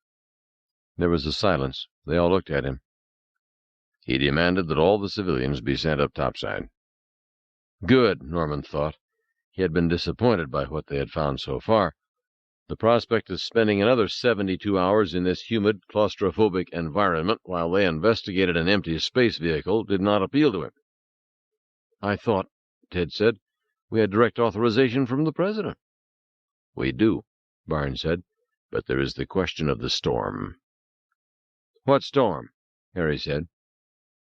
There was a silence. They all looked at him. He demanded that all the civilians be sent up topside. Good, Norman thought. He had been disappointed by what they had found so far. The prospect of spending another 72 hours in this humid, claustrophobic environment while they investigated an empty space vehicle did not appeal to him. I thought, Ted said, we had direct authorization from the president. We do, Barnes said, but there is the question of the storm. What storm? Harry said.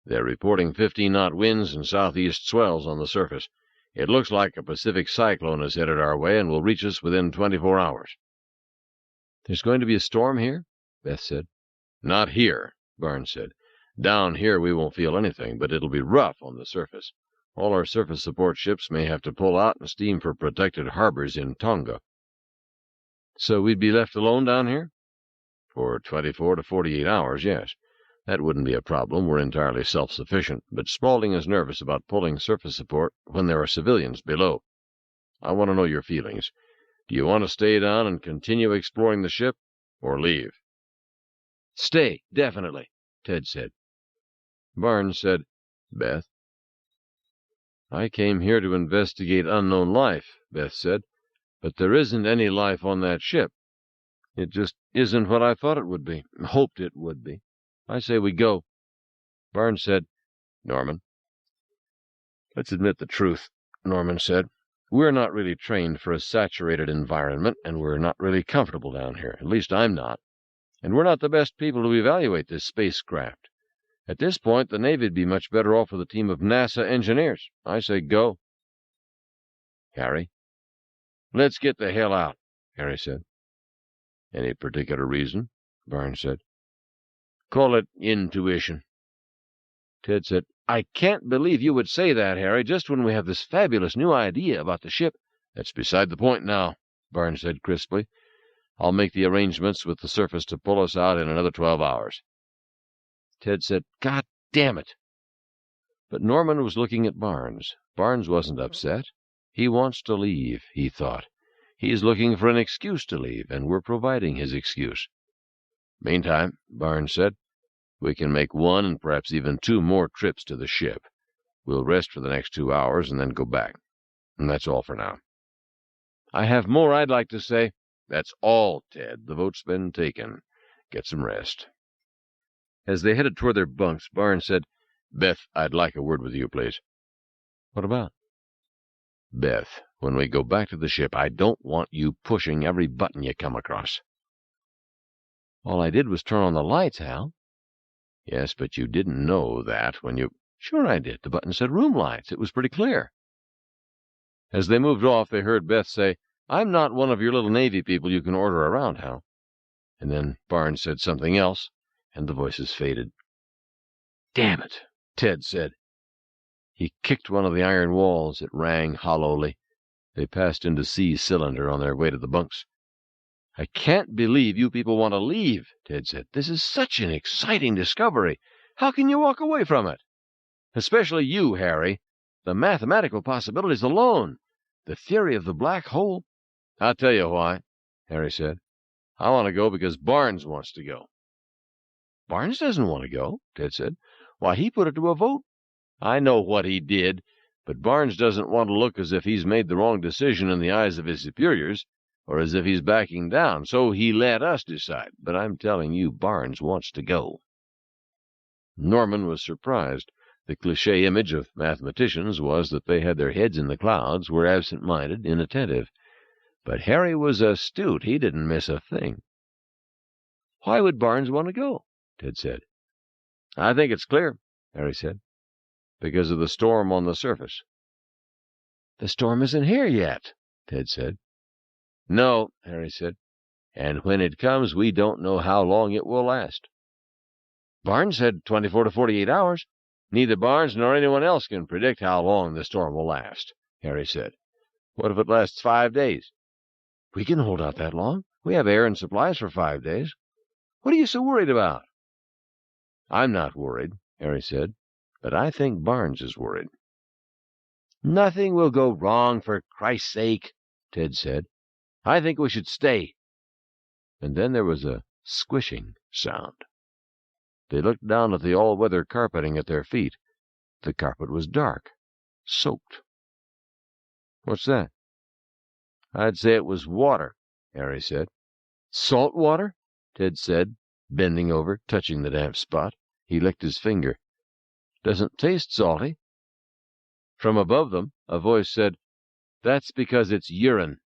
They're reporting 15-knot winds and southeast swells on the surface. It looks like a Pacific cyclone is headed our way and will reach us within 24 hours. There's going to be a storm here? Beth said. Not here, Barnes said. Down here we won't feel anything, but it'll be rough on the surface. All our surface support ships may have to pull out and steam for protected harbors in Tonga. So we'd be left alone down here? For 24 to 48 hours, yes. That wouldn't be a problem. We're entirely self-sufficient, but Spaulding is nervous about pulling surface support when there are civilians below. I want to know your feelings. Do you want to stay down and continue exploring the ship, or leave? Stay, definitely, Ted said. Barnes said, Beth. I came here to investigate unknown life, Beth said, but there isn't any life on that ship. It just isn't what I thought it would be, hoped it would be. I say we go. Barnes said, Norman. Let's admit the truth, Norman said. We're not really trained for a saturated environment, and we're not really comfortable down here. At least I'm not. And we're not the best people to evaluate this spacecraft. At this point, the Navy'd be much better off with a team of NASA engineers. I say go. Harry? Let's get the hell out, Harry said. Any particular reason? Barnes said. Call it intuition. Ted said, I can't believe you would say that, Harry, just when we have this fabulous new idea about the ship. That's beside the point now, Barnes said crisply. I'll make the arrangements with the surface to pull us out in another 12 hours. Ted said, God damn it. But Norman was looking at Barnes. Barnes wasn't upset. He wants to leave, he thought. He's looking for an excuse to leave, and we're providing his excuse. Meantime, Barnes said, we can make 1 and perhaps even 2 more trips to the ship. We'll rest for the next 2 hours and then go back. And that's all for now. I have more I'd like to say. That's all, Ted. The vote's been taken. Get some rest. As they headed toward their bunks, Barnes said, Beth, I'd like a word with you, please. What about? Beth, when we go back to the ship, I don't want you pushing every button you come across. All I did was turn on the lights, Hal. Yes, but you didn't know that when you... Sure I did. The button said room lights. It was pretty clear. As they moved off, they heard Beth say, I'm not one of your little Navy people you can order around, Hal. And then Barnes said something else, and the voices faded. Damn it, Ted said. He kicked one of the iron walls. It rang hollowly. They passed into C's cylinder on their way to the bunks. I can't believe you people want to leave, Ted said. This is such an exciting discovery. How can you walk away from it? Especially you, Harry. The mathematical possibilities alone. The theory of the black hole. I'll tell you why, Harry said. I want to go because Barnes wants to go. Barnes doesn't want to go, Ted said. Why, he put it to a vote. I know what he did, but Barnes doesn't want to look as if he's made the wrong decision in the eyes of his superiors, or as if he's backing down, so he let us decide. But I'm telling you, Barnes wants to go. Norman was surprised. The cliché image of mathematicians was that they had their heads in the clouds, were absent-minded, inattentive. But Harry was astute. He didn't miss a thing. Why would Barnes want to go? Ted said. I think it's clear, Harry said. Because of the storm on the surface. The storm isn't here yet, Ted said. No, Harry said. And when it comes, we don't know how long it will last. Barnes said 24 to 48 hours. Neither Barnes nor anyone else can predict how long the storm will last, Harry said. What if it lasts 5 days? We can hold out that long. We have air and supplies for 5 days. What are you so worried about? I'm not worried, Harry said, but I think Barnes is worried. Nothing will go wrong, for Christ's sake, Ted said. I think we should stay. And then there was a squishing sound. They looked down at the all-weather carpeting at their feet. The carpet was dark, soaked. What's that? I'd say it was water, Harry said. Salt water? Ted said, bending over, touching the damp spot. He licked his finger. Doesn't taste salty. From above them, a voice said, That's because it's urine.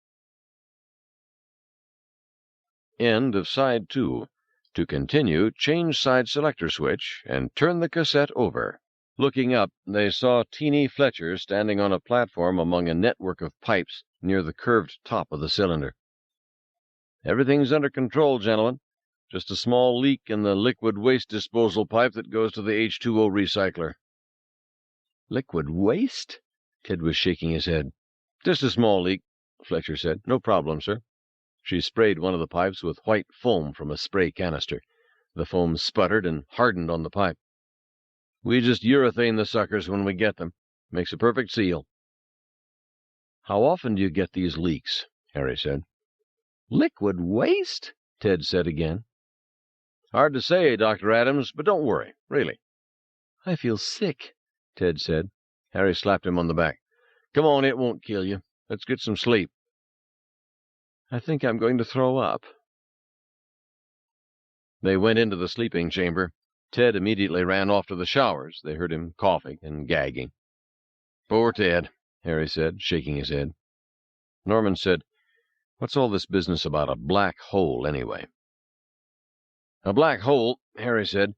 End of Side 2. To continue, change side selector switch and turn the cassette over. Looking up, they saw Teeny Fletcher standing on a platform among a network of pipes near the curved top of the cylinder. Everything's under control, gentlemen. Just a small leak in the liquid waste disposal pipe that goes to the H2O recycler. Liquid waste? Ted was shaking his head. Just a small leak, Fletcher said. No problem, sir. She sprayed one of the pipes with white foam from a spray canister. The foam sputtered and hardened on the pipe. We just urethane the suckers when we get them. Makes a perfect seal. How often do you get these leaks? Harry said. Liquid waste? Ted said again. Hard to say, Dr. Adams, but don't worry, really. I feel sick, Ted said. Harry slapped him on the back. Come on, it won't kill you. Let's get some sleep. I think I'm going to throw up. They went into the sleeping chamber. Ted immediately ran off to the showers. They heard him coughing and gagging. "Poor Ted," Harry said, shaking his head. Norman said, "What's all this business about a black hole, anyway?" "A black hole," Harry said,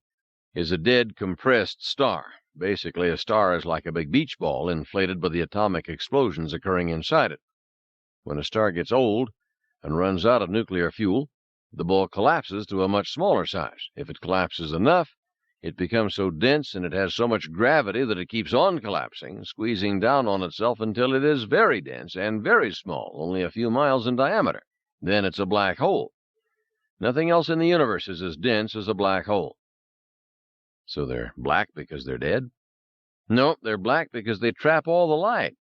"is a dead, compressed star. Basically, a star is like a big beach ball inflated by the atomic explosions occurring inside it. When a star gets old and runs out of nuclear fuel, the ball collapses to a much smaller size. If it collapses enough, it becomes so dense and it has so much gravity that it keeps on collapsing, squeezing down on itself until it is very dense and very small, only a few miles in diameter. Then it's a black hole. Nothing else in the universe is as dense as a black hole." "So they're black because they're dead?" "No, they're black because they trap all the light.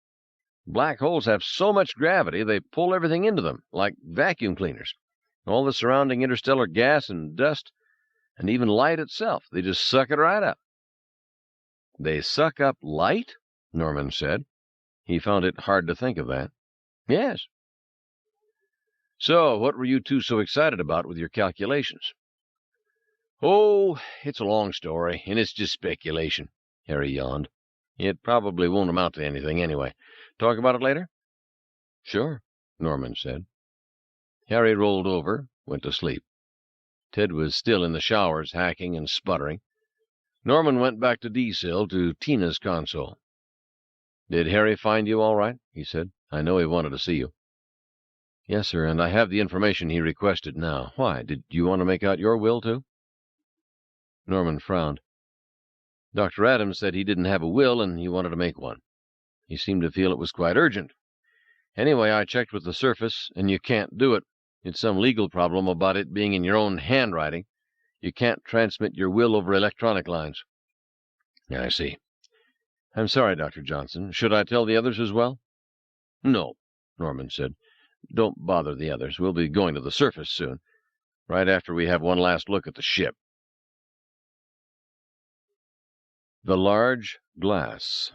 Black holes have so much gravity they pull everything into them, like vacuum cleaners. All the surrounding interstellar gas and dust, and even light itself. They just suck it right up." "They suck up light?" Norman said. He found it hard to think of that. "Yes." "So, what were you two so excited about with your calculations?" "Oh, it's a long story, and it's just speculation," Harry yawned. "It probably won't amount to anything anyway. Talk about it later?" "Sure," Norman said. Harry rolled over, went to sleep. Ted was still in the showers, hacking and sputtering. Norman went back to D-Cell to Tina's console. "Did Harry find you all right?" he said. "I know he wanted to see you." "Yes, sir, and I have the information he requested now. Why, did you want to make out your will, too?" Norman frowned. "Dr. Adams said he didn't have a will, and he wanted to make one. He seemed to feel it was quite urgent. Anyway, I checked with the surface, and you can't do it. It's some legal problem about it being in your own handwriting. You can't transmit your will over electronic lines." "I see. I'm sorry, Dr. Johnson. Should I tell the others as well?" "No," Norman said. "Don't bother the others. We'll be going to the surface soon, right after we have one last look at the ship." The large glass.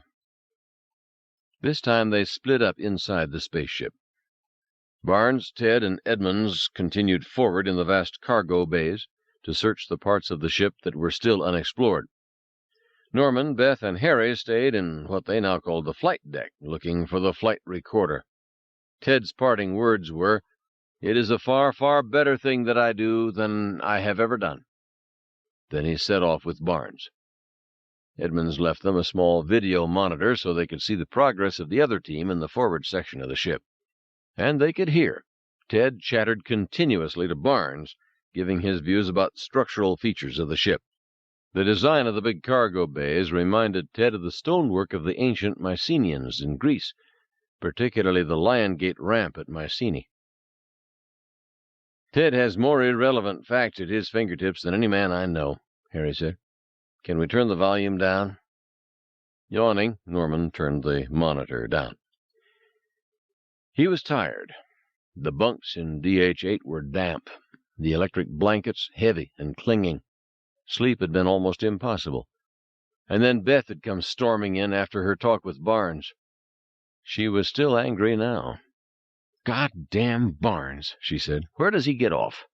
This time they split up inside the spaceship. Barnes, Ted, and Edmonds continued forward in the vast cargo bays to search the parts of the ship that were still unexplored. Norman, Beth, and Harry stayed in what they now called the flight deck, looking for the flight recorder. Ted's parting words were, "It is a far, far better thing that I do than I have ever done." Then he set off with Barnes. Edmonds left them a small video monitor so they could see the progress of the other team in the forward section of the ship. And they could hear. Ted chattered continuously to Barnes, giving his views about structural features of the ship. The design of the big cargo bays reminded Ted of the stonework of the ancient Mycenaeans in Greece, particularly the Lion Gate ramp at Mycenae. "Ted has more irrelevant facts at his fingertips than any man I know," Harry said. "Can we turn the volume down?" Yawning, Norman turned the monitor down. He was tired. The bunks in DH-8 were damp, the electric blankets heavy and clinging. Sleep had been almost impossible. And then Beth had come storming in after her talk with Barnes. She was still angry now. "God-damn Barnes," she said. "Where does he get off?"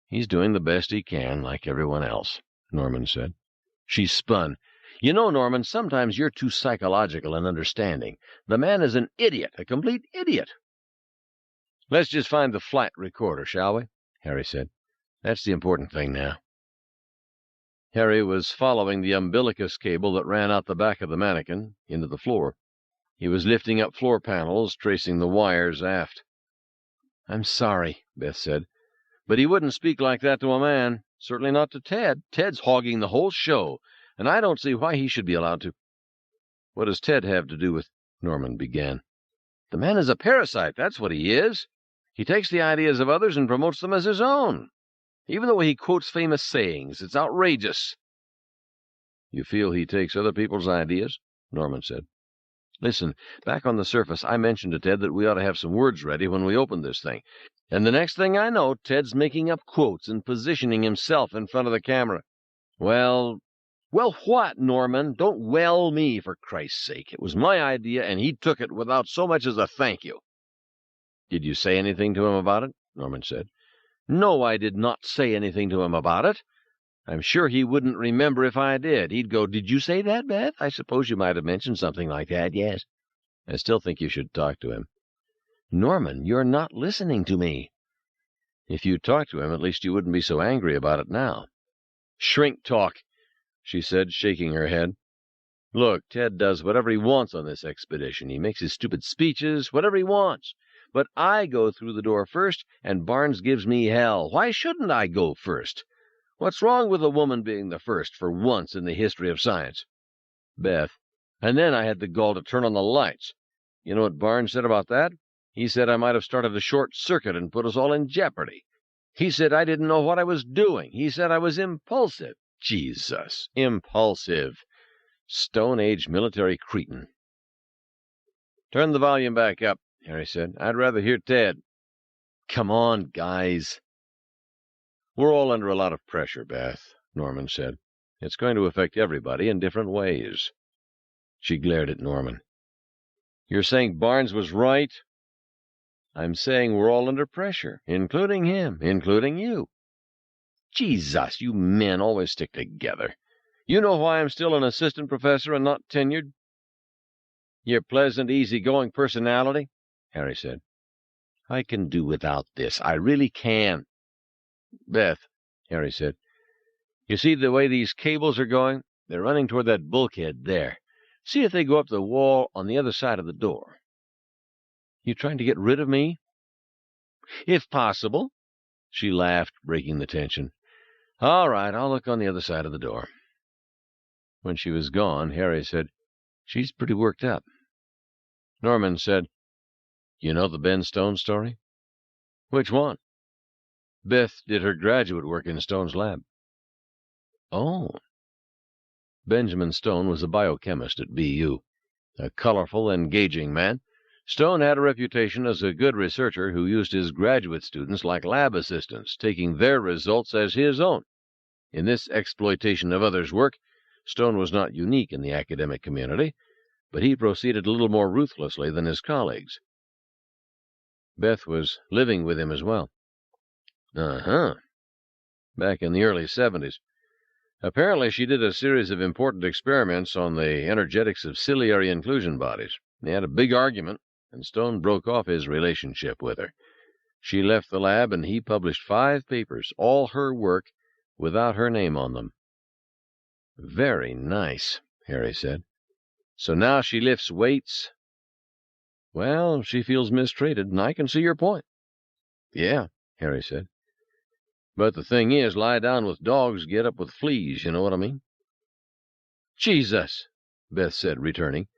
"He's doing the best he can, like everyone else," Norman said. She spun. "You know, Norman, sometimes you're too psychological and understanding. The man is an idiot, a complete idiot." "Let's just find the flight recorder, shall we?" Harry said. "That's the important thing now." Harry was following the umbilicus cable that ran out the back of the mannequin into the floor. He was lifting up floor panels, tracing the wires aft. "I'm sorry," Beth said, "but he wouldn't speak like that to a man. Certainly not to Ted. Ted's hogging the whole show, and I don't see why he should be allowed to." "What does Ted have to do with—" Norman began. "The man is a parasite, that's what he is. He takes the ideas of others and promotes them as his own. Even the way he quotes famous sayings, it's outrageous." "You feel he takes other people's ideas?" Norman said. "Listen, back on the surface, I mentioned to Ted that we ought to have some words ready when we open this thing. And the next thing I know, Ted's making up quotes and positioning himself in front of the camera. Well, what, Norman? Don't well me, for Christ's sake. It was my idea, and he took it without so much as a thank you." "Did you say anything to him about it?" Norman said. "No, I did not say anything to him about it. I'm sure he wouldn't remember if I did. He'd go, "Did you say that, Beth? I suppose you might have mentioned something like that, yes." I still think you should talk to him. Norman, you're not listening to me. If you talked to him, at least you wouldn't be so angry about it now. Shrink talk, she said, shaking her head. Look, Ted does whatever he wants on this expedition. He makes his stupid speeches, whatever he wants. But I go through the door first, and Barnes gives me hell. Why shouldn't I go first? What's wrong with a woman being the first for once in the history of science? Beth, and then I had the gall to turn on the lights. You know what Barnes said about that? He said I might have started a short circuit and put us all in jeopardy. He said I didn't know what I was doing. He said I was impulsive. Jesus, impulsive. Stone Age military Crichton. Turn the volume back up, Harry said. I'd rather hear Ted. Come on, guys. We're all under a lot of pressure, Beth, Norman said. It's going to affect everybody in different ways. She glared at Norman. You're saying Barnes was right? I'm saying we're all under pressure, including him, including you. Jesus, you men always stick together. You know why I'm still an assistant professor and not tenured? Your pleasant, easy-going personality, Harry said. I can do without this. I really can. Beth, Harry said, you see the way these cables are going? They're running toward that bulkhead there. See if they go up the wall on the other side of the door. You trying to get rid of me? If possible. She laughed, breaking the tension. All right, I'll look on the other side of the door. When she was gone, Harry said, She's pretty worked up. Norman said, You know the Ben Stone story? Which one? Beth did her graduate work in Stone's lab. Oh. Benjamin Stone was a biochemist at BU, a colorful, engaging man. Stone had a reputation as a good researcher who used his graduate students like lab assistants, taking their results as his own. In this exploitation of others' work, Stone was not unique in the academic community, but he proceeded a little more ruthlessly than his colleagues. Beth was living with him as well. Uh-huh. Back in the early 70s. Apparently she did a series of important experiments on the energetics of ciliary inclusion bodies. They had a big argument, and Stone broke off his relationship with her. She left the lab, and he published 5 papers, all her work, without her name on them. Very nice, Harry said. So now she lifts weights? Well, she feels mistreated, and I can see your point. Yeah, Harry said. But the thing is, lie down with dogs, get up with fleas, you know what I mean? Jesus, Beth said, returning.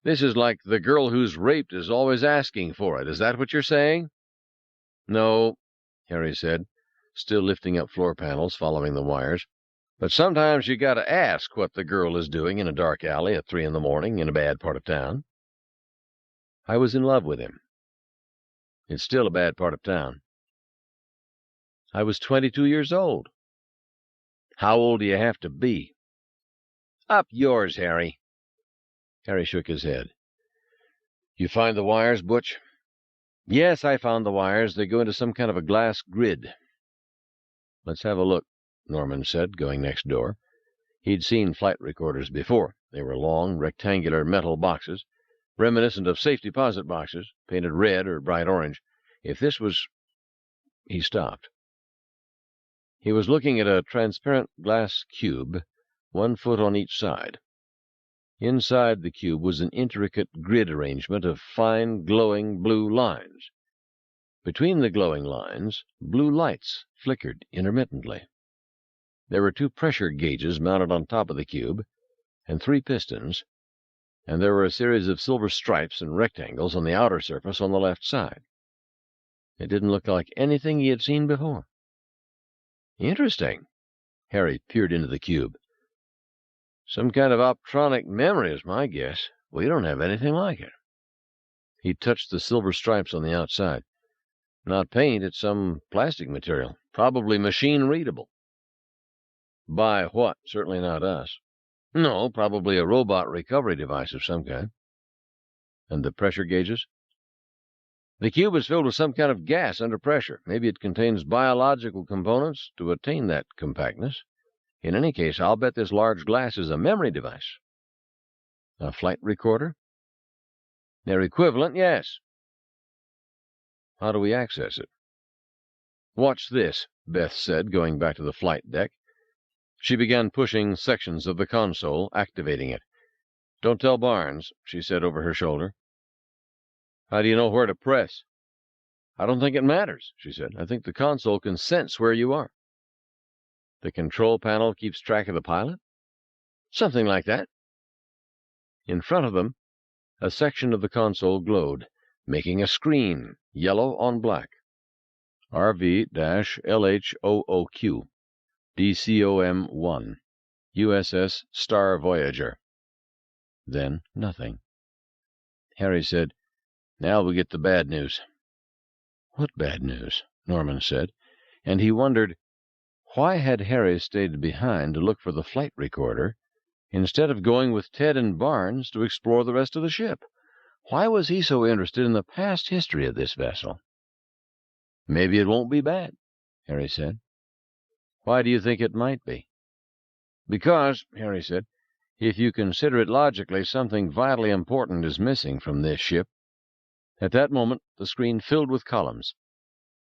This is like the girl who's raped is always asking for it. Is that what you're saying? No, Harry said, still lifting up floor panels, following the wires. But sometimes you gotta ask what the girl is doing in a dark alley at 3 a.m. in a bad part of town. I was in love with him. It's still a bad part of town. I was 22 years old. How old do you have to be? Up yours, Harry. Harry shook his head. You find the wires, Butch? Yes, I found the wires. They go into some kind of a glass grid. Let's have a look, Norman said, going next door. He'd seen flight recorders before. They were long, rectangular metal boxes, reminiscent of safe deposit boxes, painted red or bright orange. If this was... He stopped. He was looking at a transparent glass cube, 1 foot on each side. Inside the cube was an intricate grid arrangement of fine, glowing blue lines. Between the glowing lines, blue lights flickered intermittently. There were 2 pressure gauges mounted on top of the cube, and 3 pistons, and there were a series of silver stripes and rectangles on the outer surface on the left side. It didn't look like anything he had seen before. Interesting. Harry peered into the cube. Some kind of optronic memory is my guess. We don't have anything like it. He touched the silver stripes on the outside. Not paint, it's some plastic material, probably machine-readable. By what? Certainly not us. No, probably a robot recovery device of some kind. And the pressure gauges? The cube is filled with some kind of gas under pressure. Maybe it contains biological components to attain that compactness. In any case, I'll bet this large glass is a memory device. A flight recorder? Their equivalent, yes. How do we access it? Watch this, Beth said, going back to the flight deck. She began pushing sections of the console, activating it. Don't tell Barnes, she said over her shoulder. How do you know where to press? I don't think it matters, she said. I think the console can sense where you are. The control panel keeps track of the pilot? Something like that. In front of them, a section of the console glowed, making a screen, yellow on black. RV-LHOOQ, DCOM-1, USS Star Voyager. Then nothing. Harry said, Now we get the bad news. What bad news? Norman said, and he wondered, why had Harry stayed behind to look for the flight recorder instead of going with Ted and Barnes to explore the rest of the ship? Why was he so interested in the past history of this vessel? Maybe it won't be bad, Harry said. Why do you think it might be? Because, Harry said, if you consider it logically, something vitally important is missing from this ship. At that moment, the screen filled with columns.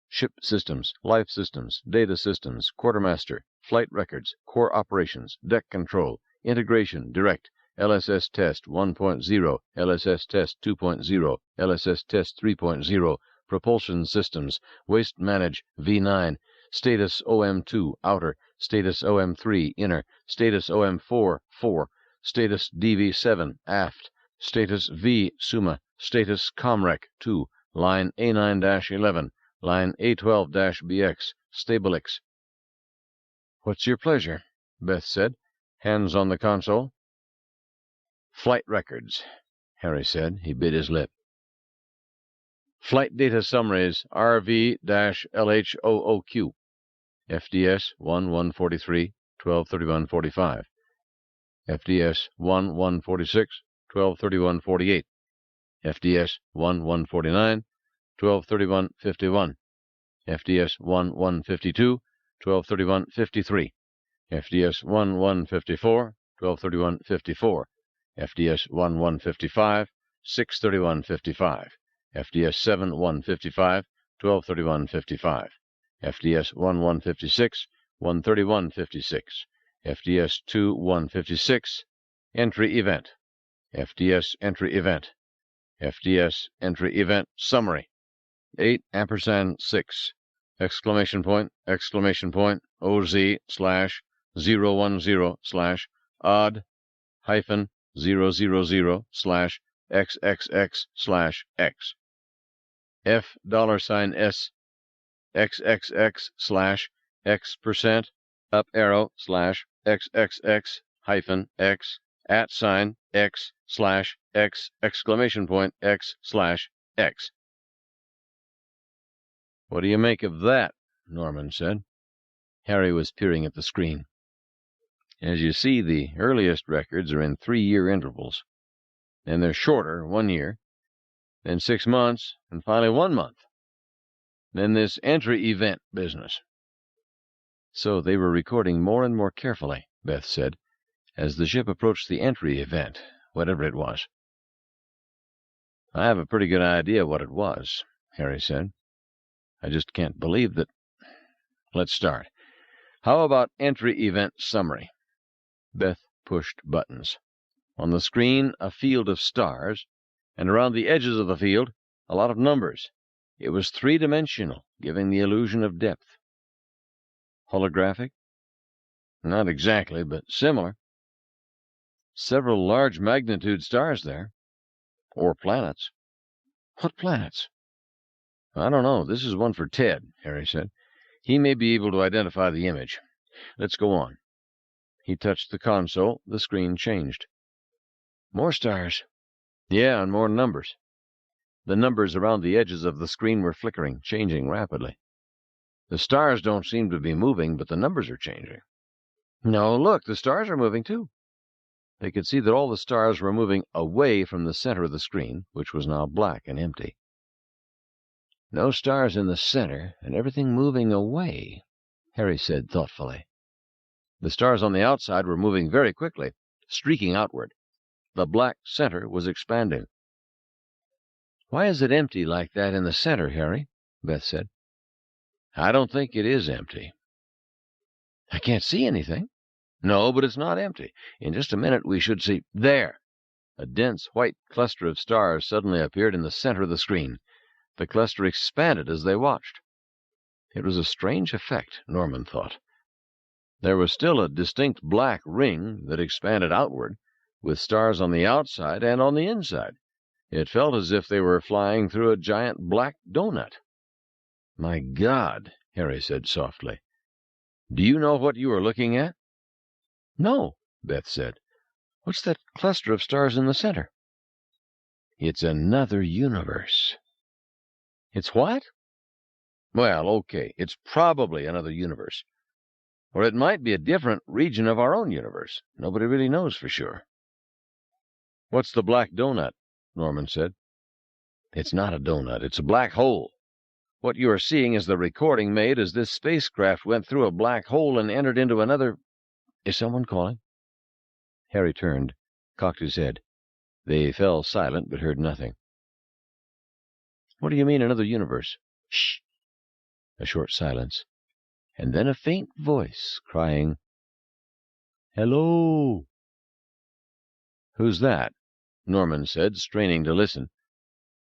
Ship systems, life systems, data systems, quartermaster, flight records, core operations, deck control, integration, direct, LSS test 1.0, LSS test 2.0, LSS test 3.0, propulsion systems, waste manage V9, status OM2 outer, status OM3 inner, status OM4 4, status DV7 aft, status V Summa, status Comrec 2, line A9-11, line A12-BX, Stabilix. What's your pleasure? Beth said, hands on the console. Flight records, Harry said. He bit his lip. Flight data summaries RV-LHOOQ, FDS 1143, 123145, FDS 1146, 123148, FDS 1149, 123151, FDS 1152, 123153, FDS 1154, 123154, FDS 1155, 63155, FDS 7155, 123155, FDS 1156, 13156, FDS 2156, entry event, FDS entry event, FDS entry event summary, 8°6, OZ/010/odd-000/XXX/X, F$S XXX/X% up arrow /XXX-X @X/X!X/X. What do you make of that? Norman said. Harry was peering at the screen. As you see, the earliest records are in 3-year intervals. Then they're shorter, 1 year, then 6 months, and finally 1 month. Then this entry event business. So they were recording more and more carefully, Beth said, as the ship approached the entry event, whatever it was. I have a pretty good idea what it was, Harry said. I just can't believe that. Let's start. How about entry event summary? Beth pushed buttons. On the screen, a field of stars, and around the edges of the field, a lot of numbers. It was 3-dimensional, giving the illusion of depth. Holographic? Not exactly, but similar. Several large magnitude stars there. Or planets. What planets? I don't know. This is one for Ted, Harry said. He may be able to identify the image. Let's go on. He touched the console. The screen changed. More stars. Yeah, and more numbers. The numbers around the edges of the screen were flickering, changing rapidly. The stars don't seem to be moving, but the numbers are changing. No, look, the stars are moving too. They could see that all the stars were moving away from the center of the screen, which was now black and empty. No stars in the center, and everything moving away, Harry said thoughtfully. The stars on the outside were moving very quickly, streaking outward. The black center was expanding. "Why is it empty like that in the center, Harry?" Beth said. "I don't think it is empty." "I can't see anything." "No, but it's not empty. In just a minute we should see—" There! A dense white cluster of stars suddenly appeared in the center of the screen. The cluster expanded as they watched. It was a strange effect, Norman thought. There was still a distinct black ring that expanded outward, with stars on the outside and on the inside. It felt as if they were flying through a giant black donut. "My God," Harry said softly. "Do you know what you are looking at?" "No," Beth said. "What's that cluster of stars in the center?" "It's another universe." "It's what?" "Well, okay, it's probably another universe. Or it might be a different region of our own universe. Nobody really knows for sure." "What's the black donut?" Norman said. "It's not a donut. It's a black hole. What you are seeing is the recording made as this spacecraft went through a black hole and entered into another—" "Is someone calling?" Harry turned, cocked his head. They fell silent, but heard nothing. "What do you mean, another universe?" "Shh!" A short silence, and then a faint voice crying, "Hello!" "Who's that?" Norman said, straining to listen.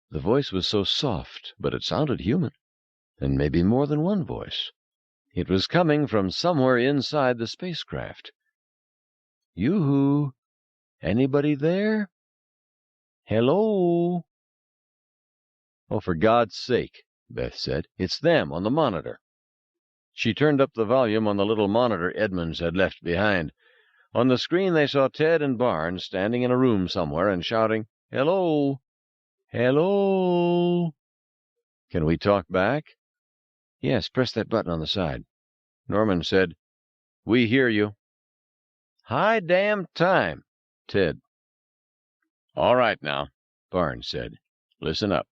The voice was so soft, but it sounded human, and maybe more than one voice. It was coming from somewhere inside the spacecraft. "Yoo-hoo! Anybody there? Hello!" "Oh, for God's sake," Beth said. "It's them on the monitor." She turned up the volume on the little monitor Edmunds had left behind. On the screen they saw Ted and Barnes standing in a room somewhere and shouting, "Hello! Hello!" "Can we talk back?" "Yes, press that button on the side." Norman said, "We hear you." "High damn time!" Ted. "All right now," Barnes said. "Listen up."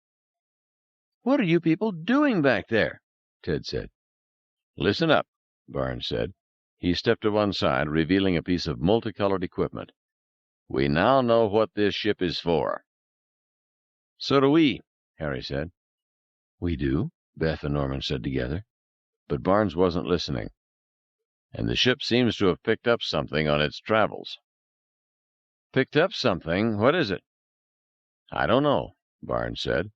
"What are you people doing back there?" Ted said. "Listen up," Barnes said. He stepped to one side, revealing a piece of multicolored equipment. "We now know what this ship is for." "So do we," Harry said. "We do?" Beth and Norman said together. But Barnes wasn't listening. "And the ship seems to have picked up something on its travels." "Picked up something? What is it?" "I don't know," Barnes said.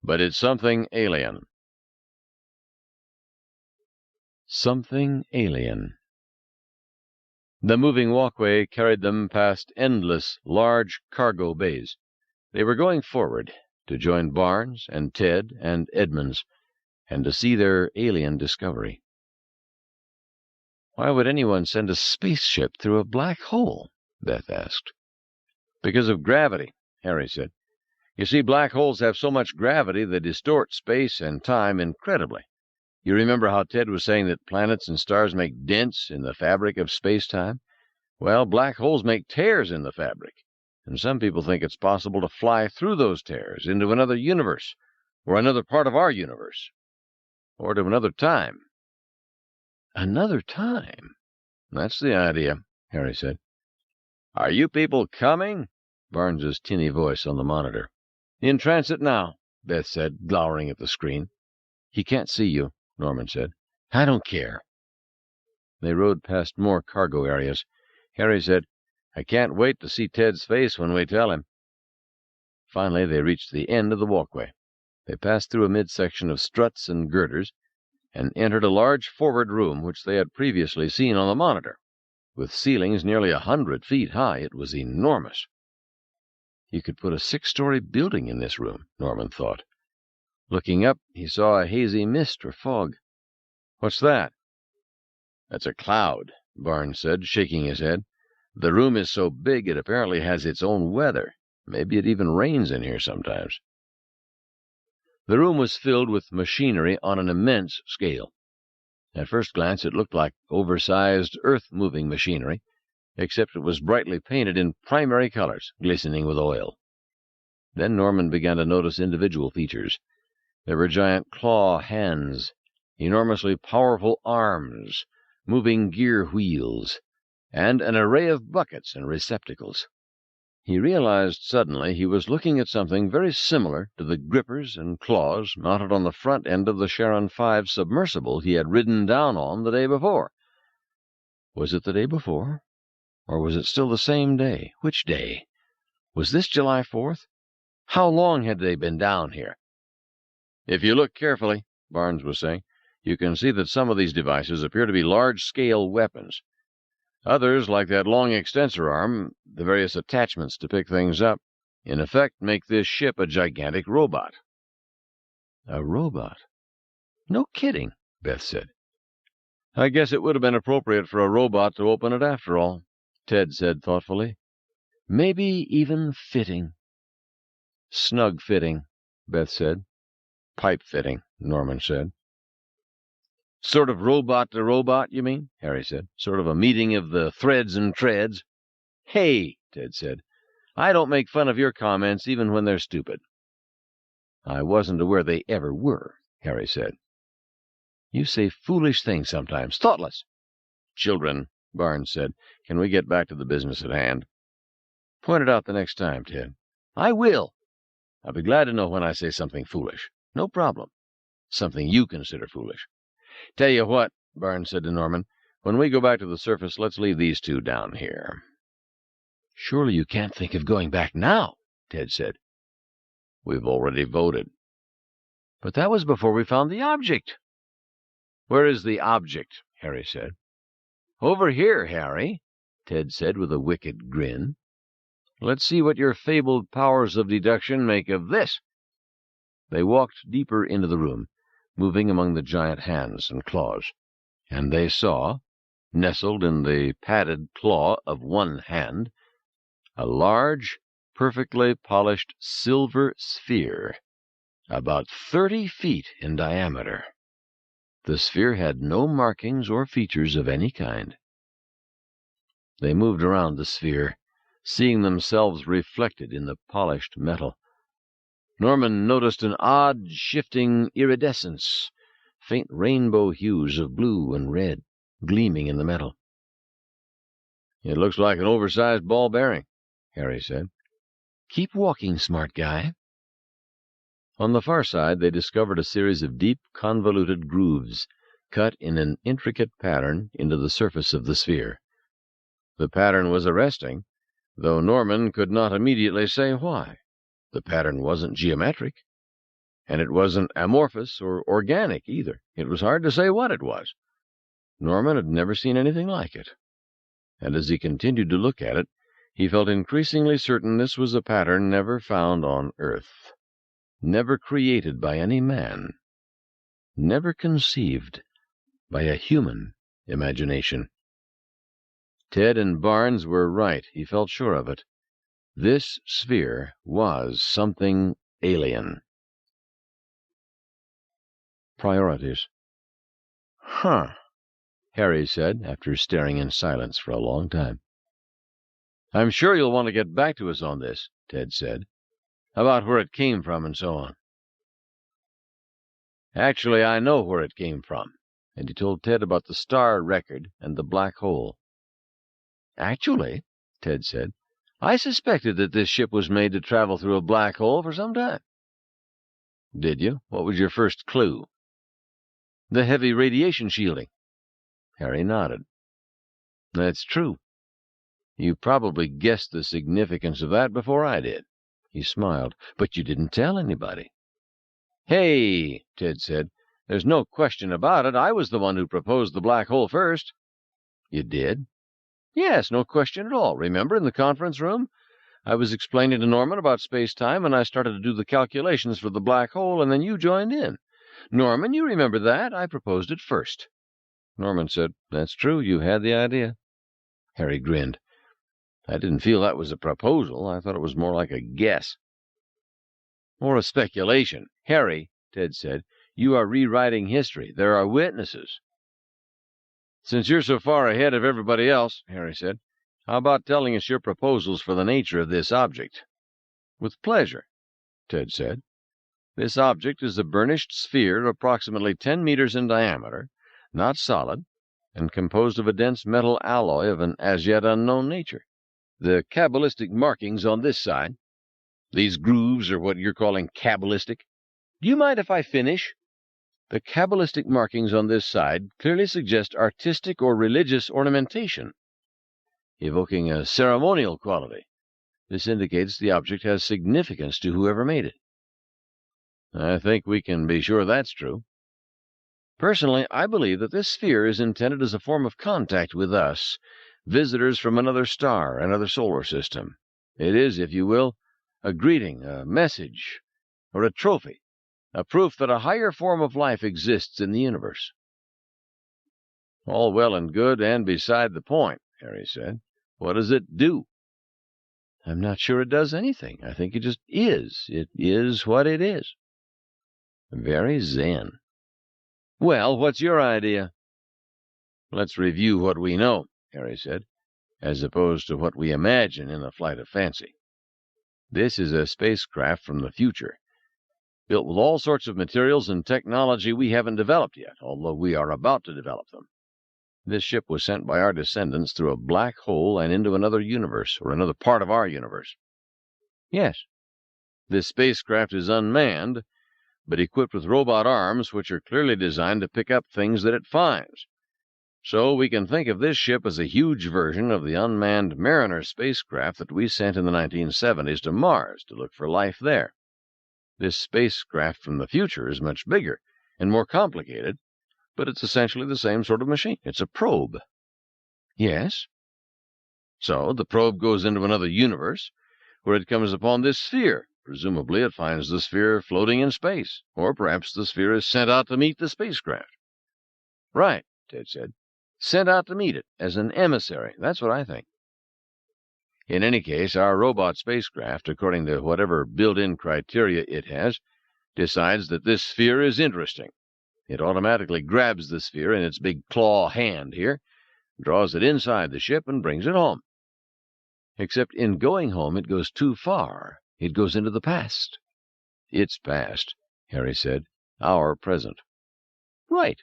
"But it's something alien." Something alien. The moving walkway carried them past endless, large cargo bays. They were going forward, to join Barnes and Ted and Edmunds, and to see their alien discovery. "Why would anyone send a spaceship through a black hole?" Beth asked. "Because of gravity," Harry said. "You see, black holes have so much gravity they distort space and time incredibly. You remember how Ted was saying that planets and stars make dents in the fabric of space-time? Well, black holes make tears in the fabric, and some people think it's possible to fly through those tears into another universe, or another part of our universe, or to another time." "Another time?" "That's the idea," Harry said. "Are you people coming?" Barnes's tinny voice on the monitor. "In transit now," Beth said, glowering at the screen. "He can't see you," Norman said. "I don't care." They rode past more cargo areas. Harry said, "I can't wait to see Ted's face when we tell him." Finally, they reached the end of the walkway. They passed through a midsection of struts and girders, and entered a large forward room which they had previously seen on the monitor. With ceilings nearly 100 feet high, it was enormous. You could put a 6-story building in this room, Norman thought. Looking up, he saw a hazy mist or fog. "What's that?" "That's a cloud," Barnes said, shaking his head. "The room is so big it apparently has its own weather. Maybe it even rains in here sometimes." The room was filled with machinery on an immense scale. At first glance it looked like oversized earth-moving machinery, except it was brightly painted in primary colors, glistening with oil. Then Norman began to notice individual features. There were giant claw hands, enormously powerful arms, moving gear wheels, and an array of buckets and receptacles. He realized suddenly he was looking at something very similar to the grippers and claws mounted on the front end of the Charon 5 submersible he had ridden down on the day before. Was it the day before? Or was it still the same day? Which day? Was this July 4th? How long had they been down here? If you look carefully, Barnes was saying, you can see that some of these devices appear to be large-scale weapons. Others, like that long extensor arm, the various attachments to pick things up, in effect make this ship a gigantic robot. A robot? No kidding, Beth said. I guess it would have been appropriate for a robot to open it after all, Ted said thoughtfully. Maybe even fitting. Snug fitting, Beth said. Pipe fitting, Norman said. Sort of robot to robot, you mean? Harry said. Sort of a meeting of the threads and treads. Hey, Ted said. I don't make fun of your comments even when they're stupid. I wasn't aware they ever were, Harry said. You say foolish things sometimes. Thoughtless. Children, Barnes said. Can we get back to the business at hand? Point it out the next time, Ted. I will. I'll be glad to know when I say something foolish. No problem. Something you consider foolish. Tell you what, Barnes said to Norman, when we go back to the surface, let's leave these two down here. Surely you can't think of going back now, Ted said. We've already voted. But that was before we found the object. Where is the object? Harry said. Over here, Harry, Ted said with a wicked grin. Let's see what your fabled powers of deduction make of this. They walked deeper into the room, moving among the giant hands and claws, and they saw, nestled in the padded claw of one hand, a large, perfectly polished silver sphere, about 30 feet in diameter. The sphere had no markings or features of any kind. They moved around the sphere, seeing themselves reflected in the polished metal. Norman noticed an odd, shifting iridescence, faint rainbow hues of blue and red, gleaming in the metal. It looks like an oversized ball bearing, Harry said. Keep walking, smart guy. On the far side, they discovered a series of deep, convoluted grooves, cut in an intricate pattern into the surface of the sphere. The pattern was arresting, though Norman could not immediately say why. The pattern wasn't geometric, and it wasn't amorphous or organic either. It was hard to say what it was. Norman had never seen anything like it, and as he continued to look at it, he felt increasingly certain this was a pattern never found on Earth, never created by any man, never conceived by a human imagination. Ted and Barnes were right, he felt sure of it. This sphere was something alien. Priorities. Huh, Harry said, after staring in silence for a long time. I'm sure you'll want to get back to us on this, Ted said, about where it came from and so on. Actually, I know where it came from, and he told Ted about the star record and the black hole. Actually, Ted said, I suspected that this ship was made to travel through a black hole for some time. Did you? What was your first clue? The heavy radiation shielding. Harry nodded. That's true. You probably guessed the significance of that before I did. He smiled. But you didn't tell anybody. Hey, Ted said, there's no question about it. I was the one who proposed the black hole first. You did? Yes, no question at all. Remember, in the conference room? I was explaining to Norman about space-time, and I started to do the calculations for the black hole, and then you joined in. Norman, you remember that? I proposed it first. Norman said, That's true, you had the idea. Harry grinned. I didn't feel that was a proposal. I thought it was more like a guess. Or a speculation. Harry, Ted said, you are rewriting history. There are witnesses. Since you're so far ahead of everybody else, Harry said, how about telling us your proposals for the nature of this object? With pleasure, Ted said. This object is a burnished sphere approximately 10 meters in diameter, not solid, and composed of a dense metal alloy of an as yet unknown nature. The cabalistic markings on this side. These grooves are what you're calling cabalistic? Do you mind if I finish? The cabalistic markings on this side clearly suggest artistic or religious ornamentation, evoking a ceremonial quality. This indicates the object has significance to whoever made it. I think we can be sure that's true. Personally, I believe that this sphere is intended as a form of contact with us, visitors from another star, another solar system. It is, if you will, a greeting, a message, or a trophy, a proof that a higher form of life exists in the universe. All well and good and beside the point, Harry said. What does it do? I'm not sure it does anything. I think it just is. It is what it is. Very zen. Well, what's your idea? Let's review what we know, Harry said, as opposed to what we imagine in a flight of fancy. This is a spacecraft from the future, built with all sorts of materials and technology we haven't developed yet, although we are about to develop them. This ship was sent by our descendants through a black hole and into another universe, or another part of our universe. Yes, this spacecraft is unmanned, but equipped with robot arms which are clearly designed to pick up things that it finds. So we can think of this ship as a huge version of the unmanned Mariner spacecraft that we sent in the 1970s to Mars to look for life there. This spacecraft from the future is much bigger and more complicated, but it's essentially the same sort of machine. It's a probe. Yes? So the probe goes into another universe, where it comes upon this sphere. Presumably it finds the sphere floating in space, or perhaps the sphere is sent out to meet the spacecraft. Right, Ted said. Sent out to meet it, as an emissary. That's what I think. In any case, our robot spacecraft, according to whatever built-in criteria it has, decides that this sphere is interesting. It automatically grabs the sphere in its big claw hand here, draws it inside the ship, and brings it home. Except in going home, it goes too far. It goes into the past. Its past, Harry said. Our present. Right.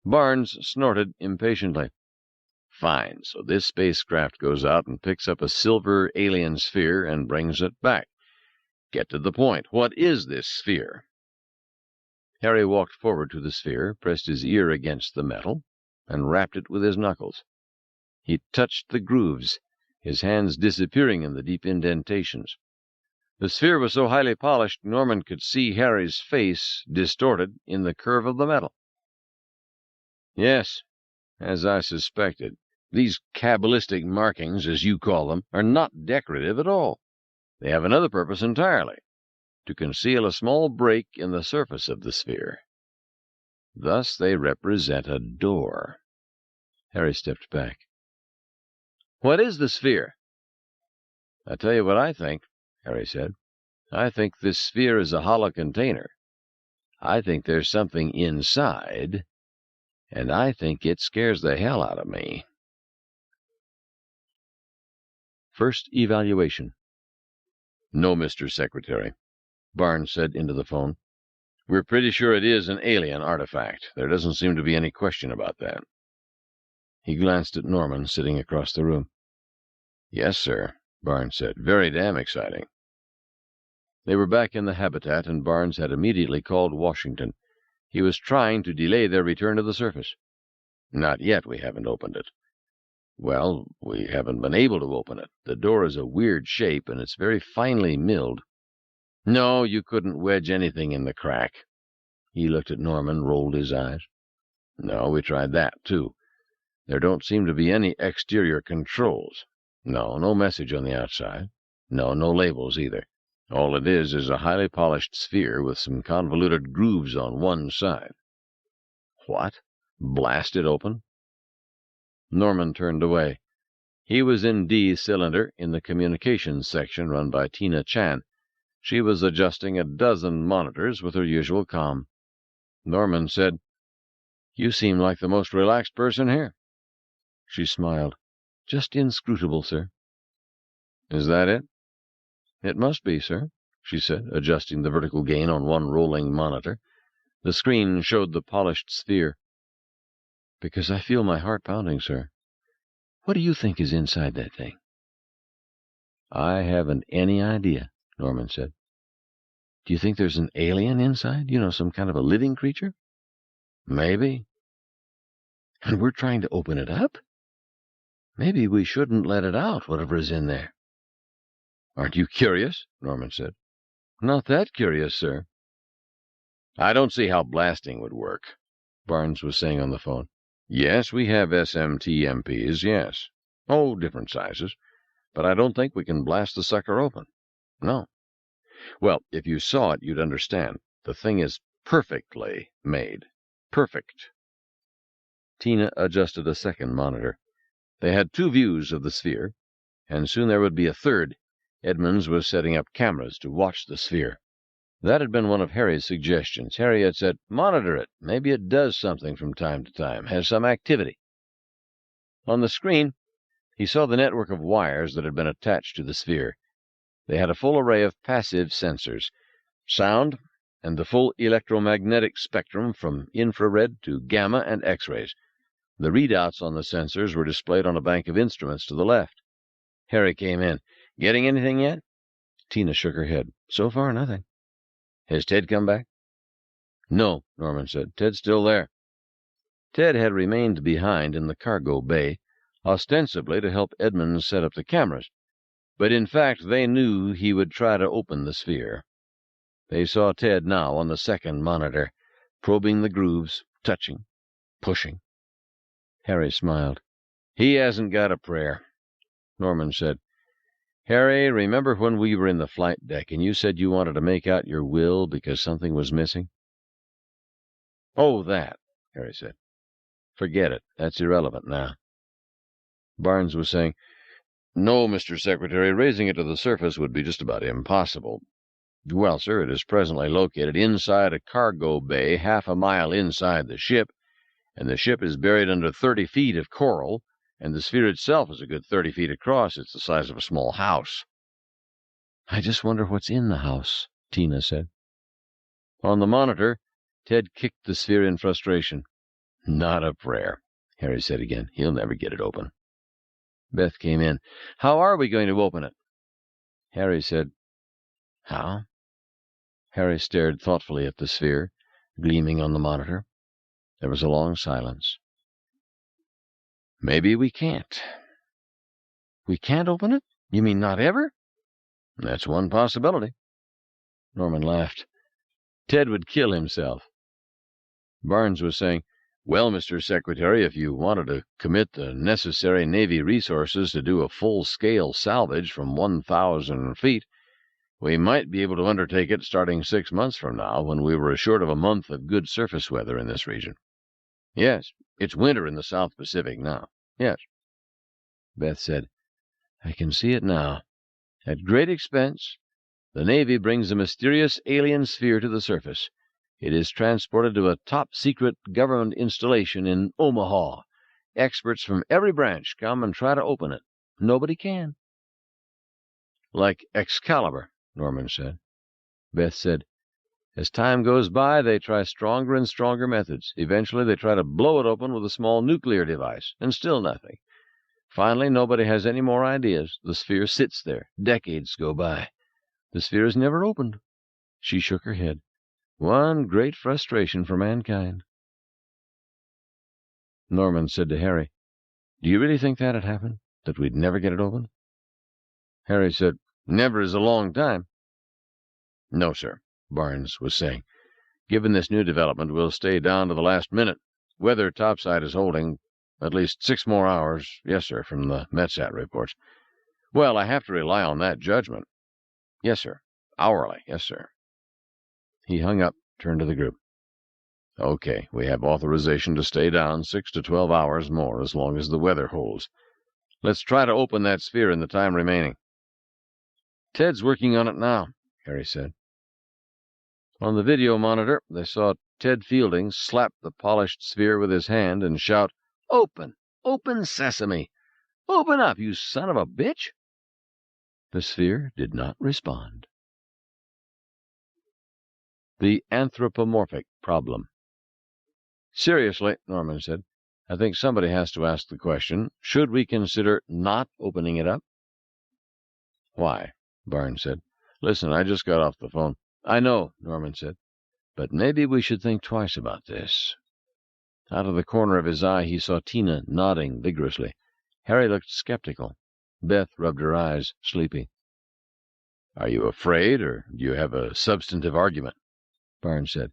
Barnes snorted impatiently. Fine, so this spacecraft goes out and picks up a silver alien sphere and brings it back. Get to the point. What is this sphere? Harry walked forward to the sphere, pressed his ear against the metal, and rapped it with his knuckles. He touched the grooves, his hands disappearing in the deep indentations. The sphere was so highly polished Norman could see Harry's face distorted in the curve of the metal. Yes, as I suspected, these cabalistic markings, as you call them, are not decorative at all. They have another purpose entirely, to conceal a small break in the surface of the sphere. Thus they represent a door. Harry stepped back. What is the sphere? I'll tell you what I think, Harry said. I think this sphere is a hollow container. I think there's something inside, and I think it scares the hell out of me. First evaluation. No, Mr. Secretary, Barnes said into the phone. We're pretty sure it is an alien artifact. There doesn't seem to be any question about that. He glanced at Norman, sitting across the room. Yes, sir, Barnes said. Very damn exciting. They were back in the habitat, and Barnes had immediately called Washington. He was trying to delay their return to the surface. Not yet, we haven't opened it. Well, we haven't been able to open it. The door is a weird shape, and it's very finely milled. No, you couldn't wedge anything in the crack. He looked at Norman, rolled his eyes. No, we tried that, too. There don't seem to be any exterior controls. No message on the outside. No labels either. All it is a highly polished sphere with some convoluted grooves on one side. What? Blast it open? Norman turned away. He was in D cylinder in the communications section run by Tina Chan. She was adjusting a dozen monitors with her usual calm. Norman said, You seem like the most relaxed person here. She smiled. Just inscrutable, sir. Is that it? It must be, sir, she said, adjusting the vertical gain on one rolling monitor. The screen showed the polished sphere. Because I feel my heart pounding, sir. What do you think is inside that thing? I haven't any idea, Norman said. Do you think there's an alien inside? Some kind of a living creature? Maybe. And we're trying to open it up? Maybe we shouldn't let it out, whatever is in there. Aren't you curious? Norman said. Not that curious, sir. I don't see how blasting would work, Barnes was saying on the phone. Yes, we have SMT-MPs, yes. Oh, different sizes. But I don't think we can blast the sucker open. No. Well, if you saw it, you'd understand. The thing is perfectly made. Perfect. Tina adjusted a second monitor. They had 2 views of the sphere, and soon there would be a third. Edmonds was setting up cameras to watch the sphere. That had been one of Harry's suggestions. Harry had said, "Monitor it. Maybe it does something from time to time, has some activity." On the screen, he saw the network of wires that had been attached to the sphere. They had a full array of passive sensors, sound, and the full electromagnetic spectrum from infrared to gamma and X-rays. The readouts on the sensors were displayed on a bank of instruments to the left. Harry came in. "Getting anything yet?" Tina shook her head. "So far, nothing." "Has Ted come back?" "No," Norman said. "Ted's still there." Ted had remained behind in the cargo bay, ostensibly to help Edmonds set up the cameras, but in fact they knew he would try to open the sphere. They saw Ted now on the second monitor, probing the grooves, touching, pushing. Harry smiled. "He hasn't got a prayer." Norman said, "Harry, remember when we were in the flight deck and you said you wanted to make out your will because something was missing?" "Oh, that," Harry said. "Forget it. That's irrelevant now." Barnes was saying, "No, Mr. Secretary, raising it to the surface would be just about impossible. Well, sir, it is presently located inside a cargo bay half a mile inside the ship, and the ship is buried under 30 feet of coral, and the sphere itself is a good 30 feet across. It's the size of a small house." "I just wonder what's in the house," Tina said. On the monitor, Ted kicked the sphere in frustration. "Not a prayer," Harry said again. "He'll never get it open." Beth came in. "How are we going to open it?" Harry said, "How?" Harry stared thoughtfully at the sphere, gleaming on the monitor. There was a long silence. "Maybe we can't." "We can't open it? You mean not ever?" "That's one possibility." Norman laughed. "Ted would kill himself." Barnes was saying, "Well, Mr. Secretary, if you wanted to commit the necessary Navy resources to do a full-scale salvage from 1,000 feet, we might be able to undertake it starting 6 months from now, when we were assured of a month of good surface weather in this region." "Yes, it's winter in the South Pacific now." "Yes." Beth said, "I can see it now. At great expense, the Navy brings a mysterious alien sphere to the surface. It is transported to a top-secret government installation in Omaha. Experts from every branch come and try to open it. Nobody can." "Like Excalibur," Norman said. Beth said, "As time goes by, they try stronger and stronger methods. Eventually, they try to blow it open with a small nuclear device, and still nothing. Finally, nobody has any more ideas. The sphere sits there. Decades go by. The sphere is never opened." She shook her head. "One great frustration for mankind." Norman said to Harry, "Do you really think that'd happen? That we'd never get it open?" Harry said, "Never is a long time." "No, sir," Barnes was saying. "Given this new development, we'll stay down to the last minute. Weather topside is holding at least 6 more hours. Yes, sir, from the METSAT reports. Well, I have to rely on that judgment." "Yes, sir. Hourly. Yes, sir." He hung up, turned to the group. "Okay, we have authorization to stay down 6 to 12 hours more as long as the weather holds. Let's try to open that sphere in the time remaining." "Ted's working on it now," Harry said. On the video monitor, they saw Ted Fielding slap the polished sphere with his hand and shout, "Open! Open sesame! Open up, you son of a bitch!" The sphere did not respond. The anthropomorphic problem. "Seriously," Norman said, I think somebody has to ask the question, should we consider not opening it up? Why? Barnes said. Listen, I just got off the phone. I know, Norman said, but maybe we should think twice about this. Out of the corner of his eye, he saw Tina nodding vigorously. Harry looked skeptical. Beth rubbed her eyes, sleepy. Are you afraid, or do you have a substantive argument? Barnes said.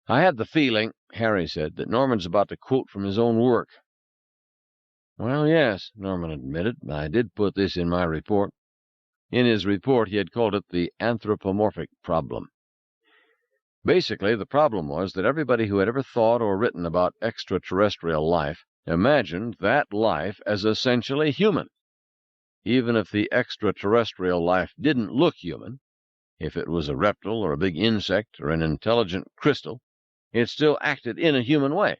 I had the feeling, Harry said, that Norman's about to quote from his own work. Well, yes, Norman admitted. I did put this in my report. In his report, he had called it the anthropomorphic problem. Basically, the problem was that everybody who had ever thought or written about extraterrestrial life imagined that life as essentially human. Even if the extraterrestrial life didn't look human, if it was a reptile or a big insect or an intelligent crystal, it still acted in a human way.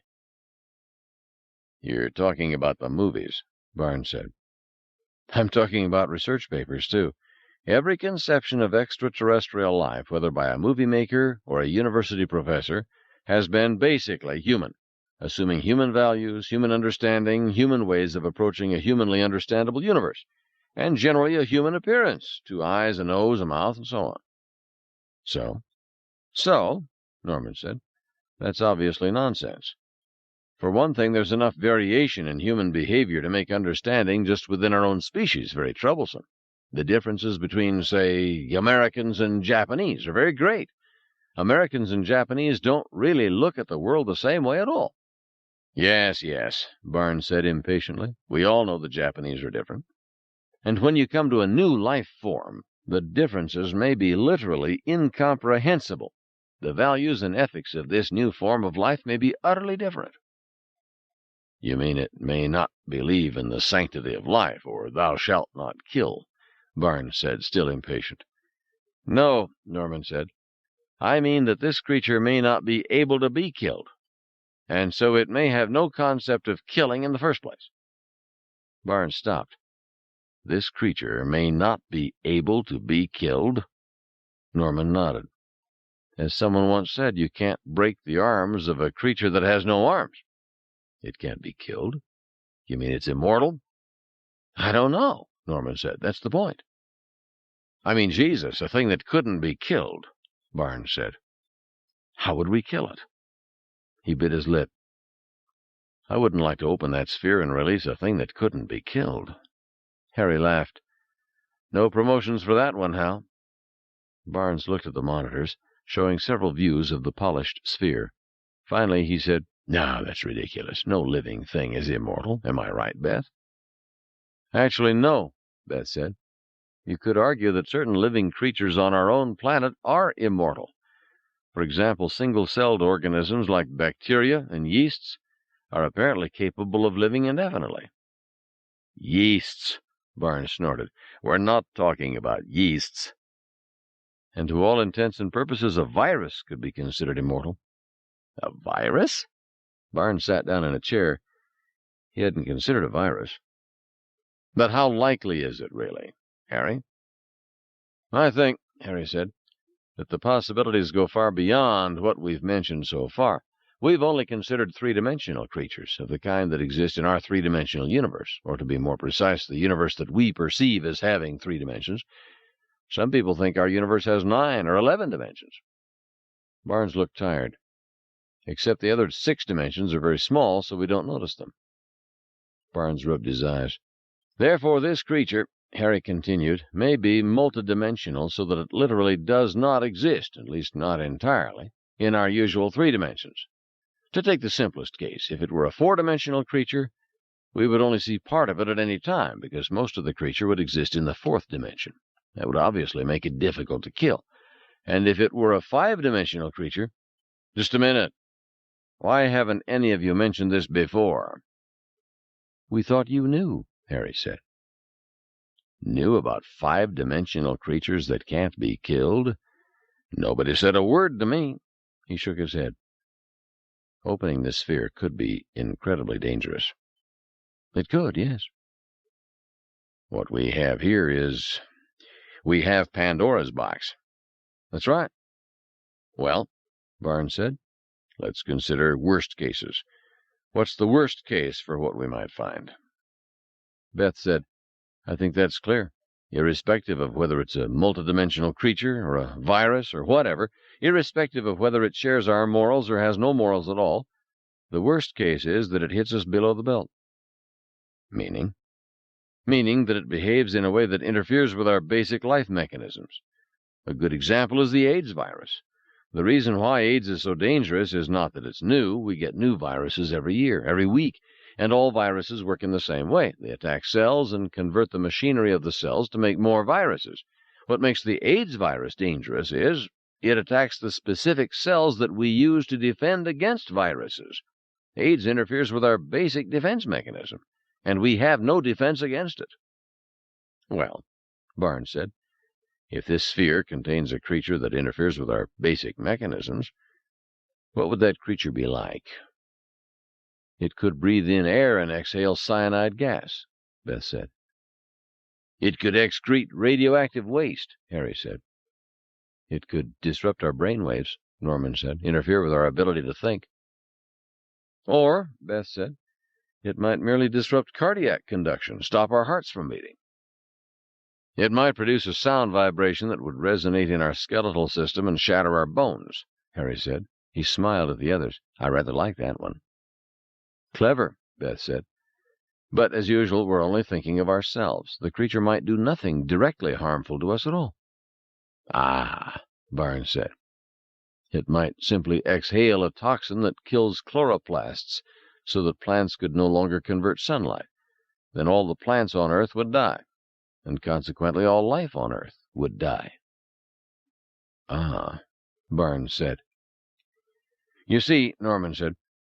You're talking about the movies, Barnes said. I'm talking about research papers, too. Every conception of extraterrestrial life, whether by a movie maker or a university professor, has been basically human, assuming human values, human understanding, human ways of approaching a humanly understandable universe, and generally a human appearance, 2 eyes, a nose, a mouth, and so on. So, Norman said, that's obviously nonsense. For one thing, there's enough variation in human behavior to make understanding just within our own species very troublesome. The differences between, say, Americans and Japanese are very great. Americans and Japanese don't really look at the world the same way at all. Yes, Barnes said impatiently. We all know the Japanese are different. And when you come to a new life form, the differences may be literally incomprehensible. The values and ethics of this new form of life may be utterly different. You mean it may not believe in the sanctity of life, or thou shalt not kill, Barnes said, still impatient. No, Norman said. I mean that this creature may not be able to be killed, and so it may have no concept of killing in the first place. Barnes stopped. This creature may not be able to be killed? Norman nodded. As someone once said, you can't break the arms of a creature that has no arms. It can't be killed. You mean it's immortal? I don't know, Norman said. That's the point. I mean, Jesus, a thing that couldn't be killed, Barnes said. How would we kill it? He bit his lip. I wouldn't like to open that sphere and release a thing that couldn't be killed. Harry laughed. No promotions for that one, Hal. Barnes looked at the monitors, showing several views of the polished sphere. Finally, he said, No, that's ridiculous. No living thing is immortal. Am I right, Beth? Actually, no, Beth said. You could argue that certain living creatures on our own planet are immortal. For example, single-celled organisms like bacteria and yeasts are apparently capable of living indefinitely. Yeasts, Barnes snorted. We're not talking about yeasts. And to all intents and purposes, a virus could be considered immortal. A virus? Barnes sat down in a chair. He hadn't considered a virus. But how likely is it, really, Harry? I think, Harry said, that the possibilities go far beyond what we've mentioned so far. We've only considered three-dimensional creatures of the kind that exist in our three-dimensional universe, or to be more precise, the universe that we perceive as having 3 dimensions. Some people think our universe has 9 or 11 dimensions. Barnes looked tired. Except the other 6 dimensions are very small, so we don't notice them. Barnes rubbed his eyes. Therefore, this creature, Harry continued, may be multidimensional so that it literally does not exist, at least not entirely, in our usual 3 dimensions. To take the simplest case, if it were a 4-dimensional creature, we would only see part of it at any time, because most of the creature would exist in the 4th dimension. That would obviously make it difficult to kill. And if it were a 5-dimensional creature— Just a minute. Why haven't any of you mentioned this before? We thought you knew, Harry said. Knew about 5-dimensional creatures that can't be killed? Nobody said a word to me. He shook his head. Opening the sphere could be incredibly dangerous. It could, yes. What we have here is— we have Pandora's box. That's right. Well, Barnes said, let's consider worst cases. What's the worst case for what we might find? Beth said, I think that's clear. Irrespective of whether it's a multidimensional creature or a virus or whatever, irrespective of whether it shares our morals or has no morals at all, the worst case is that it hits us below the belt. Meaning? Meaning that it behaves in a way that interferes with our basic life mechanisms. A good example is the AIDS virus. The reason why AIDS is so dangerous is not that it's new. We get new viruses every year, every week, and all viruses work in the same way. They attack cells and convert the machinery of the cells to make more viruses. What makes the AIDS virus dangerous is it attacks the specific cells that we use to defend against viruses. AIDS interferes with our basic defense mechanism, and we have no defense against it. Well, Barnes said, if this sphere contains a creature that interferes with our basic mechanisms, what would that creature be like? It could breathe in air and exhale cyanide gas, Beth said. It could excrete radioactive waste, Harry said. It could disrupt our brainwaves, Norman said, interfere with our ability to think. Or, Beth said, it might merely disrupt cardiac conduction, stop our hearts from beating. It might produce a sound vibration that would resonate in our skeletal system and shatter our bones, Harry said. He smiled at the others. I rather like that one. Clever, Beth said. But, as usual, we're only thinking of ourselves. The creature might do nothing directly harmful to us at all. Ah, Barnes said. It might simply exhale a toxin that kills chloroplasts so that plants could no longer convert sunlight. Then all the plants on Earth would die, and consequently all life on Earth would die. Ah, Barnes said. You see, Norman said,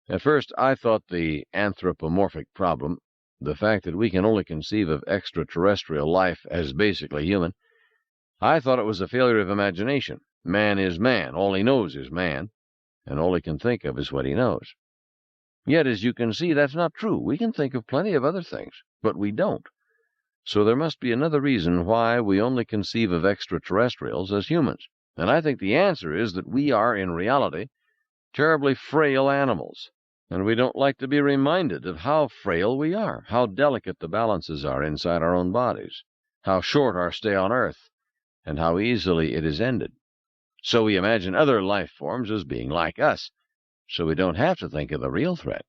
at first I thought the anthropomorphic problem, the fact that we can only conceive of extraterrestrial life as basically human, I thought it was a failure of imagination. Man is man. All he knows is man, and all he can think of is what he knows. Yet, as you can see, that's not true. We can think of plenty of other things, but we don't. So there must be another reason why we only conceive of extraterrestrials as humans. And I think the answer is that we are, in reality, terribly frail animals, and we don't like to be reminded of how frail we are, how delicate the balances are inside our own bodies, how short our stay on Earth, and how easily it is ended. So we imagine other life forms as being like us, so we don't have to think of the real threat,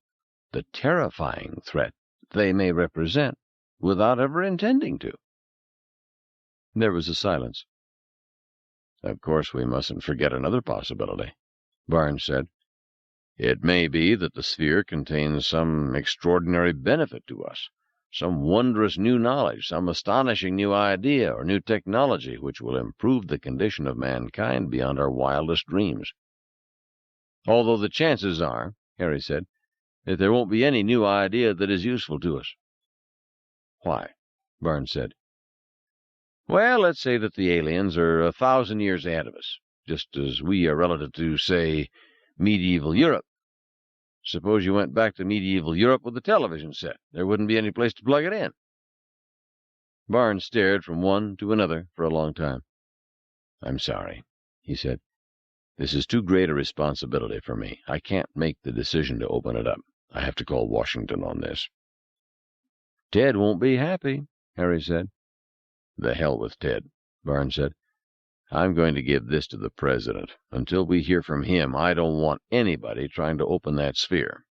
the terrifying threat they may represent, without ever intending to. There was a silence. Of course, we mustn't forget another possibility, Barnes said. It may be that the sphere contains some extraordinary benefit to us, some wondrous new knowledge, some astonishing new idea or new technology which will improve the condition of mankind beyond our wildest dreams. Although the chances are, Harry said, that there won't be any new idea that is useful to us. Why? Barnes said. Well, let's say that the aliens are 1,000 years ahead of us, just as we are relative to, say, medieval Europe. Suppose you went back to medieval Europe with a television set. There wouldn't be any place to plug it in. Barnes stared from one to another for a long time. I'm sorry, he said. This is too great a responsibility for me. I can't make the decision to open it up. I have to call Washington on this. Ted won't be happy, Harry said. The hell with Ted, Barnes said. I'm going to give this to the president. Until we hear from him, I don't want anybody trying to open that sphere.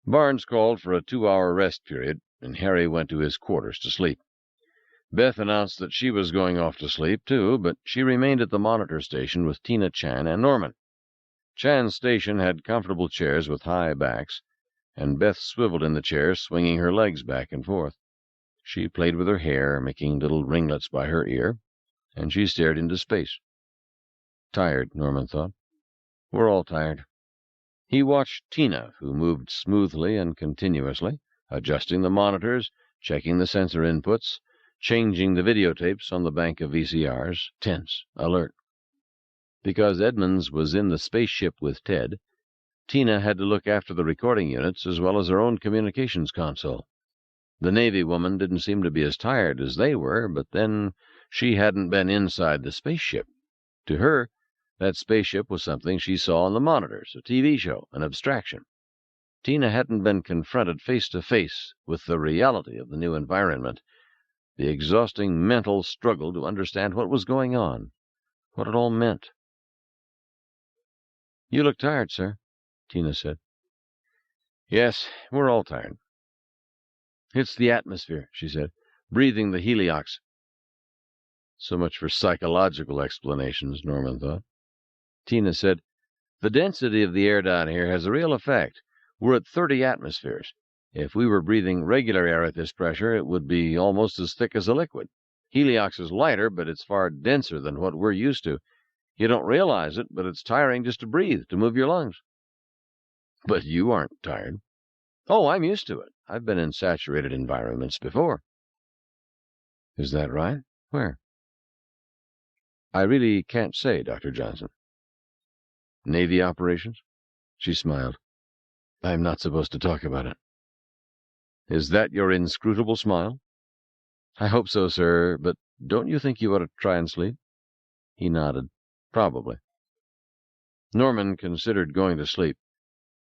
Barnes called for a 2-hour rest period, and Harry went to his quarters to sleep. Beth announced that she was going off to sleep, too, but she remained at the monitor station with Tina Chan and Norman. Chan's station had comfortable chairs with high backs, and Beth swiveled in the chair, swinging her legs back and forth. She played with her hair, making little ringlets by her ear, and she stared into space. Tired, Norman thought. We're all tired. He watched Tina, who moved smoothly and continuously, adjusting the monitors, checking the sensor inputs, changing the videotapes on the bank of VCRs, tense, alert. Because Edmonds was in the spaceship with Ted, Tina had to look after the recording units as well as her own communications console. The Navy woman didn't seem to be as tired as they were, but then she hadn't been inside the spaceship. To her, That spaceship was something she saw on the monitors, a TV show, an abstraction. Tina hadn't been confronted face to face with the reality of the new environment, the exhausting mental struggle to understand what was going on, what it all meant. "You look tired, sir," Tina said. "Yes, we're all tired." "It's the atmosphere," she said. "Breathing the heliox." So much for psychological explanations, Norman thought. Tina said, "The density of the air down here has a real effect. We're at 30 atmospheres. If we were breathing regular air at this pressure, it would be almost as thick as a liquid. Heliox is lighter, but it's far denser than what we're used to. You don't realize it, but it's tiring just to breathe, to move your lungs." "But you aren't tired." "Oh, I'm used to it. I've been in saturated environments before." "Is that right? Where?" "I really can't say, Dr. Johnson." "Navy operations?" She smiled. "I'm not supposed to talk about it." "Is that your inscrutable smile?" "I hope so, sir, but don't you think you ought to try and sleep?" He nodded. "Probably." Norman considered going to sleep,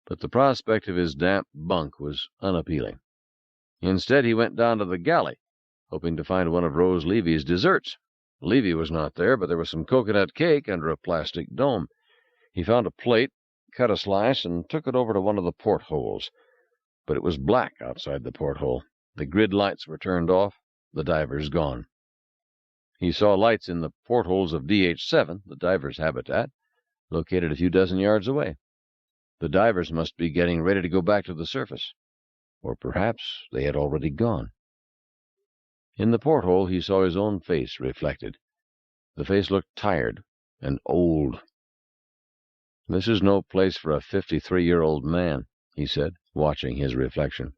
but the prospect of his damp bunk was unappealing. Instead, he went down to the galley, hoping to find one of Rose Levy's desserts. Levy was not there, but there was some coconut cake under a plastic dome. He found a plate, cut a slice, and took it over to one of the portholes. But it was black outside the porthole. The grid lights were turned off, the divers gone. He saw lights in the portholes of DH-7, the divers' habitat, located a few dozen yards away. The divers must be getting ready to go back to the surface. Or perhaps they had already gone. In the porthole, he saw his own face reflected. The face looked tired and old. "This is no place for a 53-year-old man," he said, watching his reflection.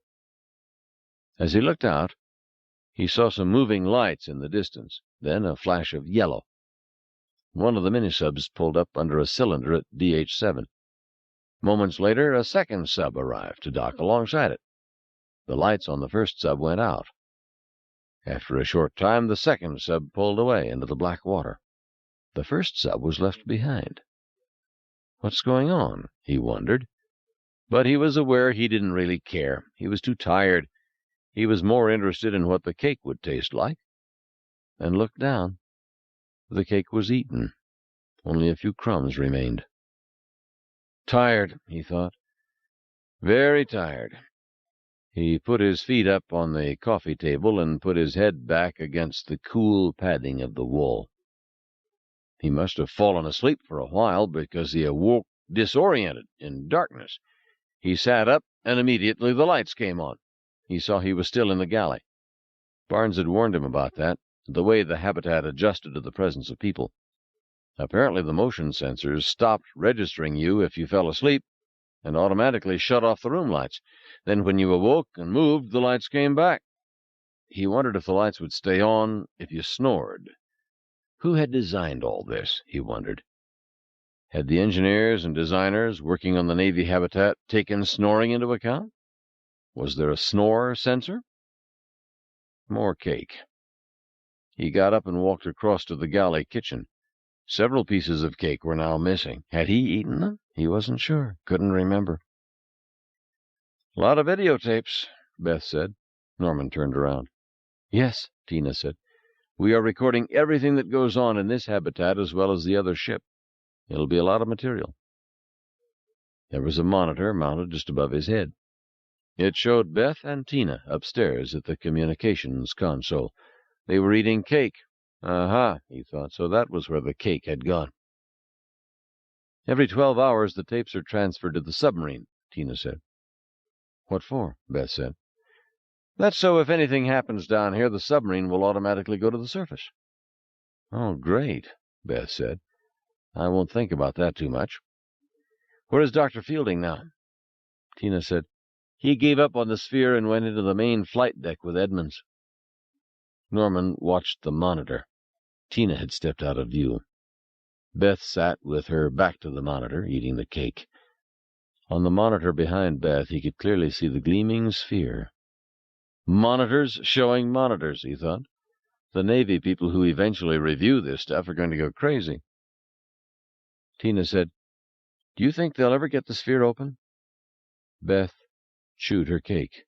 As he looked out, he saw some moving lights in the distance, then a flash of yellow. One of the minisubs pulled up under a cylinder at DH-7. Moments later, a second sub arrived to dock alongside it. The lights on the first sub went out. After a short time, the second sub pulled away into the black water. The first sub was left behind. What's going on? He wondered. But he was aware he didn't really care. He was too tired. He was more interested in what the cake would taste like. And looked down. The cake was eaten. Only a few crumbs remained. "Tired," he thought. "Very tired." He put his feet up on the coffee table and put his head back against the cool padding of the wall. He must have fallen asleep for a while, because he awoke disoriented in darkness. He sat up, and immediately the lights came on. He saw he was still in the galley. Barnes had warned him about that, the way the habitat adjusted to the presence of people. Apparently the motion sensors stopped registering you if you fell asleep, and automatically shut off the room lights. Then when you awoke and moved, the lights came back. He wondered if the lights would stay on if you snored. Who had designed all this, he wondered. Had the engineers and designers working on the Navy habitat taken snoring into account? Was there a snore sensor? More cake. He got up and walked across to the galley kitchen. Several pieces of cake were now missing. Had he eaten them? He wasn't sure. Couldn't remember. "A lot of videotapes," Beth said. Norman turned around. "Yes," Tina said. "We are recording everything that goes on in this habitat as well as the other ship. It'll be a lot of material." There was a monitor mounted just above his head. It showed Beth and Tina upstairs at the communications console. They were eating cake. Aha, he thought, so that was where the cake had gone. "Every 12 hours the tapes are transferred to the submarine," Tina said. "What for?" Beth said. "That's so if anything happens down here, the submarine will automatically go to the surface." "Oh, great," Beth said. "I won't think about that too much." "Where is Dr. Fielding now?" Tina said. "He gave up on the sphere and went into the main flight deck with Edmonds." Norman watched the monitor. Tina had stepped out of view. Beth sat with her back to the monitor, eating the cake. On the monitor behind Beth, he could clearly see the gleaming sphere. Monitors showing monitors, he thought. The Navy people who eventually review this stuff are going to go crazy. Tina said, "Do you think they'll ever get the sphere open?" Beth chewed her cake.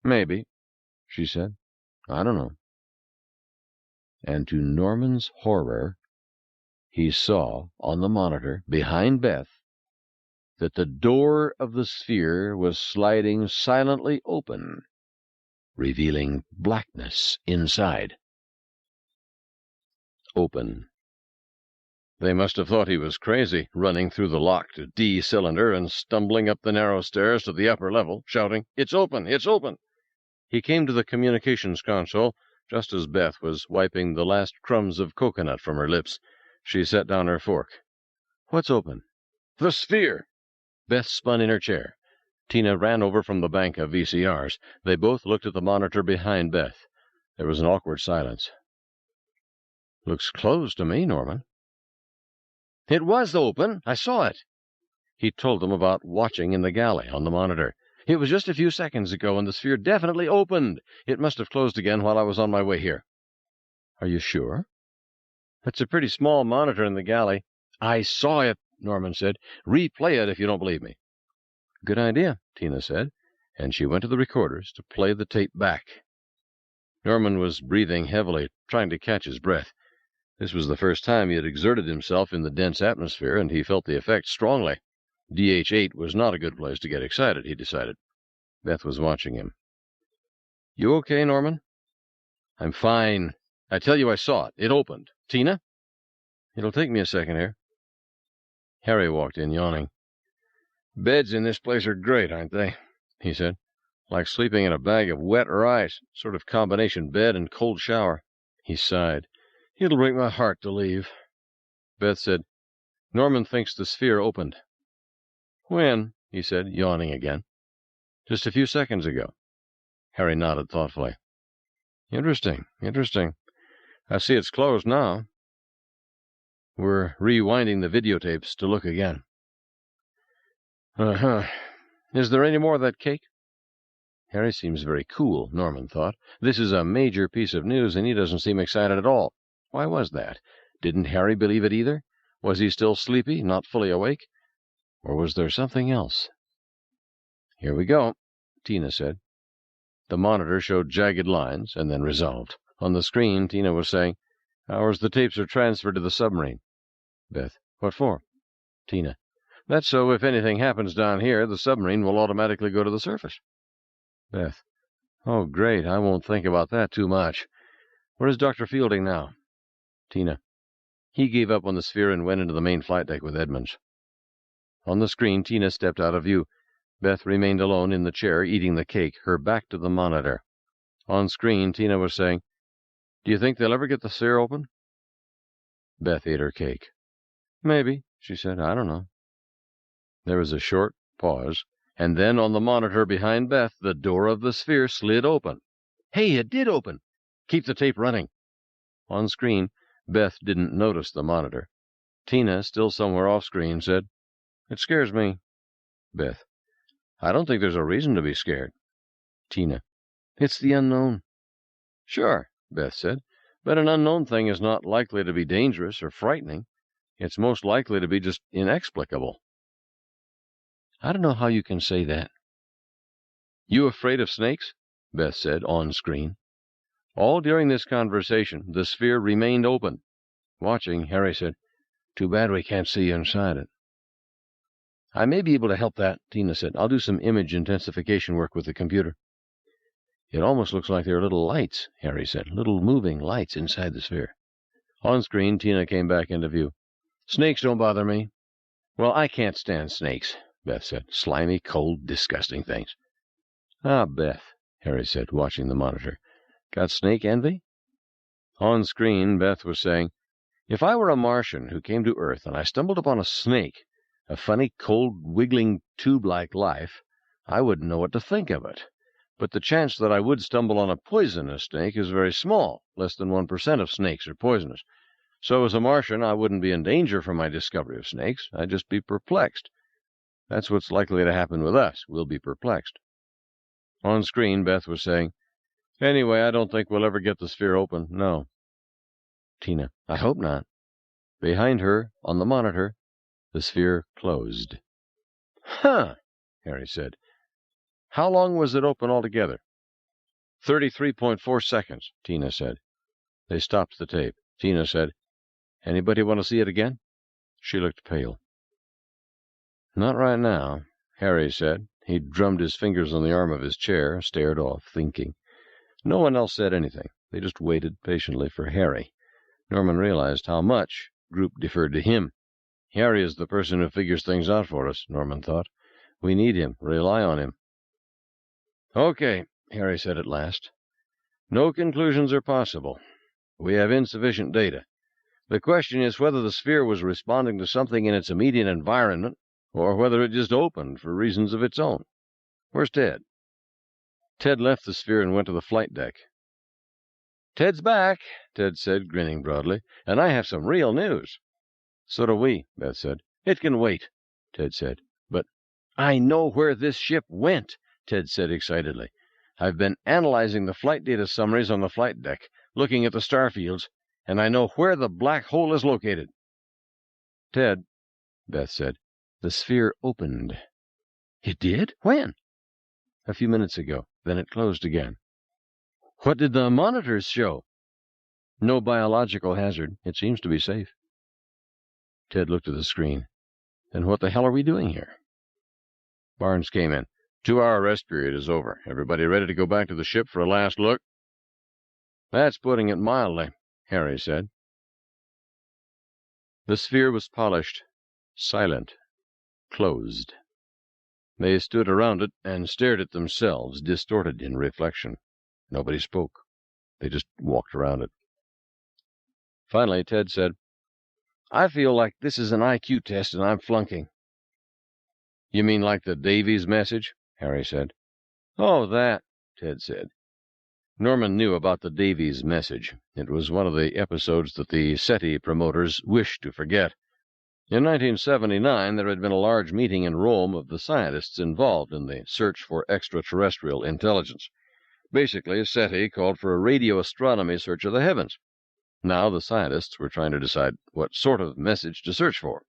"Maybe," she said. "I don't know." And to Norman's horror, he saw on the monitor, behind Beth, that the door of the sphere was sliding silently open, revealing blackness inside. Open. They must have thought he was crazy, running through the locked D cylinder and stumbling up the narrow stairs to the upper level, shouting, "It's open! It's open!" He came to the communications console just as Beth was wiping the last crumbs of coconut from her lips. She set down her fork. "What's open?" "The sphere!" Beth spun in her chair. Tina ran over from the bank of VCRs. They both looked at the monitor behind Beth. There was an awkward silence. "Looks closed to me, Norman." "It was open. I saw it." He told them about watching in the galley on the monitor. "It was just a few seconds ago, and the sphere definitely opened. It must have closed again while I was on my way here." "Are you sure?" "It's a pretty small monitor in the galley." "I saw it," Norman said. "Replay it if you don't believe me." "Good idea," Tina said, and she went to the recorders to play the tape back. Norman was breathing heavily, trying to catch his breath. This was the first time he had exerted himself in the dense atmosphere, and he felt the effect strongly. DH-8 was not a good place to get excited, he decided. Beth was watching him. "You okay, Norman?" "I'm fine. I tell you I saw it. It opened. Tina?" "It'll take me a second here." Harry walked in, yawning. "Beds in this place are great, aren't they?" he said. "Like sleeping in a bag of wet rice, sort of combination bed and cold shower." He sighed. "It'll break my heart to leave." Beth said, "Norman thinks the sphere opened." "When?" he said, yawning again. "Just a few seconds ago." Harry nodded thoughtfully. Interesting. I see it's closed now." "We're rewinding the videotapes to look again." "Uh-huh. Is there any more of that cake?" Harry seems very cool, Norman thought. This is a major piece of news, and he doesn't seem excited at all. Why was that? Didn't Harry believe it either? Was he still sleepy, not fully awake? Or was there something else? "Here we go," Tina said. The monitor showed jagged lines, and then resolved. On the screen, Tina was saying, "Ours, the tapes are transferred to the submarine." Beth, "What for?" Tina, "That's so if anything happens down here, the submarine will automatically go to the surface." Beth, "Oh, great. I won't think about that too much. Where is Dr. Fielding now?" Tina, "He gave up on the sphere and went into the main flight deck with Edmonds." On the screen, Tina stepped out of view. Beth remained alone in the chair, eating the cake, her back to the monitor. On screen, Tina was saying, "Do you think they'll ever get the sphere open?" Beth ate her cake. "Maybe," she said. "I don't know." There was a short pause, and then on the monitor behind Beth, the door of the sphere slid open. "Hey, it did open! Keep the tape running." On screen, Beth didn't notice the monitor. Tina, still somewhere off-screen, said, "It scares me." Beth, "I don't think there's a reason to be scared." Tina, "It's the unknown." "Sure," Beth said, "but an unknown thing is not likely to be dangerous or frightening. It's most likely to be just inexplicable." "I don't know how you can say that." "You afraid of snakes?" Beth said, on screen. All during this conversation, the sphere remained open. Watching, Harry said, "Too bad we can't see inside it." "I may be able to help that," Tina said. "I'll do some image intensification work with the computer." "It almost looks like there are little lights," Harry said, "little moving lights inside the sphere." On screen, Tina came back into view. "Snakes don't bother me." "Well, I can't stand snakes," Beth said. "Slimy, cold, disgusting things." "Ah, Beth," Harry said, watching the monitor. "Got snake envy?" On screen, Beth was saying, "If I were a Martian who came to Earth and I stumbled upon a snake, a funny, cold, wiggling, tube-like life, I wouldn't know what to think of it. But the chance that I would stumble on a poisonous snake is very small. Less than 1% of snakes are poisonous. So as a Martian, I wouldn't be in danger from my discovery of snakes. I'd just be perplexed. That's what's likely to happen with us. We'll be perplexed." On screen, Beth was saying, "Anyway, I don't think we'll ever get the sphere open, no." Tina, "I hope not." Behind her, on the monitor, The sphere closed. "Huh," Harry said. "How long was it open altogether?" 33.4 seconds, Tina said. They stopped the tape. Tina said, "Anybody want to see it again?" She looked pale. "Not right now," Harry said. He drummed his fingers on the arm of his chair, stared off, thinking. No one else said anything. They just waited patiently for Harry. Norman realized how much group deferred to him. Harry is the person who figures things out for us, Norman thought. We need him, rely on him. "Okay," Harry said at last. "No conclusions are possible. We have insufficient data. The question is whether the sphere was responding to something in its immediate environment, or whether it just opened for reasons of its own. Where's Ted?" Ted left the sphere and went to the flight deck. "Ted's back," Ted said, grinning broadly, "and I have some real news." "So do we," Beth said. "It can wait," Ted said. "But I know where this ship went," Ted said excitedly. "I've been analyzing the flight data summaries on the flight deck, looking at the star fields, and I know where the black hole is located." "Ted," Beth said, "the sphere opened." "It did? When?" "A few minutes ago. Then it closed again." "What did the monitors show?" "No biological hazard. It seems to be safe." Ted looked at the screen. "Then what the hell are we doing here?" Barnes came in. 2-hour rest period is over. Everybody ready to go back to the ship for a last look?" "That's putting it mildly," Harry said. The sphere was polished, silent, closed. They stood around it and stared at themselves, distorted in reflection. Nobody spoke. They just walked around it. Finally, Ted said, "I feel like this is an IQ test and I'm flunking." "You mean like the Davies message?" Harry said. "Oh, that," Ted said. Norman knew about the Davies message. It was one of the episodes that the SETI promoters wished to forget. In 1979, there had been a large meeting in Rome of the scientists involved in the search for extraterrestrial intelligence. Basically, SETI called for a radio astronomy search of the heavens. Now the scientists were trying to decide what sort of message to search for.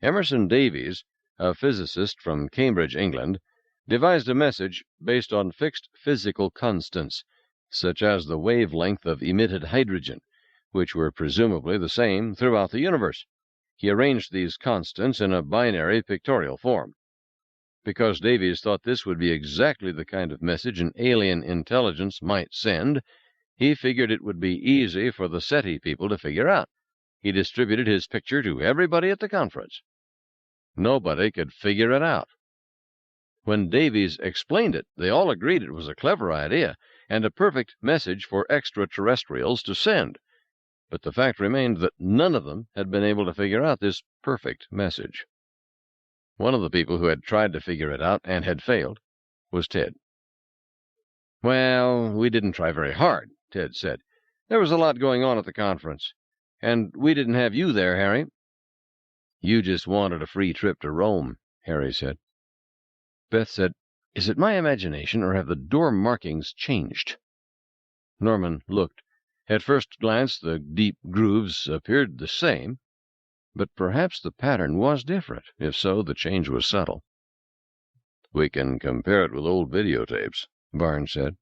Emerson Davies, a physicist from Cambridge, England, devised a message based on fixed physical constants, such as the wavelength of emitted hydrogen, which were presumably the same throughout the universe. He arranged these constants in a binary pictorial form. Because Davies thought this would be exactly the kind of message an alien intelligence might send, he figured it would be easy for the SETI people to figure out. He distributed his picture to everybody at the conference. Nobody could figure it out. When Davies explained it, they all agreed it was a clever idea and a perfect message for extraterrestrials to send. But the fact remained that none of them had been able to figure out this perfect message. One of the people who had tried to figure it out and had failed was Ted. "Well, we didn't try very hard," Ted said. "There was a lot going on at the conference. And we didn't have you there, Harry." "You just wanted a free trip to Rome," Harry said. Beth said, "Is it my imagination, or have the door markings changed?" Norman looked. At first glance, the deep grooves appeared the same, but perhaps the pattern was different. If so, the change was subtle. "We can compare it with old videotapes," Barnes said.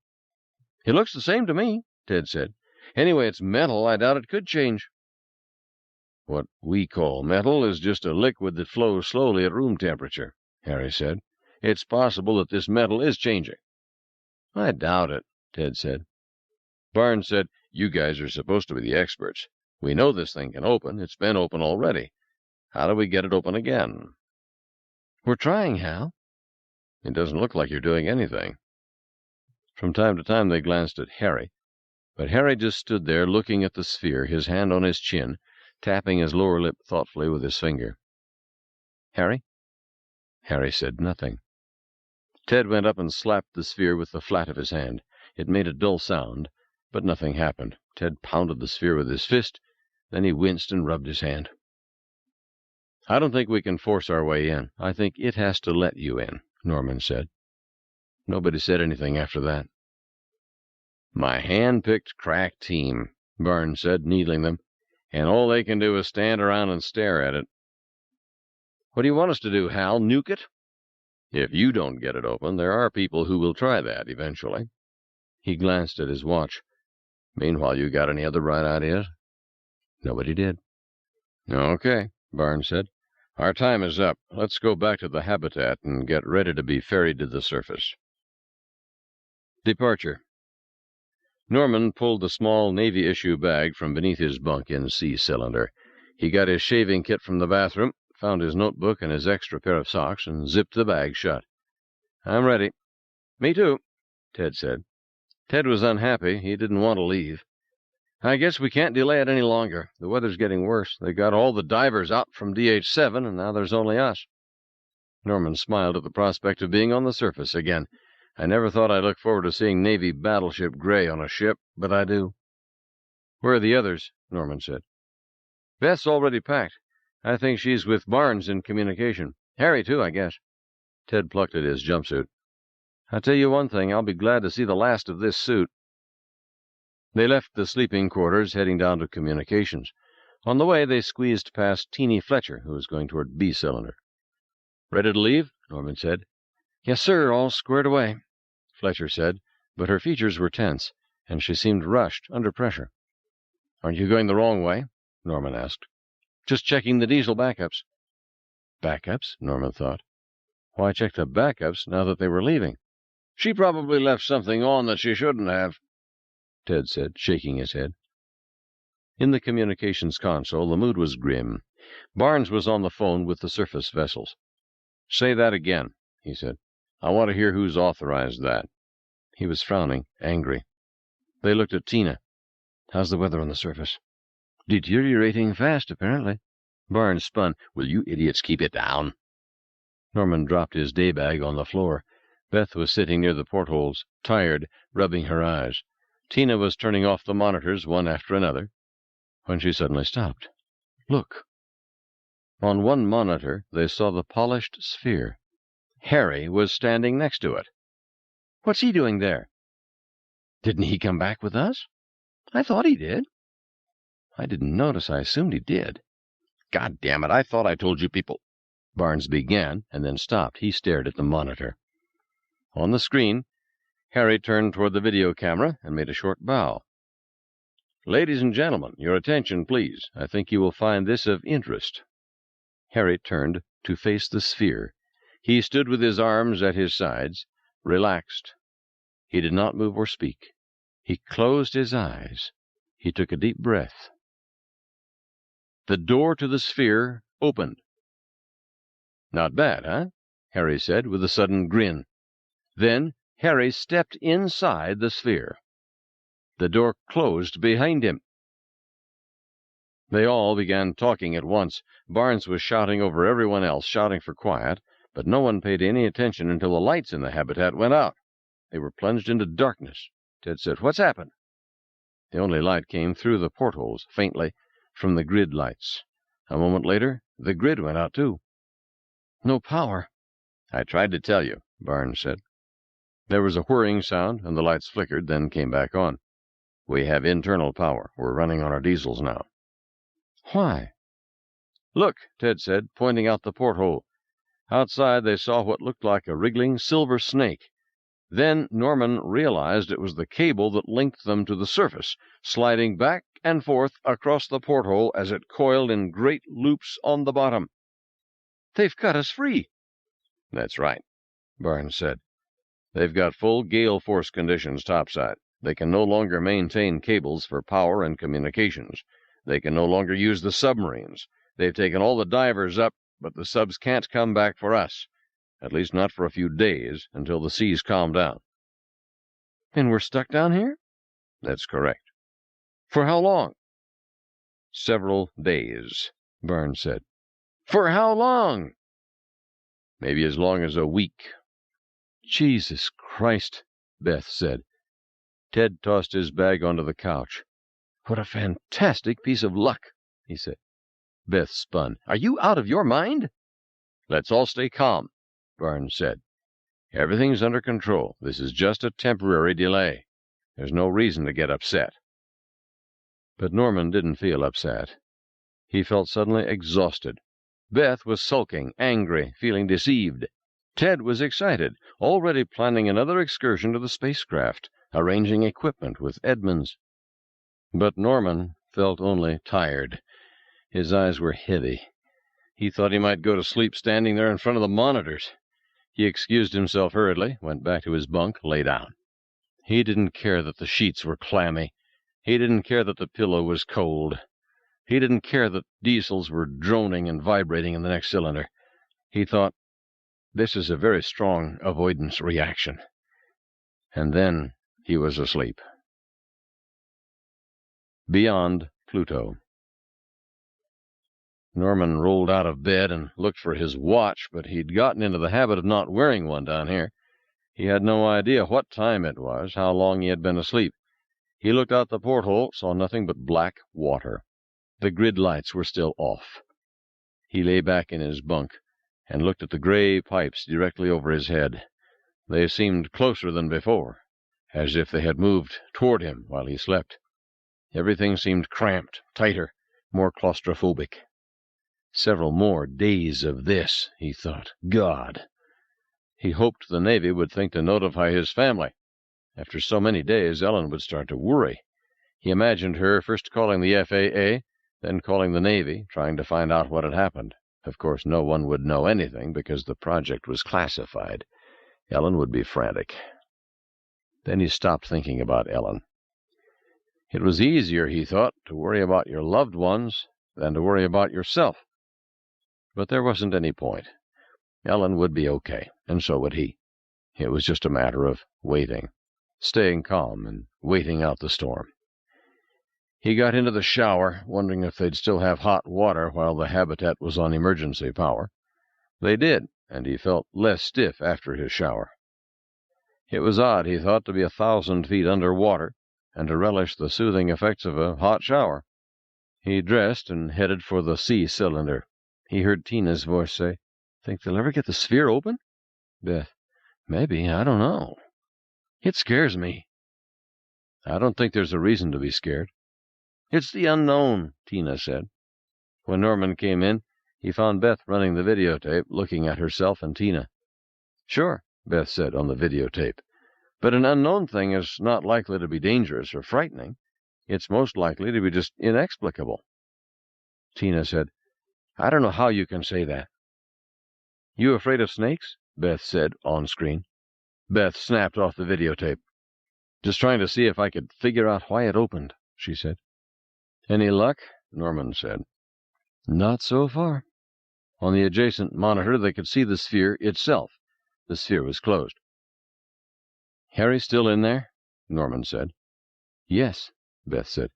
"It looks the same to me," Ted said. "Anyway, it's metal. I doubt it could change." "What we call metal is just a liquid that flows slowly at room temperature," Harry said. "It's possible that this metal is changing." "I doubt it," Ted said. Barnes said, "You guys are supposed to be the experts. We know this thing can open. It's been open already. How do we get it open again?" "We're trying, Hal." "It doesn't look like you're doing anything." From time to time they glanced at Harry, but Harry just stood there looking at the sphere, his hand on his chin, tapping his lower lip thoughtfully with his finger. "Harry?" Harry said nothing. Ted went up and slapped the sphere with the flat of his hand. It made a dull sound, but nothing happened. Ted pounded the sphere with his fist, then he winced and rubbed his hand. "I don't think we can force our way in. I think it has to let you in," Norman said. Nobody said anything after that. "My hand-picked crack team," Barnes said, needling them, "and all they can do is stand around and stare at it." What do you want us to do, Hal? Nuke it? If you don't get it open, there are people who will try that eventually. He glanced at his watch. Meanwhile, you got any other bright ideas? Nobody did. Okay, Barnes said. Our time is up. Let's go back to the habitat and get ready to be ferried to the surface. Departure. Norman pulled the small Navy-issue bag from beneath his bunk in C cylinder. He got his shaving kit from the bathroom, found his notebook and his extra pair of socks, and zipped the bag shut. I'm ready. Me too, Ted said. Ted was unhappy. He didn't want to leave. I guess we can't delay it any longer. The weather's getting worse. They got all the divers out from DH-7, and now there's only us. Norman smiled at the prospect of being on the surface again. I never thought I'd look forward to seeing Navy battleship gray on a ship, but I do. Where are the others? Norman said. Beth's already packed. I think she's with Barnes in communication. Harry, too, I guess. Ted plucked at his jumpsuit. I'll tell you one thing, I'll be glad to see the last of this suit. They left the sleeping quarters, heading down to communications. On the way, they squeezed past Teeny Fletcher, who was going toward B cylinder. Ready to leave? Norman said. Yes, sir, all squared away, Fletcher said, but her features were tense, and she seemed rushed, under pressure. Aren't you going the wrong way? Norman asked. Just checking the diesel backups. Backups? Norman thought. Why check the backups now that they were leaving? She probably left something on that she shouldn't have, Ted said, shaking his head. In the communications console, the mood was grim. Barnes was on the phone with the surface vessels. Say that again, he said. I want to hear who's authorized that. He was frowning, angry. They looked at Tina. How's the weather on the surface? Deteriorating fast, apparently. Barnes spun. Will you idiots keep it down? Norman dropped his day bag on the floor. Beth was sitting near the portholes, tired, rubbing her eyes. Tina was turning off the monitors one after another, when she suddenly stopped. Look. On one monitor, they saw the polished sphere. Harry was standing next to it. What's he doing there? Didn't he come back with us? I thought he did. I didn't notice. I assumed he did. God damn it, I thought I told you people. Barnes began, and then stopped. He stared at the monitor. On the screen, Harry turned toward the video camera and made a short bow. Ladies and gentlemen, your attention, please. I think you will find this of interest. Harry turned to face the sphere. He stood with his arms at his sides, relaxed. He did not move or speak. He closed his eyes. He took a deep breath. The door to the sphere opened. Not bad, huh? Harry said with a sudden grin. Then Harry stepped inside the sphere. The door closed behind him. They all began talking at once. Barnes was shouting over everyone else, shouting for quiet, but no one paid any attention until the lights in the habitat went out. They were plunged into darkness. Ted said, What's happened? The only light came through the portholes, faintly, from the grid lights. A moment later, the grid went out too. No power. I tried to tell you, Barnes said. There was a whirring sound, and the lights flickered, then came back on. We have internal power. We're running on our diesels now. Why? Look, Ted said, pointing out the porthole. Outside they saw what looked like a wriggling silver snake. Then Norman realized it was the cable that linked them to the surface, sliding back and forth across the porthole as it coiled in great loops on the bottom. They've cut us free. That's right, Barnes said. They've got full gale force conditions topside. They can no longer maintain cables for power and communications. They can no longer use the submarines. They've taken all the divers up, but the subs can't come back for us. At least not for a few days, until the seas calm down. And we're stuck down here? That's correct. For how long? Several days, Barnes said. For how long? Maybe as long as a week. Jesus Christ, Beth said. Ted tossed his bag onto the couch. What a fantastic piece of luck, he said. Beth spun. Are you out of your mind? Let's all stay calm, Barnes said. Everything's under control. This is just a temporary delay. There's no reason to get upset. But Norman didn't feel upset. He felt suddenly exhausted. Beth was sulking, angry, feeling deceived. Ted was excited, already planning another excursion to the spacecraft, arranging equipment with Edmonds. But Norman felt only tired. His eyes were heavy. He thought he might go to sleep standing there in front of the monitors. He excused himself hurriedly, went back to his bunk, lay down. He didn't care that the sheets were clammy. He didn't care that the pillow was cold. He didn't care that diesels were droning and vibrating in the next cylinder. He thought, this is a very strong avoidance reaction. And then he was asleep. Beyond Pluto. Norman rolled out of bed and looked for his watch, but he'd gotten into the habit of not wearing one down here. He had no idea what time it was, how long he had been asleep. He looked out the porthole, saw nothing but black water. The grid lights were still off. He lay back in his bunk and looked at the gray pipes directly over his head. They seemed closer than before, as if they had moved toward him while he slept. Everything seemed cramped, tighter, more claustrophobic. Several more days of this, he thought. God! He hoped the Navy would think to notify his family. After so many days, Ellen would start to worry. He imagined her first calling the FAA, then calling the Navy, trying to find out what had happened. Of course, no one would know anything because the project was classified. Ellen would be frantic. Then he stopped thinking about Ellen. It was easier, he thought, to worry about your loved ones than to worry about yourself. But there wasn't any point. Ellen would be okay, and so would he. It was just a matter of waiting, staying calm and waiting out the storm. He got into the shower, wondering if they'd still have hot water while the habitat was on emergency power. They did, and he felt less stiff after his shower. It was odd, he thought, to be 1,000 feet under water and to relish the soothing effects of a hot shower. He dressed and headed for the C cylinder. He heard Tina's voice say, "Think they'll ever get the sphere open?" Beth, "Maybe, I don't know. It scares me." "I don't think there's a reason to be scared." "It's the unknown," Tina said. When Norman came in, he found Beth running the videotape, looking at herself and Tina. "Sure," Beth said on the videotape, "but an unknown thing is not likely to be dangerous or frightening. It's most likely to be just inexplicable." Tina said, "I don't know how you can say that." "You afraid of snakes?" Beth said on screen. Beth snapped off the videotape. "Just trying to see if I could figure out why it opened," she said. "Any luck?" Norman said. "Not so far." On the adjacent monitor they could see the sphere itself. The sphere was closed. "Harry still in there?" Norman said. "Yes," Beth said.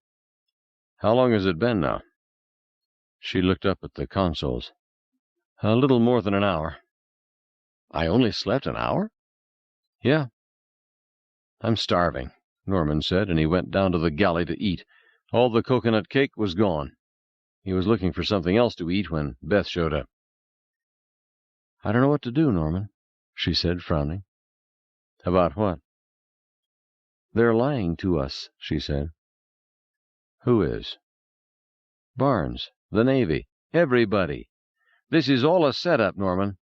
"How long has it been now?" She looked up at the consoles. "A little more than an hour." "I only slept an hour?" "Yeah." "I'm starving," Norman said, and he went down to the galley to eat. All the coconut cake was gone. He was looking for something else to eat when Beth showed up. "I don't know what to do, Norman," she said, frowning. "About what?" "They're lying to us," she said. "Who is?" "Barnes, the Navy, everybody. This is all a setup, Norman."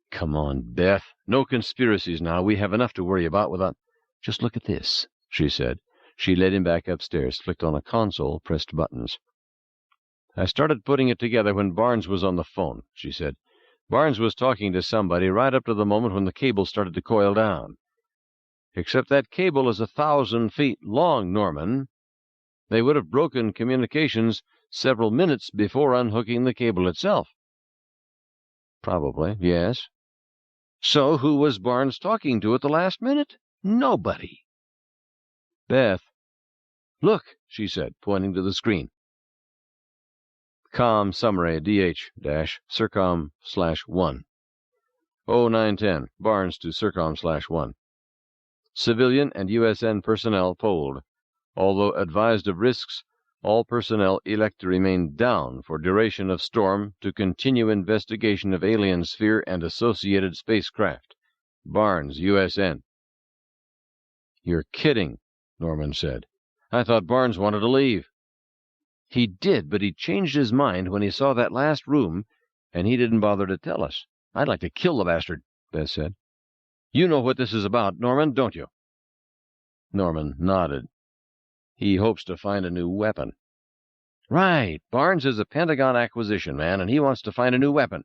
"Come on, Beth. No conspiracies now. We have enough to worry about without—" "Just look at this," she said. She led him back upstairs, flicked on a console, pressed buttons. "I started putting it together when Barnes was on the phone," she said. "Barnes was talking to somebody right up to the moment when the cable started to coil down. Except that cable is 1,000 feet long, Norman. They would have broken communications several minutes before unhooking the cable itself." "Probably, yes." "So who was Barnes talking to at the last minute? Nobody." "Beth." "Look," she said, pointing to the screen. "Com summary DH-Circom/1. 0910, Barnes to Circom/1. Civilian and USN personnel polled. Although advised of risks, all personnel elect to remain down for duration of storm to continue investigation of alien sphere and associated spacecraft. Barnes, USN." "You're kidding," Norman said. "I thought Barnes wanted to leave." He did, but he changed his mind when he saw that last room, and he didn't bother to tell us. I'd like to kill the bastard, Beth said. You know what this is about, Norman, don't you? Norman nodded. He hopes to find a new weapon. Right. Barnes is a Pentagon acquisition man, and he wants to find a new weapon.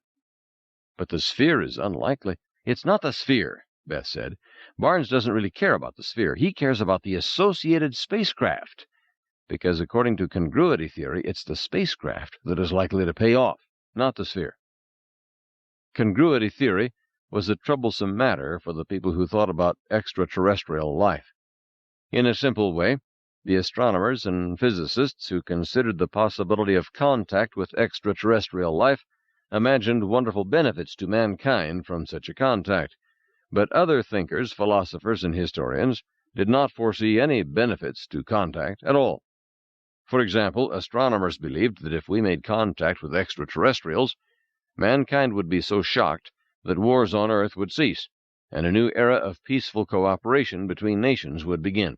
But the sphere is unlikely. It's not the sphere, Beth said. Barnes doesn't really care about the sphere. He cares about the associated spacecraft, because according to congruity theory, it's the spacecraft that is likely to pay off, not the sphere. Congruity theory was a troublesome matter for the people who thought about extraterrestrial life. In a simple way, the astronomers and physicists who considered the possibility of contact with extraterrestrial life imagined wonderful benefits to mankind from such a contact, but other thinkers, philosophers, and historians did not foresee any benefits to contact at all. For example, astronomers believed that if we made contact with extraterrestrials, mankind would be so shocked that wars on Earth would cease, and a new era of peaceful cooperation between nations would begin.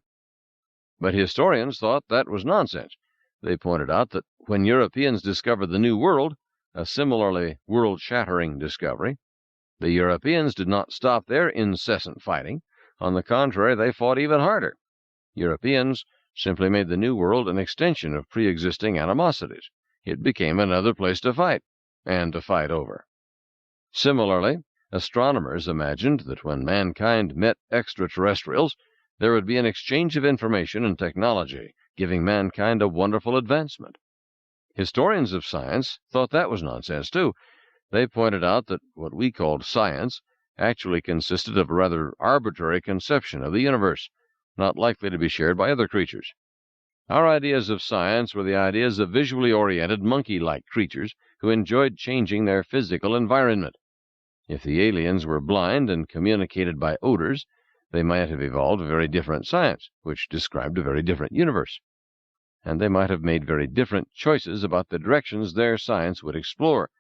But historians thought that was nonsense. They pointed out that when Europeans discovered the New World, a similarly world-shattering discovery, the Europeans did not stop their incessant fighting. On the contrary, they fought even harder. Europeans simply made the New World an extension of pre-existing animosities. It became another place to fight, and to fight over. Similarly, astronomers imagined that when mankind met extraterrestrials, there would be an exchange of information and technology, giving mankind a wonderful advancement. Historians of science thought that was nonsense, too. They pointed out that what we called science actually consisted of a rather arbitrary conception of the universe, not likely to be shared by other creatures. Our ideas of science were the ideas of visually oriented, monkey-like creatures who enjoyed changing their physical environment. If the aliens were blind and communicated by odors, they might have evolved a very different science, which described a very different universe. And they might have made very different choices about the directions their science would explore.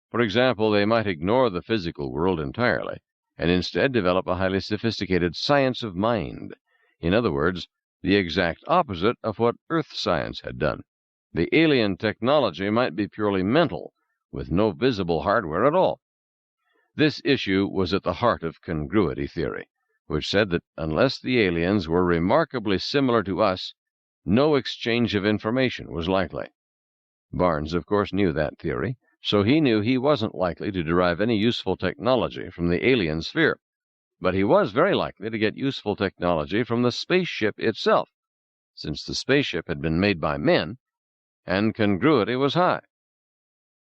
For example, they might ignore the physical world entirely, and instead develop a highly sophisticated science of mind. In other words, the exact opposite of what Earth science had done. The alien technology might be purely mental, with no visible hardware at all. This issue was at the heart of congruity theory, which said that unless the aliens were remarkably similar to us, no exchange of information was likely. Barnes, of course, knew that theory, so he knew he wasn't likely to derive any useful technology from the alien sphere. But he was very likely to get useful technology from the spaceship itself, since the spaceship had been made by men, and congruity was high.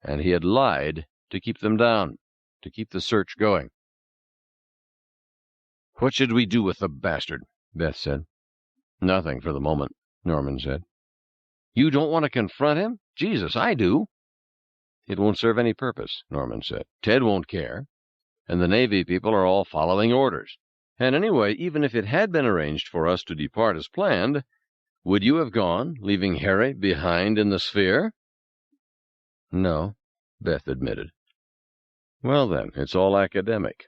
And he had lied to keep them down, to keep the search going. "What should we do with the bastard?" Beth said. "Nothing for the moment," Norman said. "You don't want to confront him? Jesus, I do." "It won't serve any purpose," Norman said. "Ted won't care, and the Navy people are all following orders. And anyway, even if it had been arranged for us to depart as planned, would you have gone, leaving Harry behind in the sphere?" "No," Beth admitted. "Well, then, it's all academic."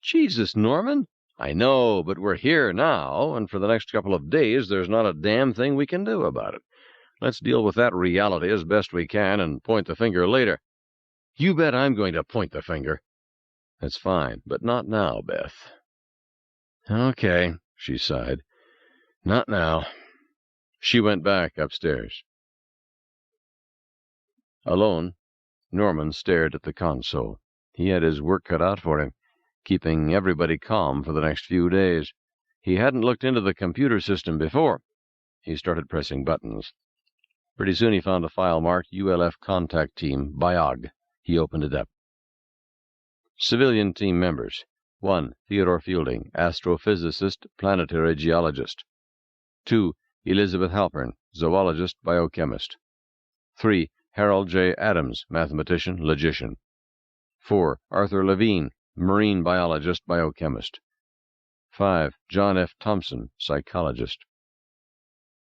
"Jesus, Norman! I know, but we're here now, and for the next couple of days there's not a damn thing we can do about it. Let's deal with that reality as best we can and point the finger later." "You bet I'm going to point the finger." "That's fine, but not now, Beth." "Okay," she sighed. "Not now." She went back upstairs. Alone, Norman stared at the console. He had his work cut out for him, keeping everybody calm for the next few days. He hadn't looked into the computer system before. He started pressing buttons. Pretty soon he found a file marked ULF Contact Team, Biog. He opened it up. Civilian team members. 1. Theodore Fielding, astrophysicist, planetary geologist. 2. Elizabeth Halpern, zoologist, biochemist. 3. Harold J. Adams, mathematician, logician. 4. Arthur Levine, marine biologist, biochemist. 5. John F. Thompson, psychologist.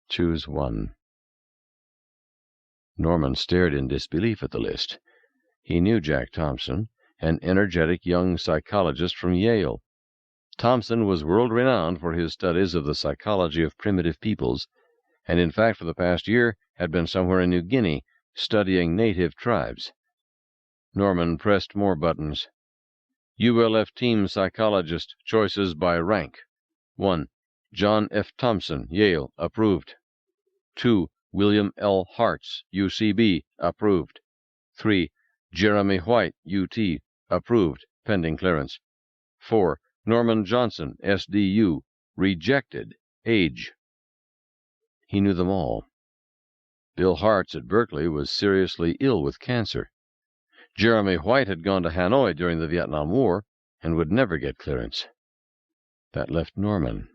Choose one. Norman stared in disbelief at the list. He knew Jack Thompson, an energetic young psychologist from Yale. Thompson was world-renowned for his studies of the psychology of primitive peoples, and in fact for the past year had been somewhere in New Guinea, studying native tribes. Norman pressed more buttons. ULF team psychologist choices by rank. 1. John F. Thompson, Yale, approved. 2. William L. Hartz, UCB, approved. 3. Jeremy White, UT, approved, pending clearance. 4. Norman Johnson, SDU, rejected, age. He knew them all. Bill Hartz at Berkeley was seriously ill with cancer. Jeremy White had gone to Hanoi during the Vietnam War and would never get clearance. That left Norman.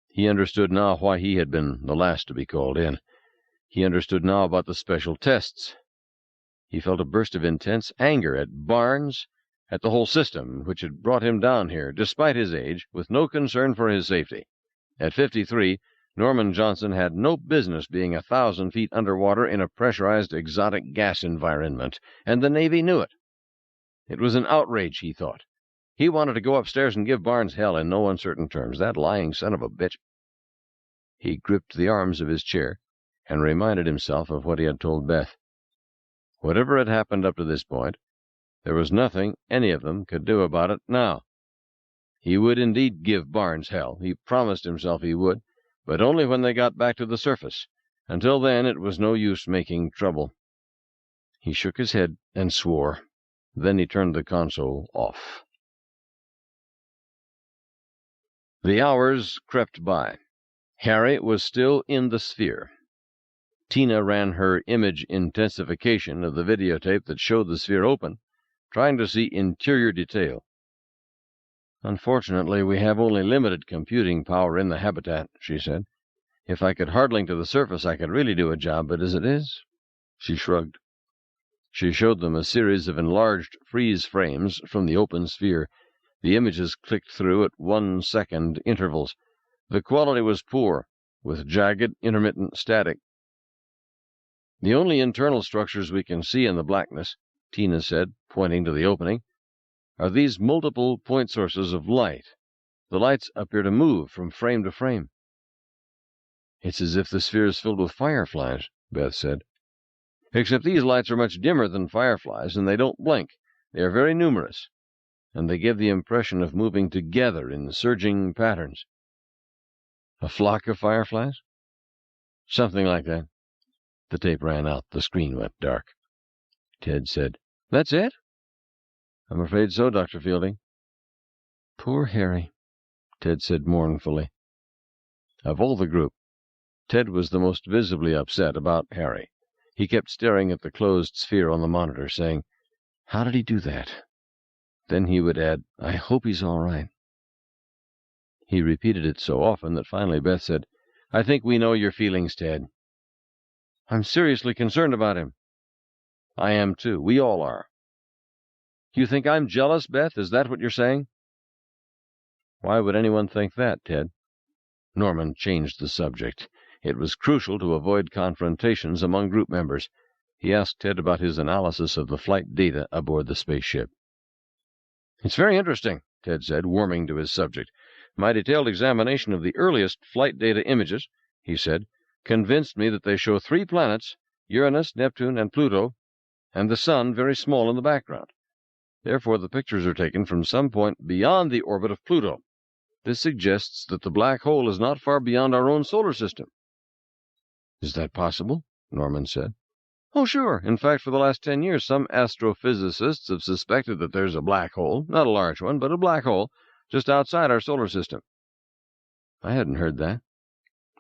He understood now why he had been the last to be called in. He understood now about the special tests. He felt a burst of intense anger at Barnes, at the whole system which had brought him down here, despite his age, with no concern for his safety. At 53, Norman Johnson had no business being 1,000 feet underwater in a pressurized exotic gas environment, and the Navy knew it. It was an outrage, he thought. He wanted to go upstairs and give Barnes hell in no uncertain terms, that lying son of a bitch. He gripped the arms of his chair and reminded himself of what he had told Beth. Whatever had happened up to this point, there was nothing any of them could do about it now. He would indeed give Barnes hell. He promised himself he would, but only when they got back to the surface. Until then, it was no use making trouble. He shook his head and swore. Then he turned the console off. The hours crept by. Harry was still in the sphere. Tina ran her image intensification of the videotape that showed the sphere open, trying to see interior detail. "Unfortunately, we have only limited computing power in the habitat," she said. "If I could hardlink to the surface, I could really do a job, but as it is—" She shrugged. She showed them a series of enlarged freeze frames from the open sphere. The images clicked through at 1-second intervals. The quality was poor, with jagged, intermittent static. "The only internal structures we can see in the blackness," Tina said, pointing to the opening, "are these multiple point sources of light. The lights appear to move from frame to frame." "It's as if the sphere is filled with fireflies," Beth said. "Except these lights are much dimmer than fireflies, and they don't blink. They are very numerous, and they give the impression of moving together in surging patterns." "A flock of fireflies?" "Something like that." The tape ran out. The screen went dark. Ted said, "That's it?" "I'm afraid so, Dr. Fielding." "Poor Harry," Ted said mournfully. Of all the group, Ted was the most visibly upset about Harry. He kept staring at the closed sphere on the monitor, saying, "How did he do that?" Then he would add, "I hope he's all right." He repeated it so often that finally Beth said, "I think we know your feelings, Ted." "I'm seriously concerned about him." "I am, too. We all are." "You think I'm jealous, Beth? Is that what you're saying?" "Why would anyone think that, Ted?" Norman changed the subject. It was crucial to avoid confrontations among group members. He asked Ted about his analysis of the flight data aboard the spaceship. "It's very interesting," Ted said, warming to his subject. "My detailed examination of the earliest flight data images," he said, "convinced me that they show 3 planets, Uranus, Neptune, and Pluto, and the Sun very small in the background. Therefore, the pictures are taken from some point beyond the orbit of Pluto. This suggests that the black hole is not far beyond our own solar system." "Is that possible?" Norman said. "Oh, sure. In fact, for the last 10 years, some astrophysicists have suspected that there's a black hole, not a large one, but a black hole, just outside our solar system." "I hadn't heard that."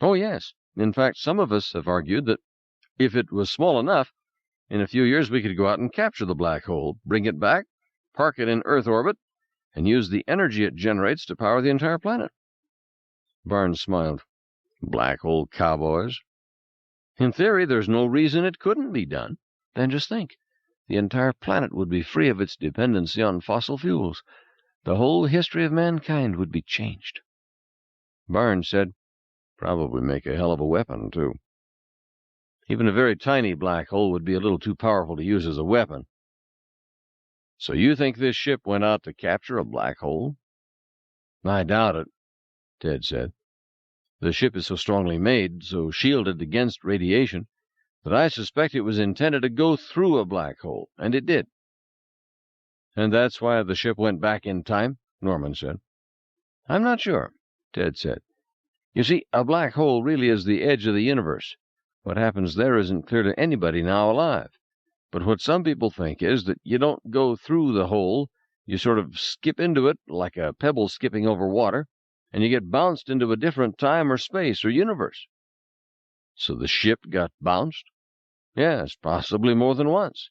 "Oh, yes. In fact, some of us have argued that if it was small enough, in a few years we could go out and capture the black hole, bring it back, park it in Earth orbit, and use the energy it generates to power the entire planet." Barnes smiled. "Black hole cowboys." "In theory, there's no reason it couldn't be done. Then just think. The entire planet would be free of its dependency on fossil fuels. The whole history of mankind would be changed." Barnes said, "Probably make a hell of a weapon, too." "Even a very tiny black hole would be a little too powerful to use as a weapon." "So you think this ship went out to capture a black hole?" "I doubt it," Ted said. The ship is so strongly made, so shielded against radiation, that I suspect it was intended to go through a black hole, and it did." "And that's why the ship went back in time?" Norman said. "I'm not sure," Ted said. "You see, a black hole really is the edge of the universe. What happens there isn't clear to anybody now alive. But what some people think is that you don't go through the hole, you sort of skip into it like a pebble skipping over water, and you get bounced into a different time or space or universe." "So the ship got bounced?" "Yes, possibly more than once.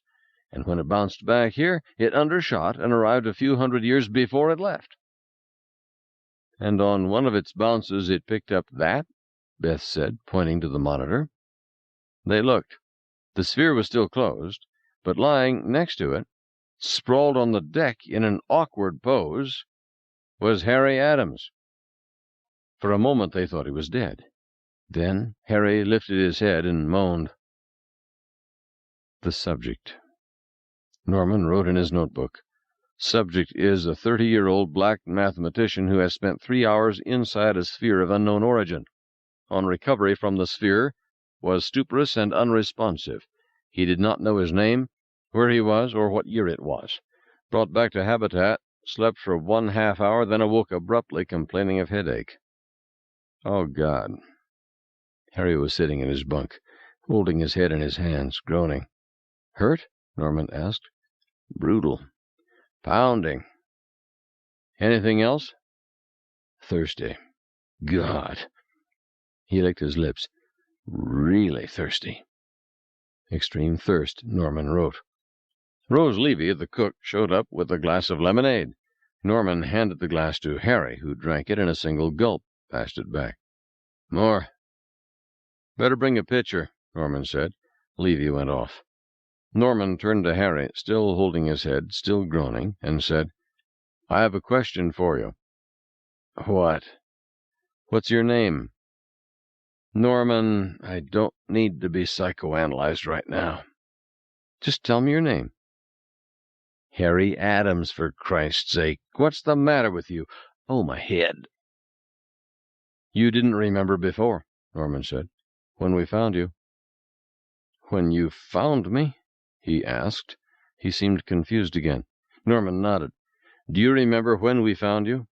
And when it bounced back here, it undershot and arrived a few hundred years before it left." "And on one of its bounces it picked up that?" Beth said, pointing to the monitor. They looked. The sphere was still closed, but lying next to it, sprawled on the deck in an awkward pose, was Harry Adams. For a moment they thought he was dead. Then Harry lifted his head and moaned. The subject. Norman wrote in his notebook. Subject is a 30-year-old black mathematician who has spent 3 hours inside a sphere of unknown origin. On recovery from the sphere, was stuporous and unresponsive. He did not know his name, where he was, or what year it was. Brought back to habitat, slept for 1/2 hour, then awoke abruptly, complaining of headache. Oh, God. Harry was sitting in his bunk, holding his head in his hands, groaning. Hurt? Norman asked. Brutal. Pounding. Anything else? Thirsty. God. He licked his lips. Really thirsty. Extreme thirst, Norman wrote. Rose Levy, the cook, showed up with a glass of lemonade. Norman handed the glass to Harry, who drank it in a single gulp, passed it back. More. Better bring a pitcher, Norman said. Levy went off. Norman turned to Harry, still holding his head, still groaning, and said, I have a question for you. What? What's your name? Norman, I don't need to be psychoanalyzed right now. Just tell me your name. Harry Adams, for Christ's sake. What's the matter with you? Oh, my head. You didn't remember before, Norman said, when we found you. When you found me? He asked. He seemed confused again. Norman nodded. Do you remember when we found you?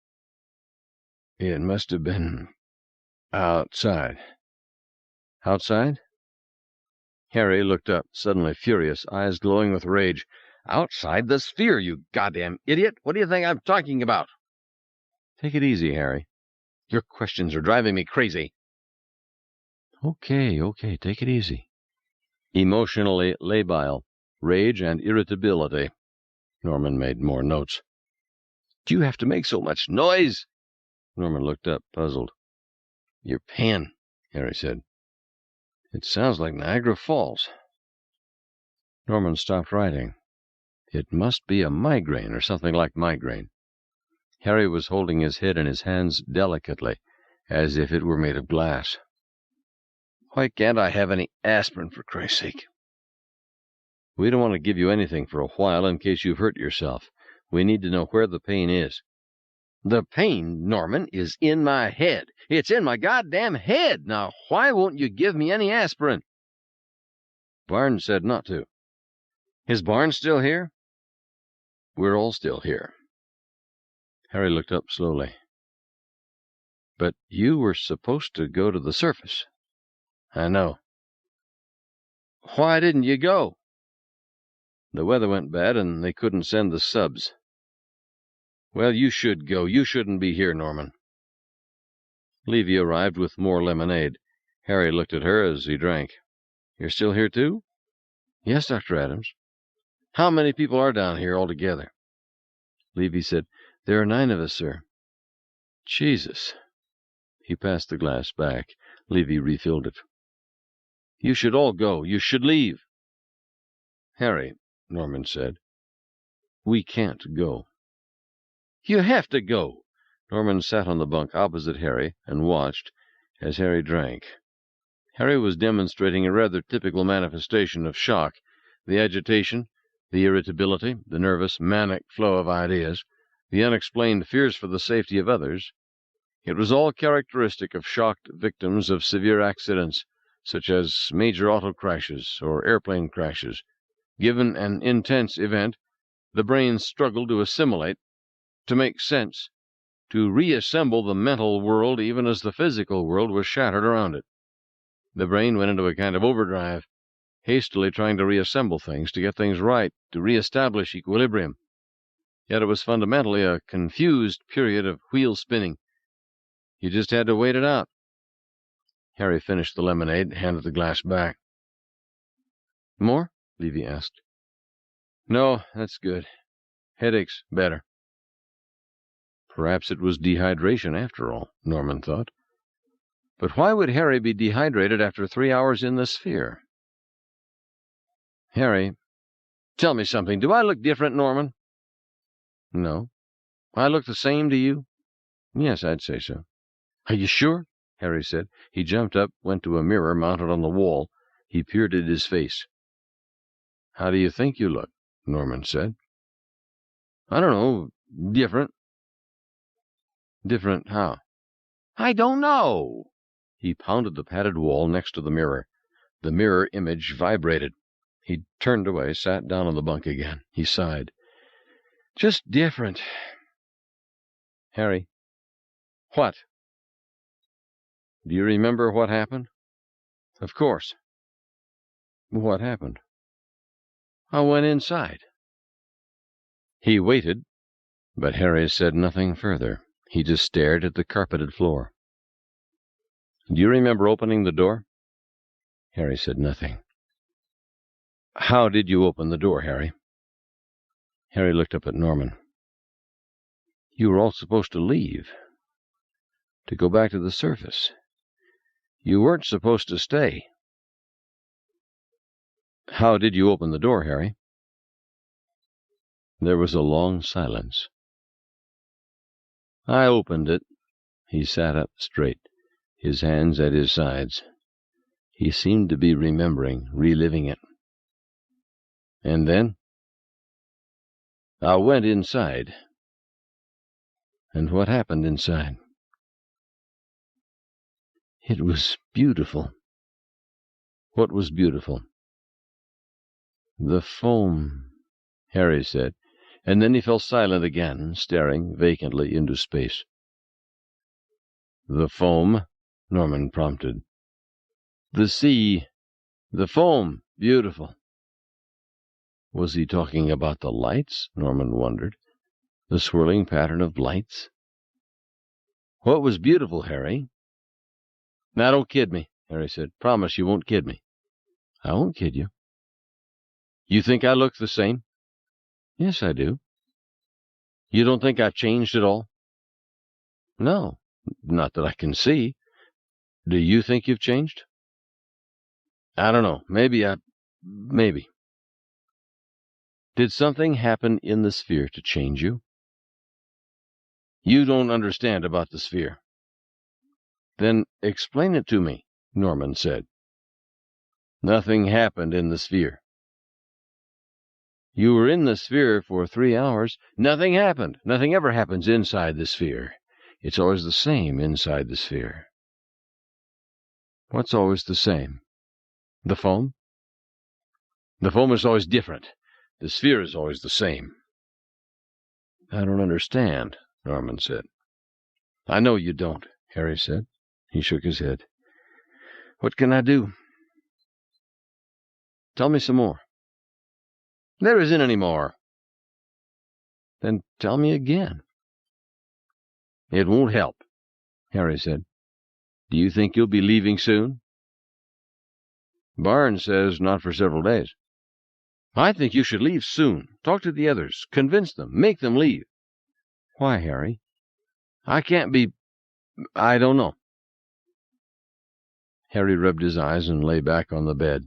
It must have been outside. Outside? Harry looked up, suddenly furious, eyes glowing with rage. Outside the sphere, you goddamn idiot! What do you think I'm talking about? Take it easy, Harry. Your questions are driving me crazy. Okay, take it easy. Emotionally labile, rage and irritability. Norman made more notes. Do you have to make so much noise? Norman looked up, puzzled. Your pen, Harry said. It sounds like Niagara Falls. Norman stopped writing. It must be a migraine or something like migraine. Harry was holding his head in his hands delicately, as if it were made of glass. Why can't I have any aspirin, for Christ's sake? We don't want to give you anything for a while in case you've hurt yourself. We need to know where the pain is. The pain, Norman, is in my head. It's in my goddamn head. Now, why won't you give me any aspirin? Barnes said not to. Is Barnes still here? We're all still here. Harry looked up slowly. But you were supposed to go to the surface. I know. Why didn't you go? The weather went bad, and they couldn't send the subs. Well, you should go. You shouldn't be here, Norman. Levy arrived with more lemonade. Harry looked at her as he drank. You're still here, too? Yes, Dr. Adams. How many people are down here altogether? Levy said, There are 9 of us, sir. Jesus. He passed the glass back. Levy refilled it. You should all go. You should leave. Harry, Norman said, we can't go. You have to go. Norman sat on the bunk opposite Harry and watched as Harry drank. Harry was demonstrating a rather typical manifestation of shock, the agitation, the irritability, the nervous, manic flow of ideas, the unexplained fears for the safety of others. It was all characteristic of shocked victims of severe accidents, such as major auto crashes or airplane crashes. Given an intense event, the brain struggled to assimilate, to make sense, to reassemble the mental world even as the physical world was shattered around it. The brain went into a kind of overdrive, hastily trying to reassemble things, to get things right, to reestablish equilibrium. Yet it was fundamentally a confused period of wheel spinning. You just had to wait it out. Harry finished the lemonade, handed the glass back. More? Levy asked. No, that's good. Headache's better. Perhaps it was dehydration after all, Norman thought. But why would Harry be dehydrated after 3 hours in the sphere? Harry, tell me something. Do I look different, Norman? No. I look the same to you? Yes, I'd say so. Are you sure? Harry said. He jumped up, went to a mirror mounted on the wall. He peered at his face. How do you think you look? Norman said. I don't know. Different. Different how? I don't know. He pounded the padded wall next to the mirror. The mirror image vibrated. He turned away, sat down on the bunk again. He sighed. Just different. Harry. What? Do you remember what happened? Of course. What happened? I went inside. He waited, but Harry said nothing further. He just stared at the carpeted floor. Do you remember opening the door? Harry said nothing. How did you open the door, Harry? Harry looked up at Norman. You were all supposed to leave, to go back to the surface. You weren't supposed to stay. How did you open the door, Harry? There was a long silence. I opened it. He sat up straight, his hands at his sides. He seemed to be remembering, reliving it. And then? I went inside. And what happened inside? It was beautiful. What was beautiful? The foam, Harry said, and then he fell silent again, staring vacantly into space. The foam, Norman prompted. The sea, the foam, beautiful. Was he talking about the lights? Norman wondered. The swirling pattern of lights? What was beautiful, Harry? Now, don't kid me, Harry said. Promise you won't kid me. I won't kid you. You think I look the same? Yes, I do. You don't think I've changed at all? No, not that I can see. Do you think you've changed? I don't know. Maybe. Did something happen in the sphere to change you? You don't understand about the sphere. Then explain it to me, Norman said. Nothing happened in the sphere. You were in the sphere for 3 hours. Nothing happened. Nothing ever happens inside the sphere. It's always the same inside the sphere. What's always the same? The foam? The foam is always different. The sphere is always the same. I don't understand, Norman said. I know you don't, Harry said. He shook his head. What can I do? Tell me some more. There isn't any more. Then tell me again. It won't help, Harry said. Do you think you'll be leaving soon? Barnes says not for several days. I think you should leave soon. Talk to the others. Convince them. Make them leave. Why, Harry? I can't be... I don't know. Harry rubbed his eyes and lay back on the bed.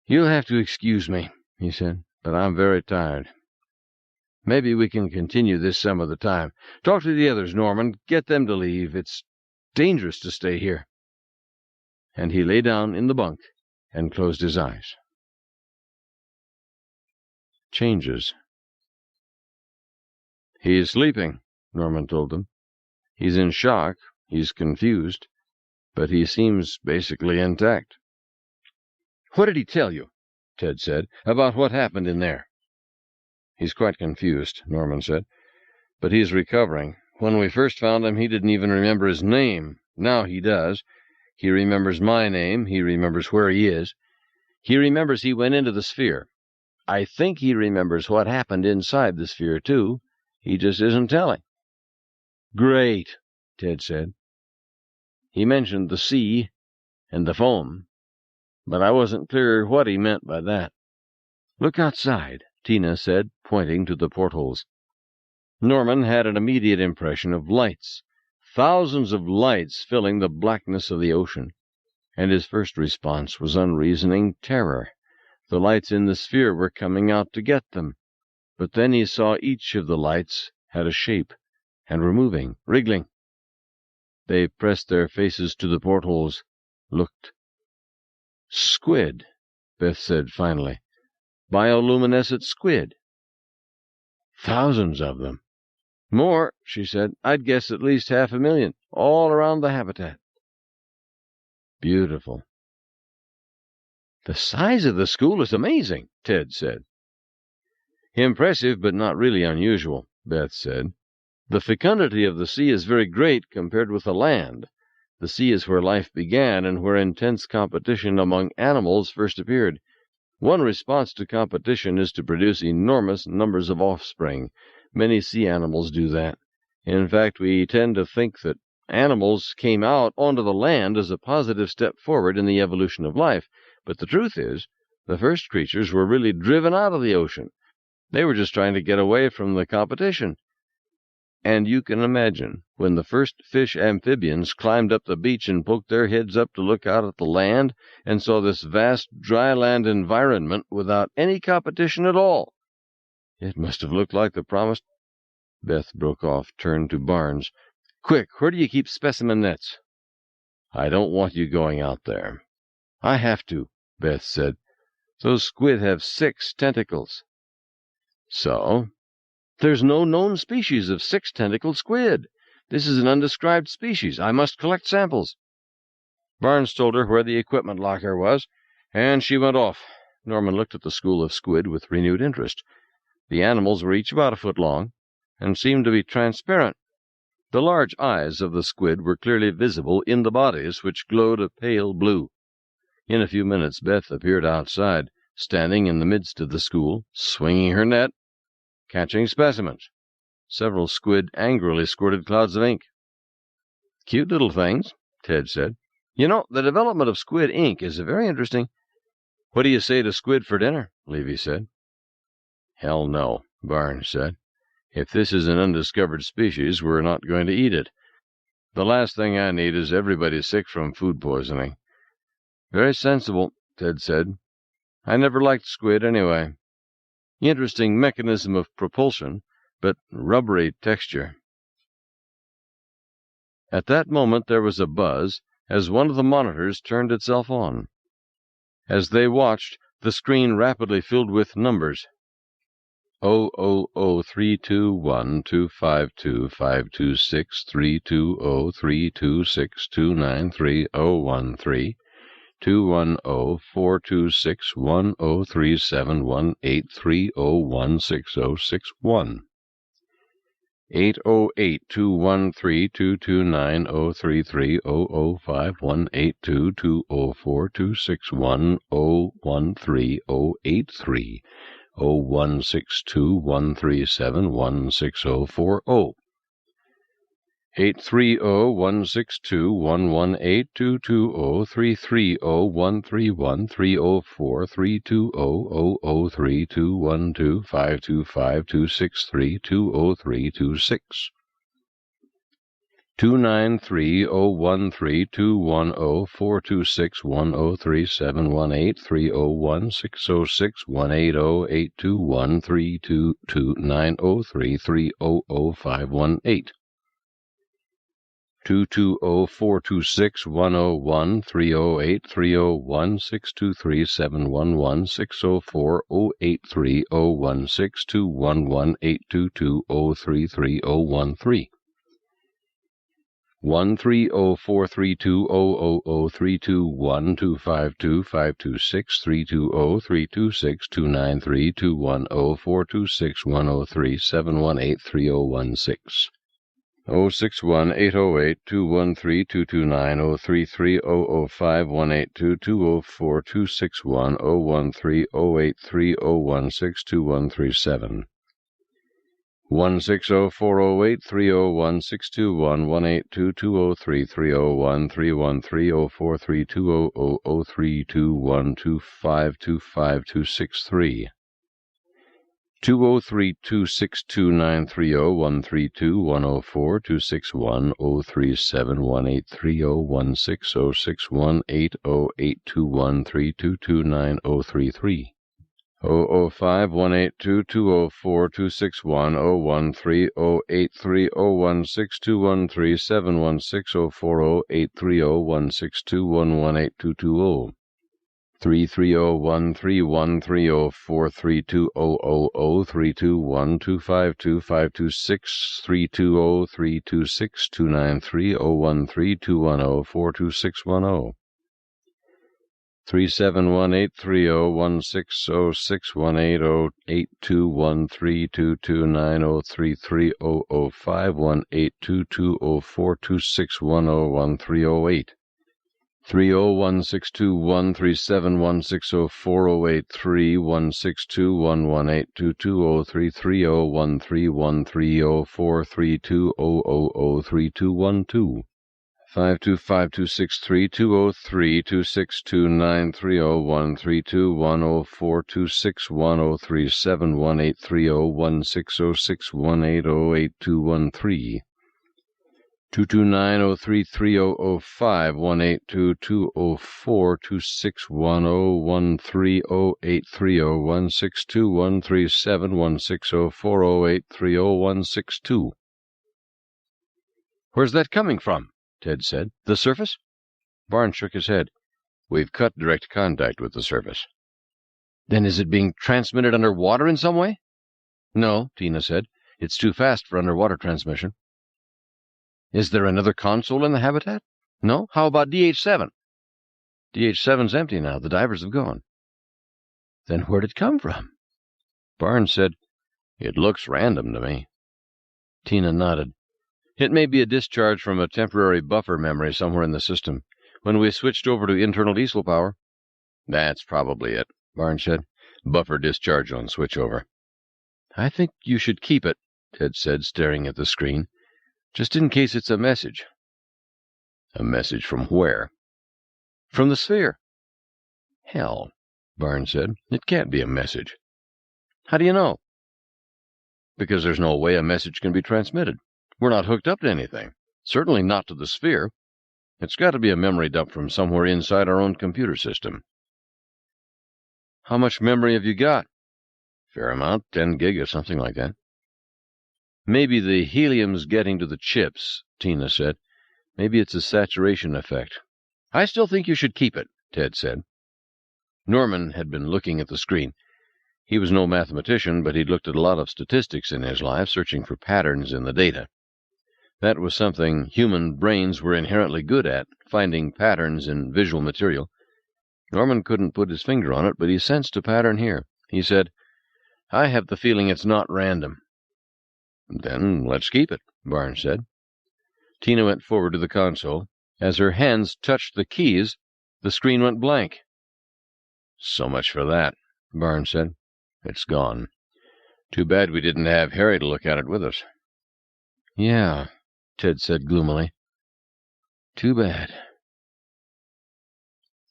You'll have to excuse me, he said, but I'm very tired. Maybe we can continue this some other time. Talk to the others, Norman. Get them to leave. It's dangerous to stay here. And he lay down in the bunk and closed his eyes. Changes. He's sleeping, Norman told them. He's in shock, he's confused, but he seems basically intact." "What did he tell you," Ted said, "about what happened in there?" "He's quite confused," Norman said, "but he's recovering. When we first found him, he didn't even remember his name. Now he does. He remembers my name. He remembers where he is. He remembers he went into the sphere. I think he remembers what happened inside the sphere, too. He just isn't telling." "Great," Ted said. "He mentioned the sea and the foam, but I wasn't clear what he meant by that." "Look outside," Tina said, pointing to the portholes. Norman had an immediate impression of lights, thousands of lights filling the blackness of the ocean, and his first response was unreasoning terror. The lights in the sphere were coming out to get them, but then he saw each of the lights had a shape, and were moving, wriggling. They pressed their faces to the portholes, looked. "Squid," Beth said finally. "Bioluminescent squid. Thousands of them." "More," she said. "I'd guess at least 500,000, all around the habitat." "Beautiful." "The size of the school is amazing," Ted said. "Impressive, but not really unusual," Beth said. "The fecundity of the sea is very great compared with the land. The sea is where life began and where intense competition among animals first appeared. One response to competition is to produce enormous numbers of offspring. Many sea animals do that. In fact, we tend to think that animals came out onto the land as a positive step forward in the evolution of life, but the truth is, the first creatures were really driven out of the ocean. They were just trying to get away from the competition. And you can imagine, when the first fish amphibians climbed up the beach and poked their heads up to look out at the land and saw this vast dry land environment without any competition at all. It must have looked like the promised— Beth broke off, turned to Barnes. "Quick, where do you keep specimen nets?" "I don't want you going out there." "I have to," Beth said. "Those squid have 6 tentacles. "So?" "There's no known species of 6-tentacled squid. This is an undescribed species. I must collect samples." Barnes told her where the equipment locker was, and she went off. Norman looked at the school of squid with renewed interest. The animals were each about a foot long, and seemed to be transparent. The large eyes of the squid were clearly visible in the bodies, which glowed a pale blue. In a few minutes Beth appeared outside, standing in the midst of the school, swinging her net, catching specimens. Several squid angrily squirted clouds of ink. "Cute little things," Ted said. "You know, the development of squid ink is very interesting." "What do you say to squid for dinner?" Levy said. "Hell no," Barnes said. "If this is an undiscovered species, we're not going to eat it. The last thing I need is everybody sick from food poisoning." "Very sensible," Ted said. "I never liked squid anyway. Interesting mechanism of propulsion, but rubbery texture." At that moment there was a buzz as one of the monitors turned itself on. As they watched, the screen rapidly filled with numbers. 0003212526320326326293013 210-426-1037-183016061 808-213-229-033-005-182-204-261-013-083 0162137-16040 830-162-118-223-013-304-320-003-21525-263-203-206 293-013-210-426-103-718-301-606-180-821-322-903-300-518 220-426-101-308-301-623-711-604-083-016-211-822-033-013 1304520003212526320321629321042610371833016 061-808-213-229-033-005-182-204-261-013-083-016-2137 160-408-301-62-118-2-203-301-313-042-125-25-263 203-262-930-132-104-261-037-180-801-606-1-821-322-9-033 005-182-204-261-013-016-213-016-201-830-162-118-220 331-313-043-200-321-252-526-320-326-293-013-210-42610 371-830-160-618-082-133-005-182-204-261-013-008 301-621-371-604-083-116-2-113-004-32-000-3212 525-263-203-269-301-321-004-261-013-016-06-180-8-213 229-033-005-182-204-261-013-086-137-160-4-083-016-2. "Where's that coming from?" Ted said. "The surface?" Barnes shook his head. "We've cut direct contact with the surface." "Then is it being transmitted underwater in some way?" "No," Tina said. "It's too fast for underwater transmission." "Is there another console in the habitat?" "No. How about DH-7? DH-7's empty now. The divers have gone." "Then where'd it come from?" Barnes said, "It looks random to me." Tina nodded. "It may be a discharge from a temporary buffer memory somewhere in the system. When we switched over to internal diesel power." "That's probably it," Barnes said. "Buffer discharge on switchover." "I think you should keep it," Ted said, staring at the screen. "Just in case it's a message." "A message from where?" "From the sphere." "Hell," Barnes said. "It can't be a message." "How do you know?" "Because there's no way a message can be transmitted. We're not hooked up to anything. Certainly not to the sphere. It's got to be a memory dump from somewhere inside our own computer system." "How much memory have you got?" "Fair amount, 10 gig or something like that." "Maybe the helium's getting to the chips," Tina said. "Maybe it's a saturation effect." "I still think you should keep it," Ted said. Norman had been looking at the screen. He was no mathematician, but he'd looked at a lot of statistics in his life, searching for patterns in the data. That was something human brains were inherently good at, finding patterns in visual material. Norman couldn't put his finger on it, but he sensed a pattern here. He said, "I have the feeling it's not random." "Then let's keep it," Barnes said. Tina went forward to the console. As her hands touched the keys, the screen went blank. "So much for that," Barnes said. "It's gone. Too bad we didn't have Harry to look at it with us." "Yeah," Ted said gloomily. "Too bad."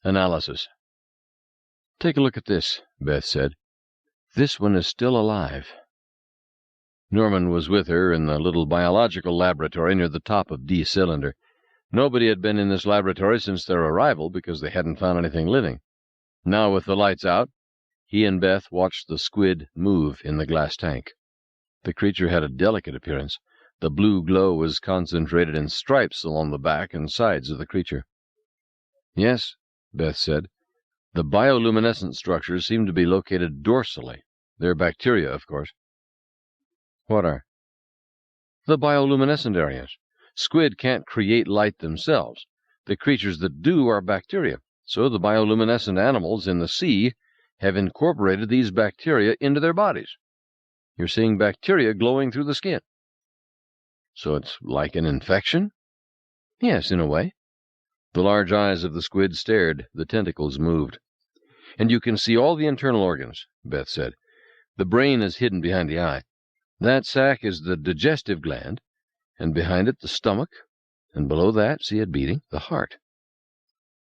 Analysis. "Take a look at this," Beth said. "This one is still alive." Norman was with her in the little biological laboratory near the top of D cylinder. Nobody had been in this laboratory since their arrival because they hadn't found anything living. Now, with the lights out, he and Beth watched the squid move in the glass tank. The creature had a delicate appearance. The blue glow was concentrated in stripes along the back and sides of the creature. "Yes," Beth said. "The bioluminescent structures seem to be located dorsally. They're bacteria, of course." "What are?" "The bioluminescent areas. Squid can't create light themselves. The creatures that do are bacteria, so the bioluminescent animals in the sea have incorporated these bacteria into their bodies. You're seeing bacteria glowing through the skin. So it's like an infection? Yes, in a way. The large eyes of the squid stared. The tentacles moved. And you can see all the internal organs, Beth said. The brain is hidden behind the eye. That sac is the digestive gland, and behind it the stomach, and below that, see it beating, the heart.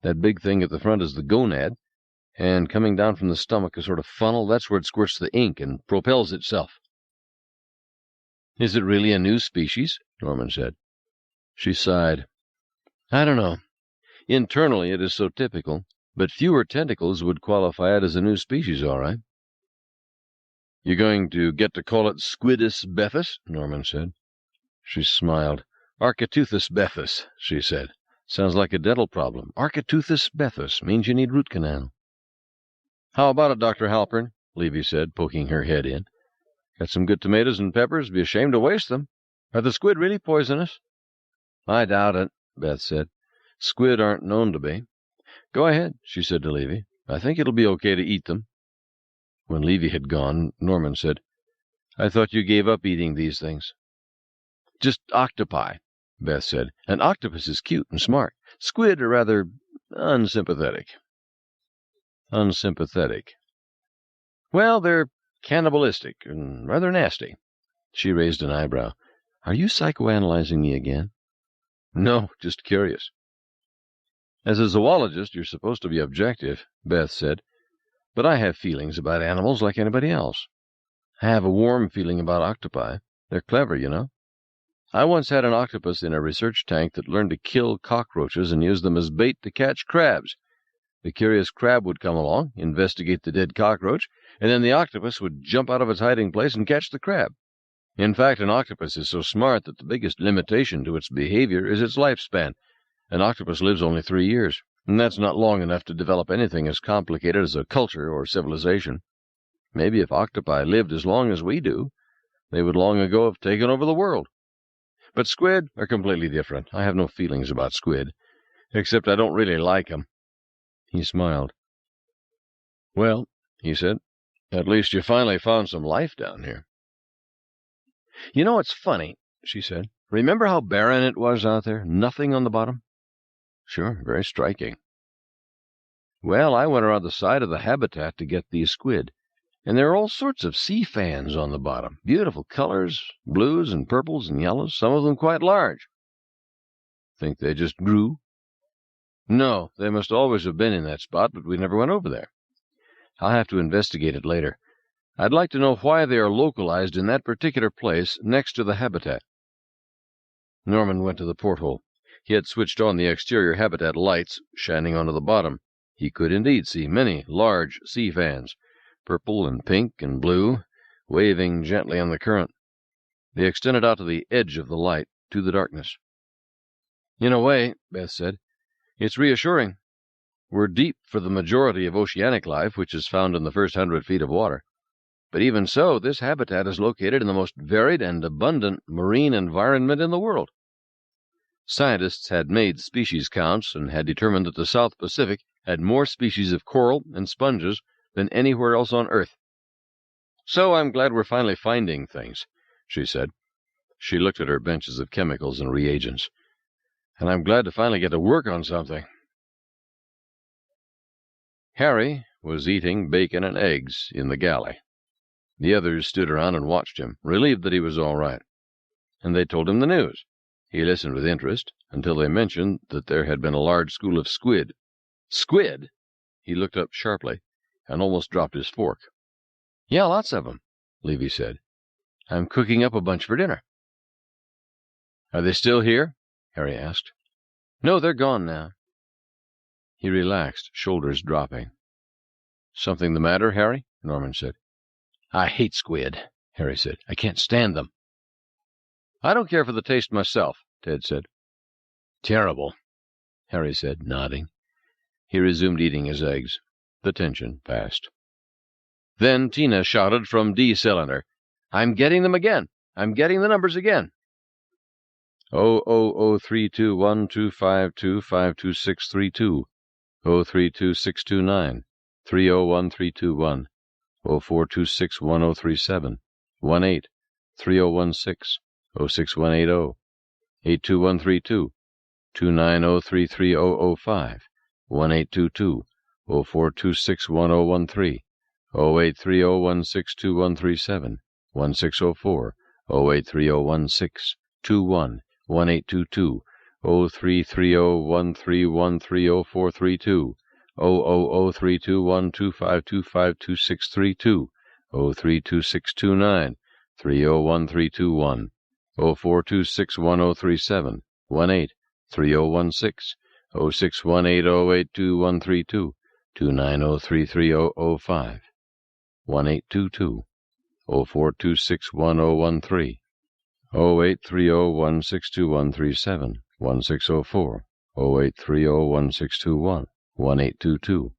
That big thing at the front is the gonad, and coming down from the stomach, a sort of funnel, that's where it squirts the ink and propels itself. Is it really a new species? Norman said. She sighed. I don't know. Internally it is so typical, but fewer tentacles would qualify it as a new species, all right. You're going to get to call it Squidus bethus? Norman said. She smiled. Architeuthis bethus, she said. Sounds like a dental problem. Architeuthis bethus means you need root canal. How about it, Dr. Halpern? Levy said, poking her head in. Got some good tomatoes and peppers. Be ashamed to waste them. Are the squid really poisonous? I doubt it, Beth said. Squid aren't known to be. Go ahead, she said to Levy. I think it'll be okay to eat them. When Levy had gone, Norman said, I thought you gave up eating these things. Just octopi, Beth said. An octopus is cute and smart. Squid are rather unsympathetic. Unsympathetic. Well, they're cannibalistic and rather nasty. She raised an eyebrow. Are you psychoanalyzing me again? No, just curious. As a zoologist, you're supposed to be objective, Beth said, but I have feelings about animals like anybody else. I have a warm feeling about octopi. They're clever, you know. I once had an octopus in a research tank that learned to kill cockroaches and use them as bait to catch crabs. The curious crab would come along, investigate the dead cockroach, and then the octopus would jump out of its hiding place and catch the crab. In fact, an octopus is so smart that the biggest limitation to its behavior is its lifespan. An octopus lives only 3 years, and that's not long enough to develop anything as complicated as a culture or civilization. Maybe if octopi lived as long as we do, they would long ago have taken over the world. But squid are completely different. I have no feelings about squid, except I don't really like 'em. He smiled. Well, he said, at least you finally found some life down here. You know, it's funny, she said. Remember how barren it was out there? Nothing on the bottom? Sure, very striking. Well, I went around the side of the habitat to get these squid, and there are all sorts of sea fans on the bottom. Beautiful colors, blues and purples and yellows, some of them quite large. Think they just grew? No, they must always have been in that spot, but we never went over there. I'll have to investigate it later. I'd like to know why they are localized in that particular place next to the habitat. Norman went to the porthole. He had switched on the exterior habitat lights, shining onto the bottom. He could indeed see many large sea fans, purple and pink and blue, waving gently on the current. They extended out to the edge of the light, to the darkness. In a way, Beth said, it's reassuring. We're deep for the majority of oceanic life, which is found in the first 100 feet of water. But even so, this habitat is located in the most varied and abundant marine environment in the world. Scientists had made species counts and had determined that the South Pacific had more species of coral and sponges than anywhere else on Earth. So I'm glad we're finally finding things, she said. She looked at her benches of chemicals and reagents. And I'm glad to finally get to work on something. Harry was eating bacon and eggs in the galley. The others stood around and watched him, relieved that he was all right. And they told him the news. He listened with interest until they mentioned that there had been a large school of squid. Squid? He looked up sharply and almost dropped his fork. Yeah, lots of them, Levy said. I'm cooking up a bunch for dinner. Are they still here? Harry asked. No, they're gone now. He relaxed, shoulders dropping. Something the matter, Harry? Norman said. I hate squid, Harry said. I can't stand them. I don't care for the taste myself, Ted said. Terrible, Harry said, nodding. He resumed eating his eggs. The tension passed. Then Tina shouted from D cylinder, I'm getting them again. I'm getting the numbers again. 000321252522632, 0326293013221, 042611037, 183016, 06180, 82132, 290330005, 1822, 042611013, 0830162137, 1604, 08301621, 1822, 033013130432, 000321252522632, 032629, 301321, 04261037, 183016, 0618082132, 290330005, 1822, 04261013, 0830162137, 1604, 08301621, 1822,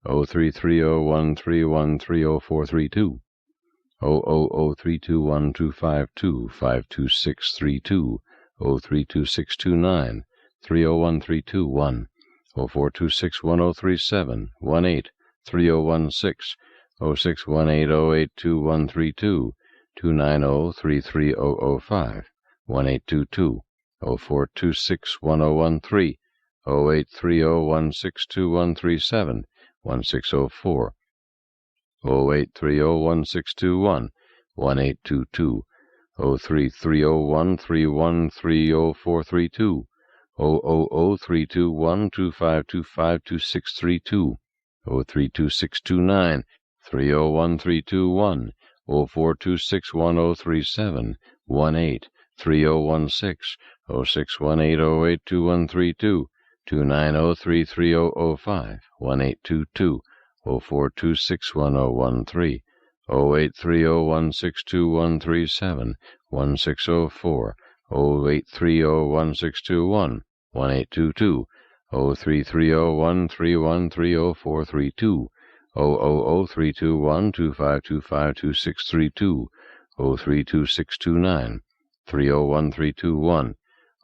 033013130432, 0003212525632, 032629, 301321, 04261037, 183016, 0618082132, 290330005, 1822, 04261013, 0830162137, 1604, 08301621, 1822, 033013130432, 0003212525632, 032629, 301321, 04261037, 183016, 0618082132, 290330005, 1822, 04261013, 0830162137, 1604, 08301621, 1822, 033013130432, 0003212525632, 032629, 301321,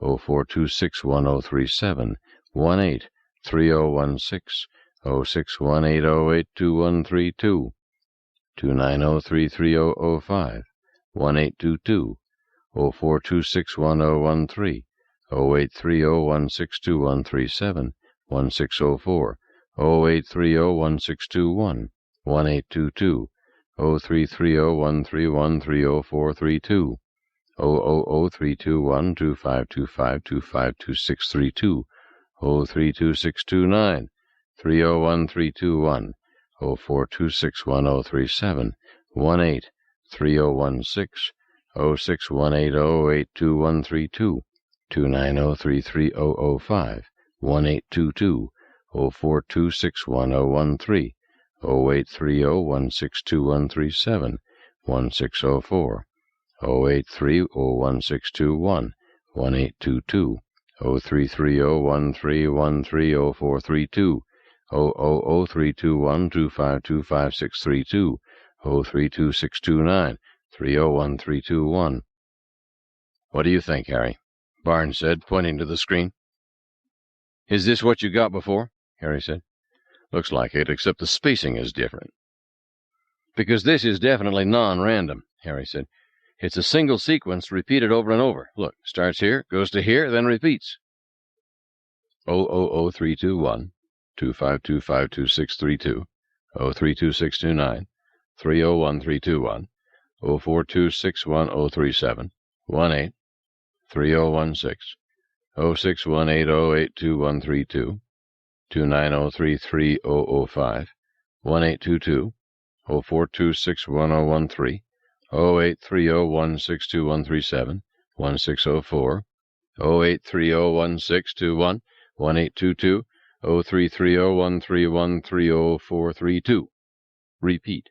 04261037, 183016, 0618082132, 290330005, 1822, 04261013, 0830162137, 1604, 08301621, 1822, 033013130432, 000321252552632, 032629, 301321, 04261037, 183016, 0618082132, 290330005, 1822, 04261013, 0830162137, 1604, 08301621, 1822, 033013130432, 0003212525632, 032629, 301321. What do you think, Harry? Barnes said, pointing to the screen. Is this what you got before? Harry said. Looks like it, except the spacing is different. Because this is definitely non-random, Harry said. It's a single sequence repeated over and over. Look, starts here, goes to here, then repeats. 000321, 25252632, 032629, 301321, 042611037, 18, 3016, 0618082132, 290330005, 1822, 04261013, 0830162137, 1604, 08301621, 1822, 033013130432. Repeat.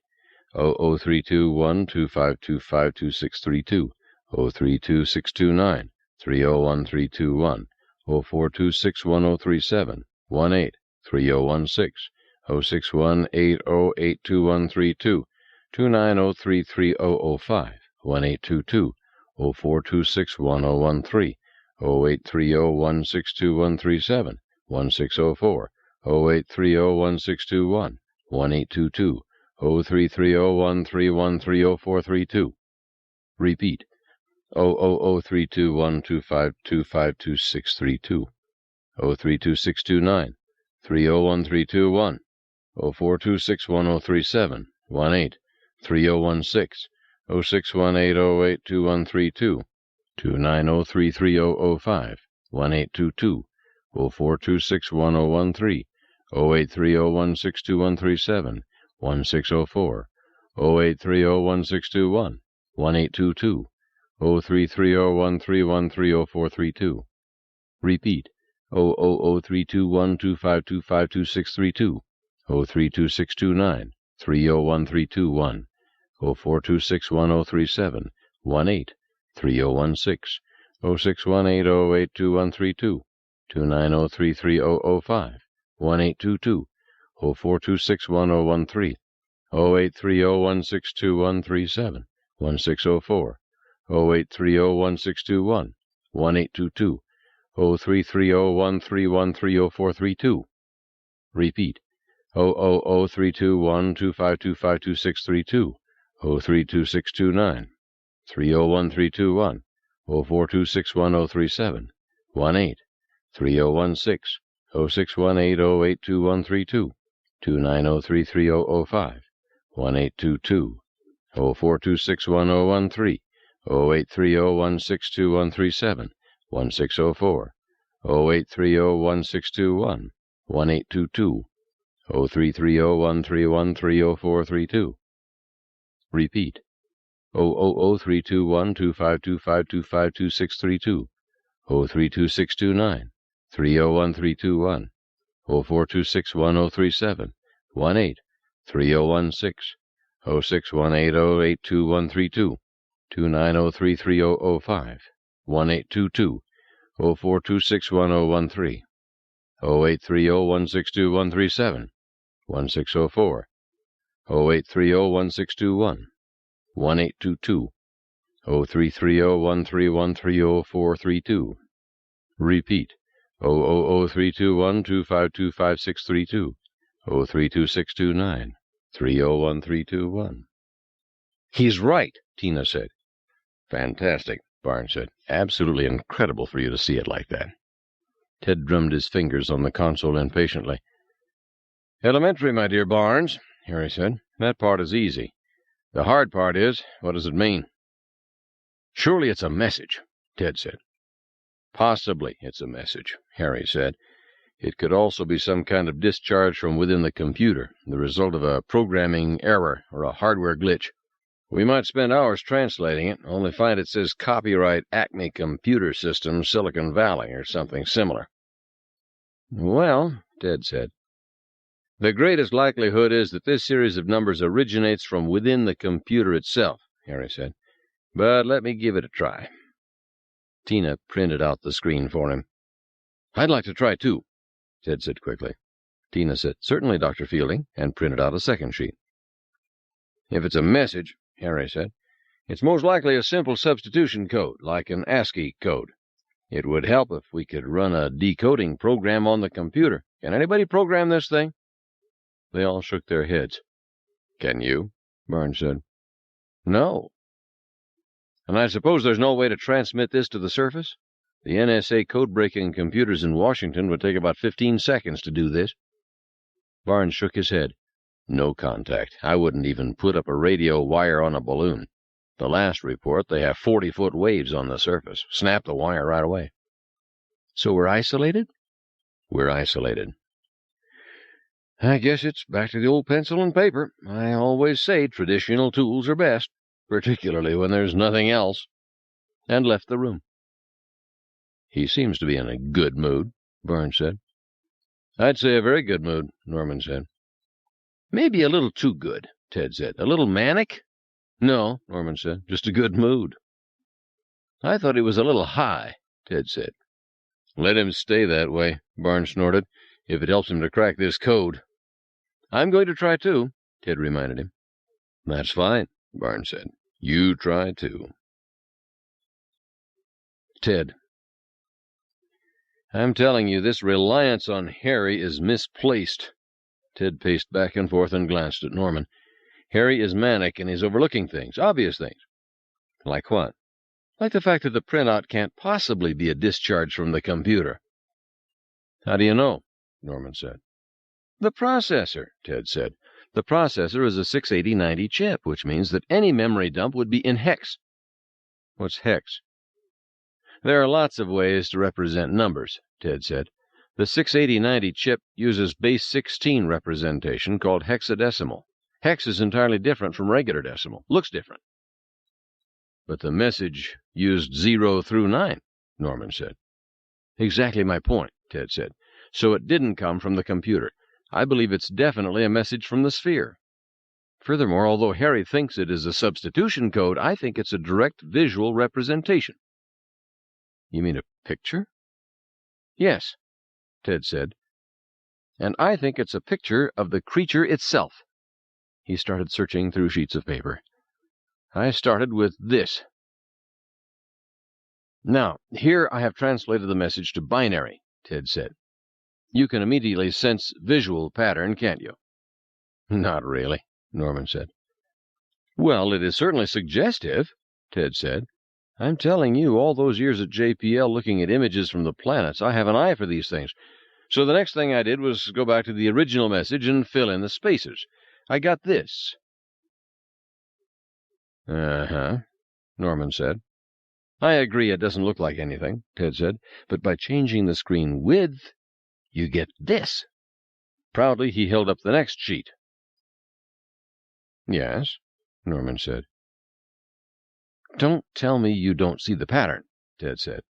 0032125252632, 0322629, 301321, 042611037, 18 3016, 0618082132, 290330005, 1822, 04261013, 083016237, 1604, 0830161, 1822, 0330131304332. Repeat, 000321252522632, 032629, 301321, 042611037, 183016, 0618082132, 290330005, 1822, 042611013, 083016237, 1604, 0830161, 1822, 0330131304332. Repeat, 000321252522632, 032629, 301321, 042611037, 183016, 0618082132, 290330005, 1822, 042611013, 083016237, 1604, 0830161, 1822, 0330131304332. Repeat, 000321252522632, 03629, 301321, 042611037, 183016, 0618082132, 290330005, 1822, 042611013, 083016237, 1604, 0830161, 1822, 0330131304332. Repeat, 000321252522632, 03629, 301321, 042611037, 183016, 0618082132, 290330005, 1822, 042611013, 083016237, 1604, 0830161, 1822, 0330131304332. Repeat, 0003212525632, 03629, 301321. He's right, Tina said. Fantastic, Barnes said. Absolutely incredible for you to see it like that. Ted drummed his fingers on the console impatiently. Elementary, my dear Barnes, Harry said. That part is easy. The hard part is, what does it mean? Surely it's a message, Ted said. Possibly it's a message, Harry said. It could also be some kind of discharge from within the computer, the result of a programming error or a hardware glitch. We might spend hours translating it, only find it says copyright Acme Computer Systems, Silicon Valley, or something similar. Well, Ted said, the greatest likelihood is that this series of numbers originates from within the computer itself, Harry said. But let me give it a try. Tina printed out the screen for him. I'd like to try, too, Ted said quickly. Tina said, certainly, Dr. Fielding, and printed out a second sheet. If it's a message, Harry said, it's most likely a simple substitution code, like an ASCII code. It would help if we could run a decoding program on the computer. Can anybody program this thing? They all shook their heads. Can you? Barnes said. No. And I suppose there's no way to transmit this to the surface? The NSA code-breaking computers in Washington would take about 15 seconds to do this. Barnes shook his head. No contact. I wouldn't even put up a radio wire on a balloon. The last report, they have 40-foot waves on the surface. Snap the wire right away. So we're isolated? We're isolated. I guess it's back to the old pencil and paper. I always say traditional tools are best, particularly when there's nothing else. And left the room. He seems to be in a good mood, Barnes said. I'd say a very good mood, Norman said. Maybe a little too good, Ted said. A little manic? No, Norman said. Just a good mood. I thought he was a little high, Ted said. Let him stay that way, Barnes snorted, if it helps him to crack this code. I'm going to try too, Ted reminded him. That's fine, Barnes said. You try too. Ted, I'm telling you, this reliance on Harry is misplaced. Ted paced back and forth and glanced at Norman. Harry is manic, and he's overlooking things, obvious things. Like what? Like the fact that the printout can't possibly be a discharge from the computer. How do you know? Norman said. The processor, Ted said. The processor is a 68090 chip, which means that any memory dump would be in hex. What's hex? There are lots of ways to represent numbers, Ted said. The 68090 chip uses base 16 representation called hexadecimal. Hex is entirely different from regular decimal. Looks different. But the message used 0 through 9, Norman said. Exactly my point, Ted said. So it didn't come from the computer. I believe it's definitely a message from the sphere. Furthermore, although Harry thinks it is a substitution code, I think it's a direct visual representation. You mean a picture? Yes, Ted said. And I think it's a picture of the creature itself. He started searching through sheets of paper. I started with this. Now, here I have translated the message to binary, Ted said. You can immediately sense visual pattern, can't you? Not really, Norman said. Well, it is certainly suggestive, Ted said. I'm telling you, all those years at JPL looking at images from the planets, I have an eye for these things. So the next thing I did was go back to the original message and fill in the spaces. I got this. Uh-huh, Norman said. I agree it doesn't look like anything, Ted said, but by changing the screen width, you get this. Proudly, he held up the next sheet. Yes, Norman said. Don't tell me you don't see the pattern, Ted said.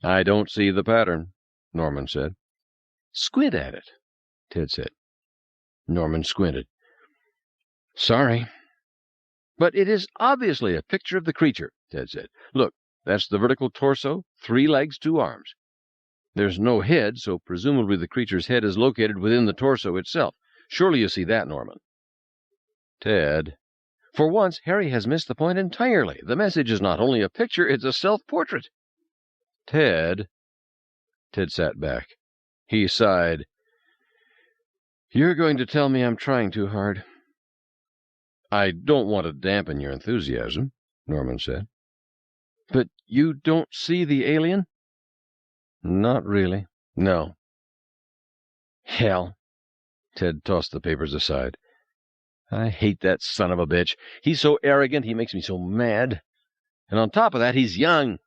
I don't see the pattern, Norman said. Squint at it, Ted said. Norman squinted. Sorry. But it is obviously a picture of the creature, Ted said. Look, that's the vertical torso, 3 legs, 2 arms. There's no head, so presumably the creature's head is located within the torso itself. Surely you see that, Norman. Ted. For once, Harry has missed the point entirely. The message is not only a picture, it's a self-portrait. Ted sat back. He sighed. You're going to tell me I'm trying too hard. I don't want to dampen your enthusiasm, Norman said. But you don't see the alien? Not really. No. Hell. Ted tossed the papers aside. I hate that son of a bitch. He's so arrogant, he makes me so mad. And on top of that, he's young.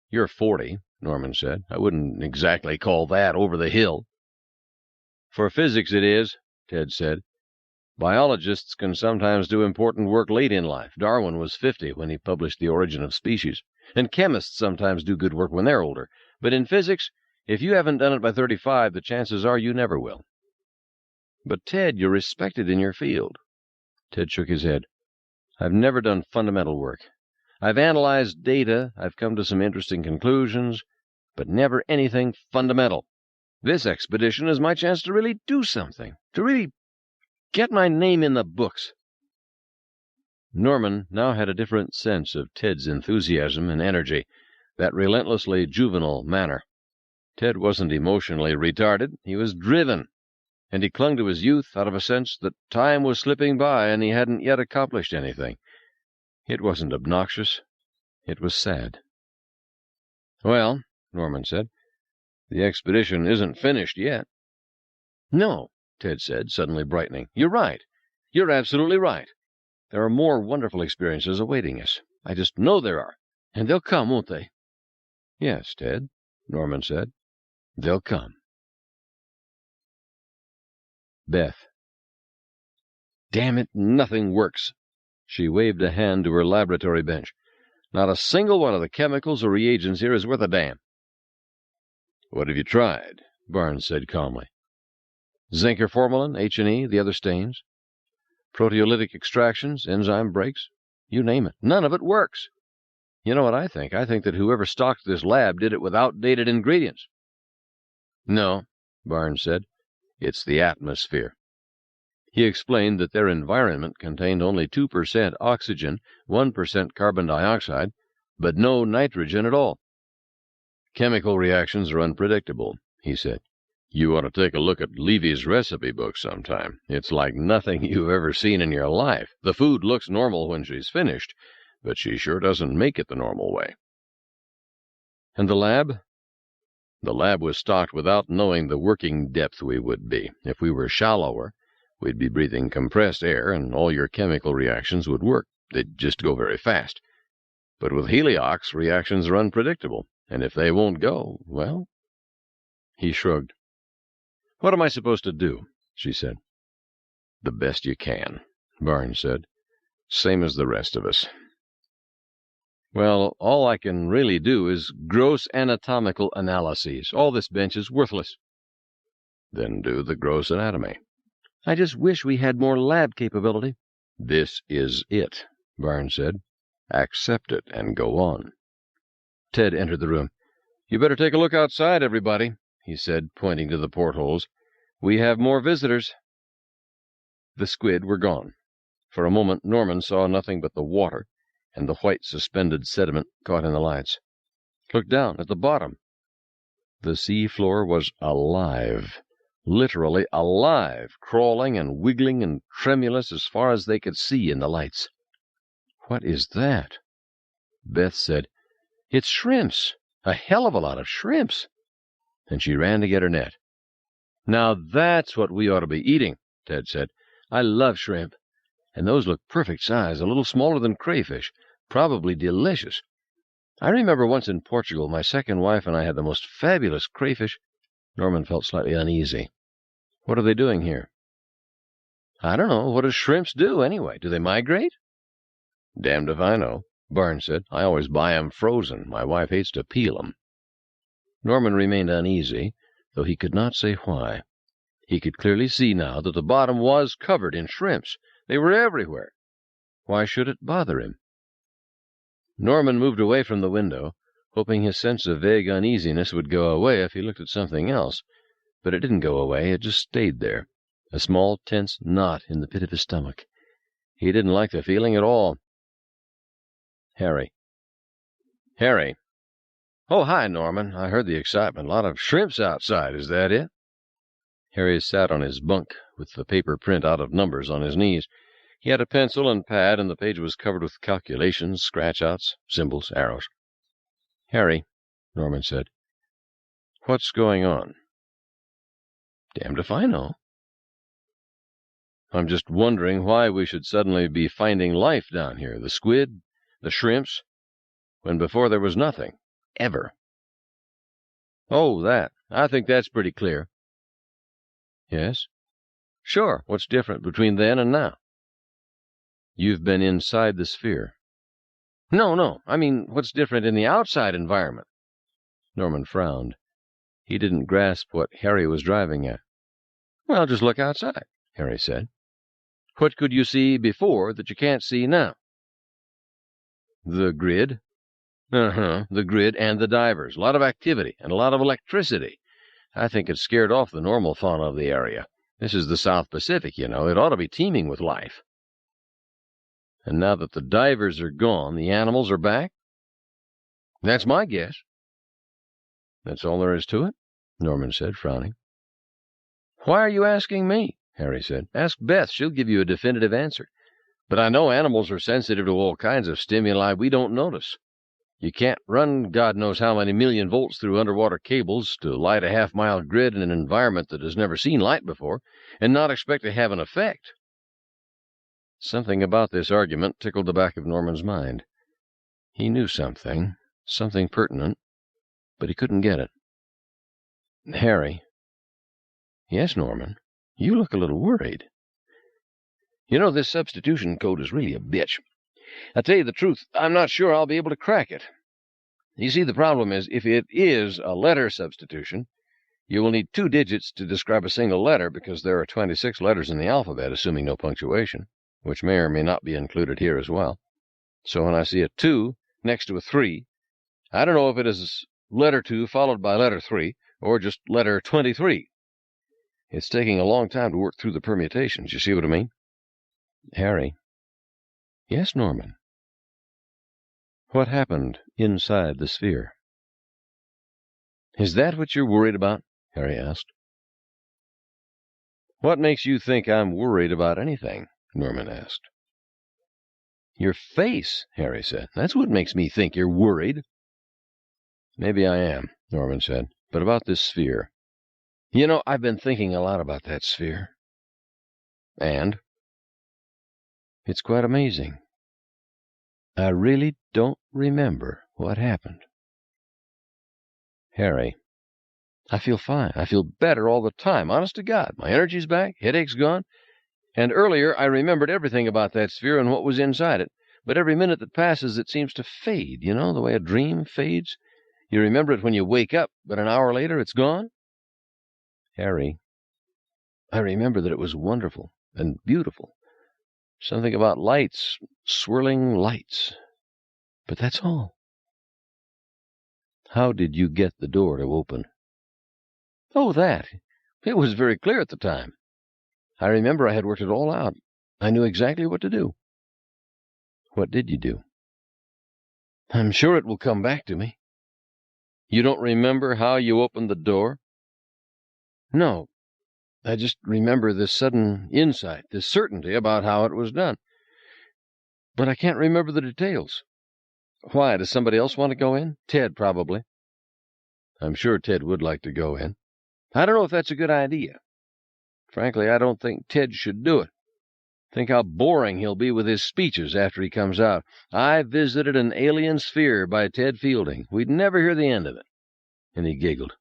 You're 40, Norman said. I wouldn't exactly call that over the hill. For physics it is, Ted said. Biologists can sometimes do important work late in life. Darwin was 50 when he published The Origin of Species. And chemists sometimes do good work when they're older. But in physics, if you haven't done it by 35, the chances are you never will. But, Ted, you're respected in your field. Ted shook his head. I've never done fundamental work. I've analyzed data, I've come to some interesting conclusions, but never anything fundamental. This expedition is my chance to really do something, to really get my name in the books. Norman now had a different sense of Ted's enthusiasm and energy, that relentlessly juvenile manner. Ted wasn't emotionally retarded, he was driven. And he clung to his youth out of a sense that time was slipping by and he hadn't yet accomplished anything. It wasn't obnoxious. It was sad. Well, Norman said, the expedition isn't finished yet. No, Ted said, suddenly brightening. You're right. You're absolutely right. There are more wonderful experiences awaiting us. I just know there are. And they'll come, won't they? Yes, Ted, Norman said. They'll come. Beth. Damn it, nothing works. She waved a hand to her laboratory bench. Not a single one of the chemicals or reagents here is worth a damn. What have you tried? Barnes said calmly. Zinc or formalin, H&E, the other stains. Proteolytic extractions, enzyme breaks. You name it. None of it works. You know what I think? I think that whoever stocked this lab did it with outdated ingredients. No, Barnes said. It's the atmosphere. He explained that their environment contained only 2% oxygen, 1% carbon dioxide, but no nitrogen at all. Chemical reactions are unpredictable, he said. You ought to take a look at Levy's recipe book sometime. It's like nothing you've ever seen in your life. The food looks normal when she's finished, but she sure doesn't make it the normal way. And the lab? The lab was stocked without knowing the working depth we would be. If we were shallower, we'd be breathing compressed air, and all your chemical reactions would work. They'd just go very fast. But with heliox, reactions are unpredictable, and if they won't go, well... He shrugged. What am I supposed to do? She said. The best you can, Barnes said. Same as the rest of us. Well, all I can really do is gross anatomical analyses. All this bench is worthless. Then do the gross anatomy. I just wish we had more lab capability. This is it, Barnes said. Accept it and go on. Ted entered the room. You better take a look outside, everybody, he said, pointing to the portholes. We have more visitors. The squid were gone. For a moment Norman saw nothing but the water and the white suspended sediment caught in the lights. Look down at the bottom. The sea floor was alive, literally alive, crawling and wiggling and tremulous as far as they could see in the lights. What is that? Beth said, It's shrimps, a hell of a lot of shrimps. And she ran to get her net. Now that's what we ought to be eating, Ted said. I love shrimp, and those look perfect size, a little smaller than crayfish, probably delicious. I remember once in Portugal, my second wife and I had the most fabulous crayfish. Norman felt slightly uneasy. What are they doing here? I don't know. What do shrimps do, anyway? Do they migrate? Damned if I know, Barnes said. I always buy 'em frozen. My wife hates to peel 'em. Norman remained uneasy, though he could not say why. He could clearly see now that the bottom was covered in shrimps. They were everywhere. Why should it bother him? Norman moved away from the window, hoping his sense of vague uneasiness would go away if he looked at something else. But it didn't go away. It just stayed there, a small, tense knot in the pit of his stomach. He didn't like the feeling at all. Harry. Harry. Oh, hi, Norman. I heard the excitement. A lot of shrimps outside. Is that it? Harry sat on his bunk with the paper print out of numbers on his knees. He had a pencil and pad, and the page was covered with calculations, scratch-outs, symbols, arrows. Harry, Norman said, what's going on? Damned if I know. I'm just wondering why we should suddenly be finding life down here, the squid, the shrimps, when before there was nothing, ever. Oh, that. I think that's pretty clear. Yes? Sure. What's different between then and now? You've been inside the sphere. No. I mean, what's different in the outside environment? Norman frowned. He didn't grasp what Harry was driving at. Well, just look outside, Harry said. What could you see before that you can't see now? The grid. The grid and the divers. A lot of activity and a lot of electricity. I think it scared off the normal fauna of the area. This is the South Pacific, you know. It ought to be teeming with life. And now that the divers are gone, the animals are back? That's my guess. That's all there is to it? Norman said, frowning. Why are you asking me? Harry said. Ask Beth. She'll give you a definitive answer. But I know animals are sensitive to all kinds of stimuli we don't notice. You can't run God knows how many million volts through underwater cables to light a half-mile grid in an environment that has never seen light before and not expect to have an effect. Something about this argument tickled the back of Norman's mind. He knew something pertinent, but he couldn't get it. Harry. Yes, Norman, you look a little worried. You know, this substitution code is really a bitch. I tell you the truth, I'm not sure I'll be able to crack it. You see, the problem is, if it is a letter substitution, you will need 2 digits to describe a single letter because there are 26 letters in the alphabet, assuming no punctuation, which may or may not be included here as well. So when I see a 2 next to a 3, I don't know if it is letter 2 followed by letter 3, or just letter 23. It's taking a long time to work through the permutations, you see what I mean? Harry. Yes, Norman. What happened inside the sphere? Is that what you're worried about? Harry asked. What makes you think I'm worried about anything? Norman asked. Your face, Harry said. That's what makes me think you're worried. Maybe I am, Norman said, but about this sphere. You know, I've been thinking a lot about that sphere. And? It's quite amazing. I really don't remember what happened. Harry, I feel fine. I feel better all the time. Honest to God, my energy's back, headache's gone. And earlier I remembered everything about that sphere and what was inside it. But every minute that passes it seems to fade, you know, the way a dream fades. You remember it when you wake up, but an hour later it's gone? Harry, I remember that it was wonderful and beautiful. Something about lights, swirling lights. But that's all. How did you get the door to open? Oh, that. It was very clear at the time. I remember I had worked it all out. I knew exactly what to do. What did you do? I'm sure it will come back to me. You don't remember how you opened the door? No. I just remember this sudden insight, this certainty about how it was done. But I can't remember the details. Why, does somebody else want to go in? Ted, probably. I'm sure Ted would like to go in. I don't know if that's a good idea. Frankly, I don't think Ted should do it. Think how boring he'll be with his speeches after he comes out. I visited an alien sphere by Ted Fielding. We'd never hear the end of it. And he giggled.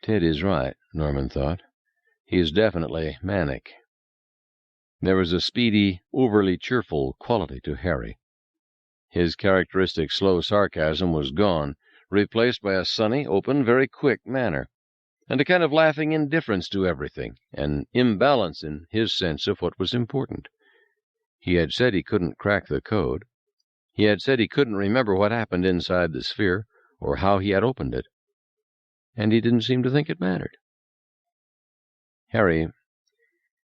Ted is right, Norman thought. He is definitely manic. There was a speedy, overly cheerful quality to Harry. His characteristic slow sarcasm was gone, replaced by a sunny, open, very quick manner, and a kind of laughing indifference to everything, an imbalance in his sense of what was important. He had said he couldn't crack the code. He had said he couldn't remember what happened inside the sphere, or how he had opened it. And he didn't seem to think it mattered. Harry,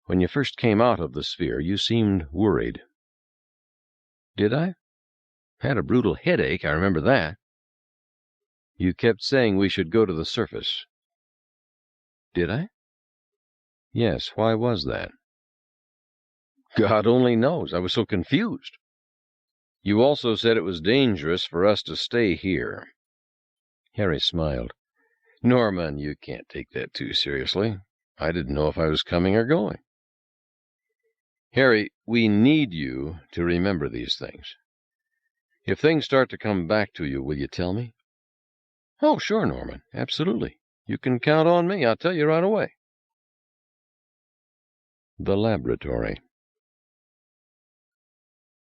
when you first came out of the sphere, you seemed worried. Did I? Had a brutal headache, I remember that. You kept saying we should go to the surface. Did I? Yes, why was that? God only knows. I was so confused. You also said it was dangerous for us to stay here. Harry smiled. Norman, you can't take that too seriously. I didn't know if I was coming or going. Harry, we need you to remember these things. If things start to come back to you, will you tell me? Oh, sure, Norman. Absolutely. You can count on me. I'll tell you right away. The laboratory.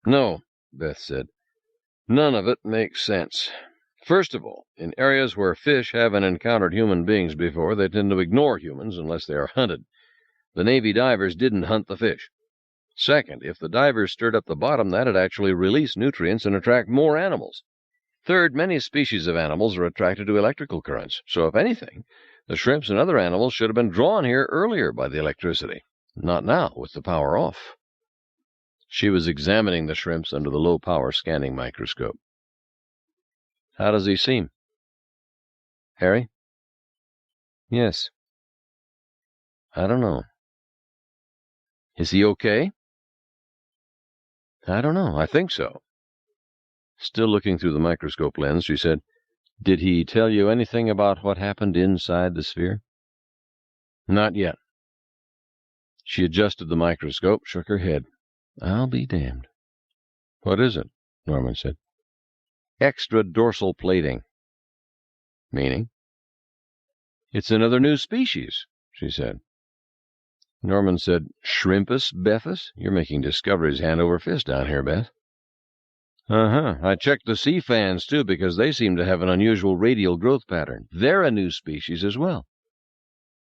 No, Beth said. None of it makes sense. First of all, in areas where fish haven't encountered human beings before, they tend to ignore humans unless they are hunted. The Navy divers didn't hunt the fish. Second, if the divers stirred up the bottom, that'd actually release nutrients and attract more animals. Third, many species of animals are attracted to electrical currents, so if anything, the shrimps and other animals should have been drawn here earlier by the electricity, not now with the power off. She was examining the shrimps under the low-power scanning microscope. How does he seem? Harry? Yes. I don't know. Is he okay? I don't know. I think so. Still looking through the microscope lens, she said, Did he tell you anything about what happened inside the sphere? Not yet. She adjusted the microscope, shook her head. I'll be damned. What is it? Norman said. Extra dorsal plating. Meaning? It's another new species, she said. Norman said, Shrimpus bethus? You're making discoveries hand over fist down here, Beth. Uh-huh. I checked the sea fans, too, because they seem to have an unusual radial growth pattern. They're a new species as well.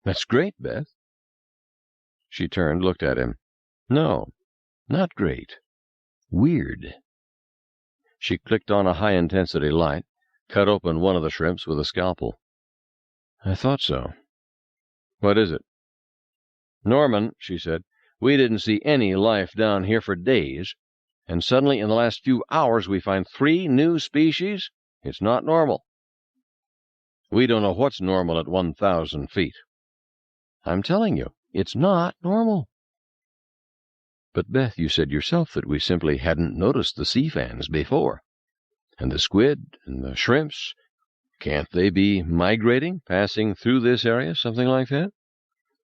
That's great, Beth. She turned, looked at him. No, not great. Weird. She clicked on a high-intensity light, cut open one of the shrimps with a scalpel. I thought so. What is it? Norman, she said, we didn't see any life down here for days, and suddenly in the last few hours we find 3 new species? It's not normal. We don't know what's normal at 1,000 feet. I'm telling you, it's not normal. But, Beth, you said yourself that we simply hadn't noticed the sea fans before. And the squid and the shrimps, can't they be migrating, passing through this area, something like that?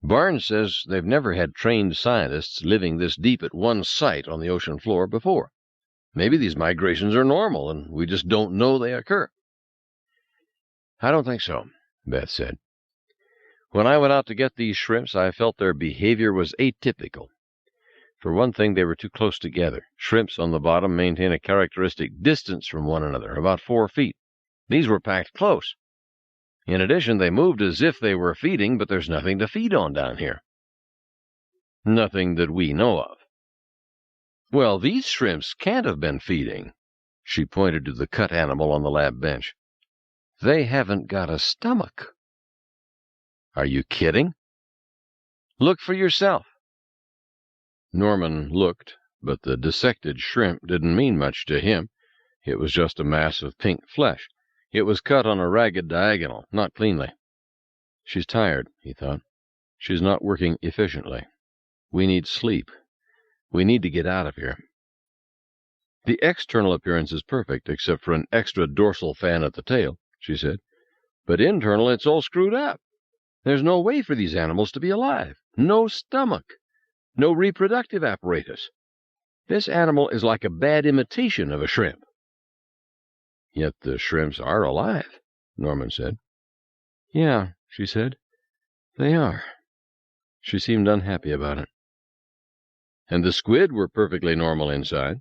Barnes says they've never had trained scientists living this deep at one site on the ocean floor before. Maybe these migrations are normal, and we just don't know they occur. I don't think so, Beth said. When I went out to get these shrimps, I felt their behavior was atypical. For one thing, they were too close together. Shrimps on the bottom maintain a characteristic distance from one another, about 4 feet. These were packed close. In addition, they moved as if they were feeding, but there's nothing to feed on down here. Nothing that we know of. Well, these shrimps can't have been feeding. She pointed to the cut animal on the lab bench. They haven't got a stomach. Are you kidding? Look for yourself. Norman looked, but the dissected shrimp didn't mean much to him. It was just a mass of pink flesh. It was cut on a ragged diagonal, not cleanly. She's tired, he thought. She's not working efficiently. We need sleep. We need to get out of here. The external appearance is perfect, except for an extra dorsal fan at the tail, she said. But internal, it's all screwed up. There's no way for these animals to be alive. No stomach. No reproductive apparatus. This animal is like a bad imitation of a shrimp. Yet the shrimps are alive, Norman said. Yeah, she said. They are. She seemed unhappy about it. And the squid were perfectly normal inside.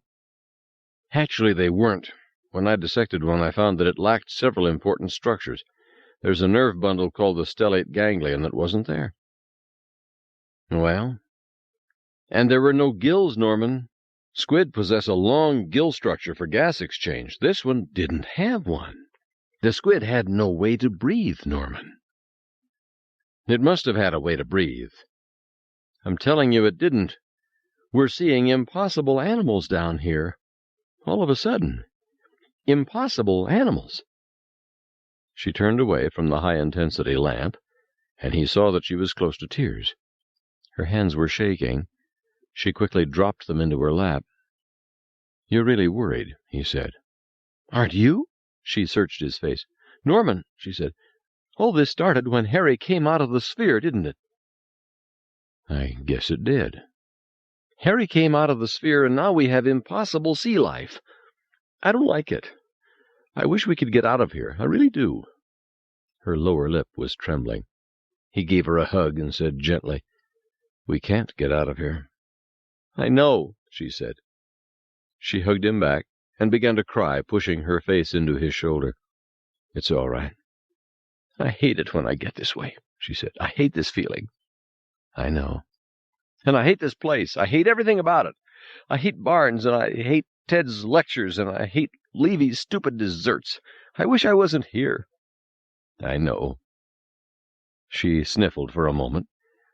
Actually, they weren't. When I dissected one, I found that it lacked several important structures. There's a nerve bundle called the stellate ganglion that wasn't there. Well? And there were no gills, Norman. Squid possess a long gill structure for gas exchange. This one didn't have one. The squid had no way to breathe, Norman. It must have had a way to breathe. I'm telling you it didn't. We're seeing impossible animals down here. All of a sudden. Impossible animals. She turned away from the high-intensity lamp, and he saw that she was close to tears. Her hands were shaking. She quickly dropped them into her lap. You're really worried, he said. Aren't you? She searched his face. Norman, she said, all this started when Harry came out of the sphere, didn't it? I guess it did. Harry came out of the sphere, and now we have impossible sea life. I don't like it. I wish we could get out of here. I really do. Her lower lip was trembling. He gave her a hug and said gently, We can't get out of here. I know, she said. She hugged him back and began to cry, pushing her face into his shoulder. It's all right. I hate it when I get this way, she said. I hate this feeling. I know. And I hate this place. I hate everything about it. I hate Barnes, and I hate Ted's lectures, and I hate Levy's stupid desserts. I wish I wasn't here. I know. She sniffled for a moment,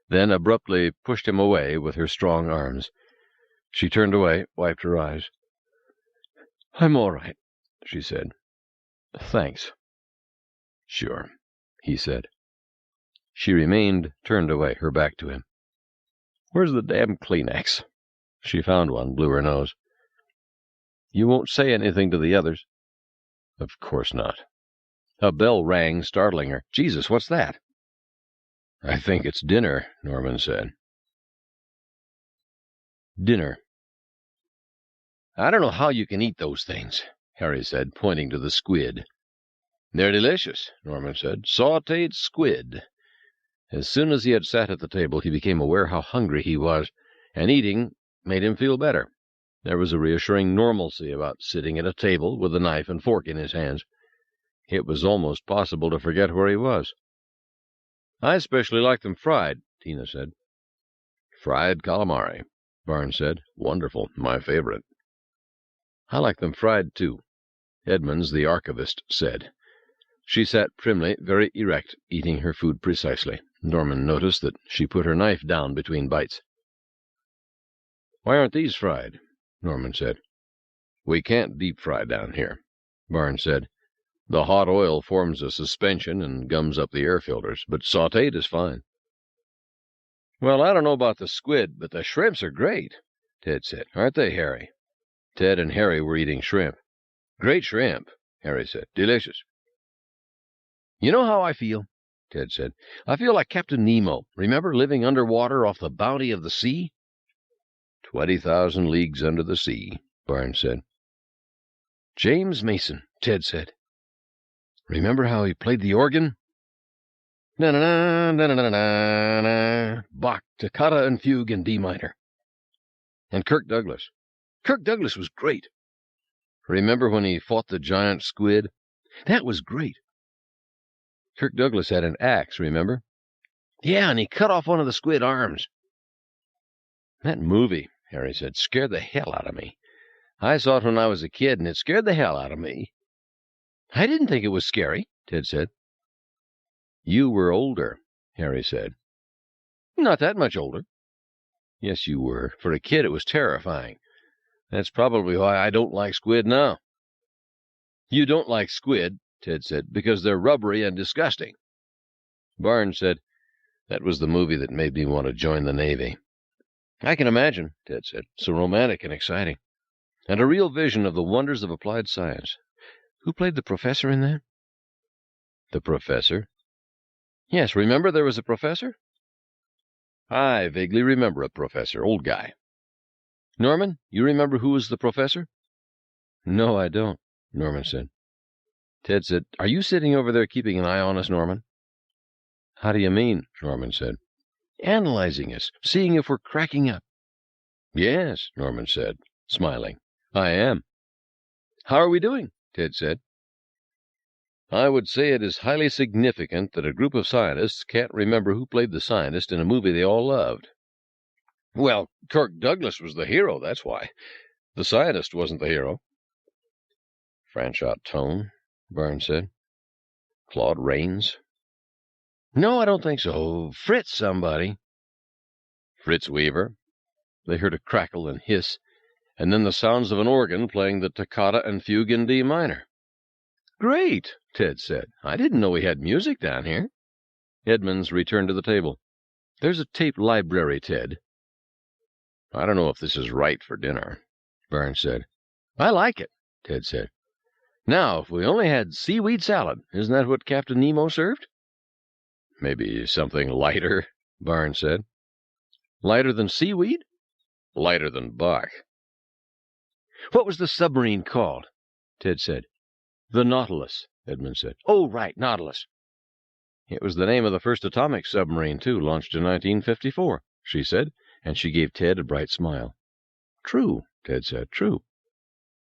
then abruptly pushed him away with her strong arms. She turned away, wiped her eyes. I'm all right, she said. Thanks. Sure, he said. She remained turned away, her back to him. Where's the damn Kleenex? She found one, blew her nose. You won't say anything to the others? Of course not. A bell rang, startling her. Jesus, what's that? I think it's dinner, Norman said. Dinner. I don't know how you can eat those things, Harry said, pointing to the squid. They're delicious, Norman said. Sautéed squid. As soon as he had sat at the table, he became aware how hungry he was, and eating made him feel better. There was a reassuring normalcy about sitting at a table with a knife and fork in his hands. It was almost possible to forget where he was. I especially like them fried, Tina said. Fried calamari, Barnes said. Wonderful, my favorite. I like them fried, too, Edmonds, the archivist, said. She sat primly, very erect, eating her food precisely. Norman noticed that she put her knife down between bites. Why aren't these fried? Norman said. We can't deep fry down here, Barnes said. The hot oil forms a suspension and gums up the air filters, but sautéed is fine. Well, I don't know about the squid, but the shrimps are great, Ted said. Aren't they, Harry? Ted and Harry were eating shrimp. Great shrimp, Harry said. Delicious. You know how I feel, Ted said. I feel like Captain Nemo. Remember living underwater off the bounty of the sea? 20,000 leagues under the sea, Barnes said. James Mason, Ted said. Remember how he played the organ? Na-na-na, na-na-na-na-na, Bach, toccata and fugue in D minor. And Kirk Douglas. Kirk Douglas was great. Remember when he fought the giant squid? That was great. Kirk Douglas had an axe, remember? Yeah, and he cut off one of the squid arms. That movie, Harry said, scared the hell out of me. I saw it when I was a kid, and it scared the hell out of me. I didn't think it was scary, Ted said. You were older, Harry said. Not that much older. Yes, you were. For a kid, it was terrifying. That's probably why I don't like squid now. You don't like squid, Ted said, because they're rubbery and disgusting. Barnes said, that was the movie that made me want to join the Navy. I can imagine, Ted said, so romantic and exciting. And a real vision of the wonders of applied science. Who played the professor in that? The professor? Yes, remember there was a professor? I vaguely remember a professor, old guy. Norman, you remember who was the professor? No, I don't, Norman said. Ted said, are you sitting over there keeping an eye on us, Norman? How do you mean? Norman said. Analyzing us, seeing if we're cracking up. Yes, Norman said, smiling. I am. How are we doing? Ted said. I would say it is highly significant that a group of scientists can't remember who played the scientist in a movie they all loved. Well, Kirk Douglas was the hero, that's why. The scientist wasn't the hero. Franchot Tone, Barnes said. Claude Rains? No, I don't think so. Fritz somebody. Fritz Weaver. They heard a crackle and hiss, and then the sounds of an organ playing the toccata and fugue in D minor. Great, Ted said. I didn't know we had music down here. Edmonds returned to the table. There's a tape library, Ted. I don't know if this is right for dinner, Barnes said. I like it, Ted said. Now, if we only had seaweed salad, isn't that what Captain Nemo served? Maybe something lighter, Barnes said. Lighter than seaweed? Lighter than Bach. What was the submarine called? Ted said. The Nautilus, Edmonds said. Oh, right, Nautilus. It was the name of the first atomic submarine, too, launched in 1954, she said, and she gave Ted a bright smile. True, Ted said, true.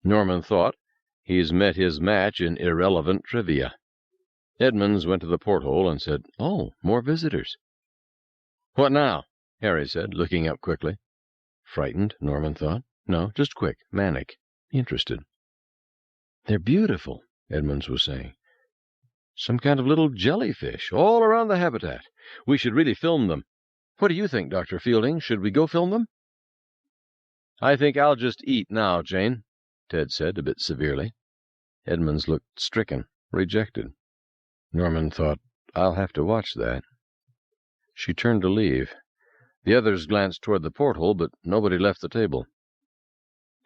Norman thought, he's met his match in irrelevant trivia. Edmonds went to the porthole and said, oh, more visitors. What now? Harry said, looking up quickly. Frightened, Norman thought. No, just quick, manic, interested. They're beautiful, Edmonds was saying. Some kind of little jellyfish, all around the habitat. We should really film them. What do you think, Dr. Fielding? Should we go film them? I think I'll just eat now, Jane, Ted said, a bit severely. Edmonds looked stricken, rejected. Norman thought, I'll have to watch that. She turned to leave. The others glanced toward the porthole, but nobody left the table.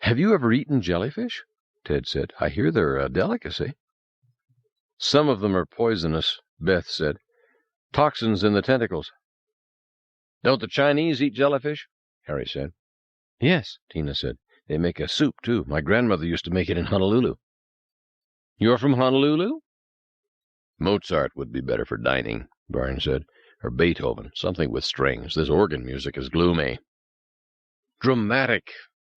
Have you ever eaten jellyfish? Ted said. I hear they're a delicacy. Some of them are poisonous, Beth said. Toxins in the tentacles. Don't the Chinese eat jellyfish? Harry said. Yes, Tina said. They make a soup, too. My grandmother used to make it in Honolulu. You're from Honolulu? Mozart would be better for dining, Barnes said. Or Beethoven, something with strings. This organ music is gloomy. Dramatic,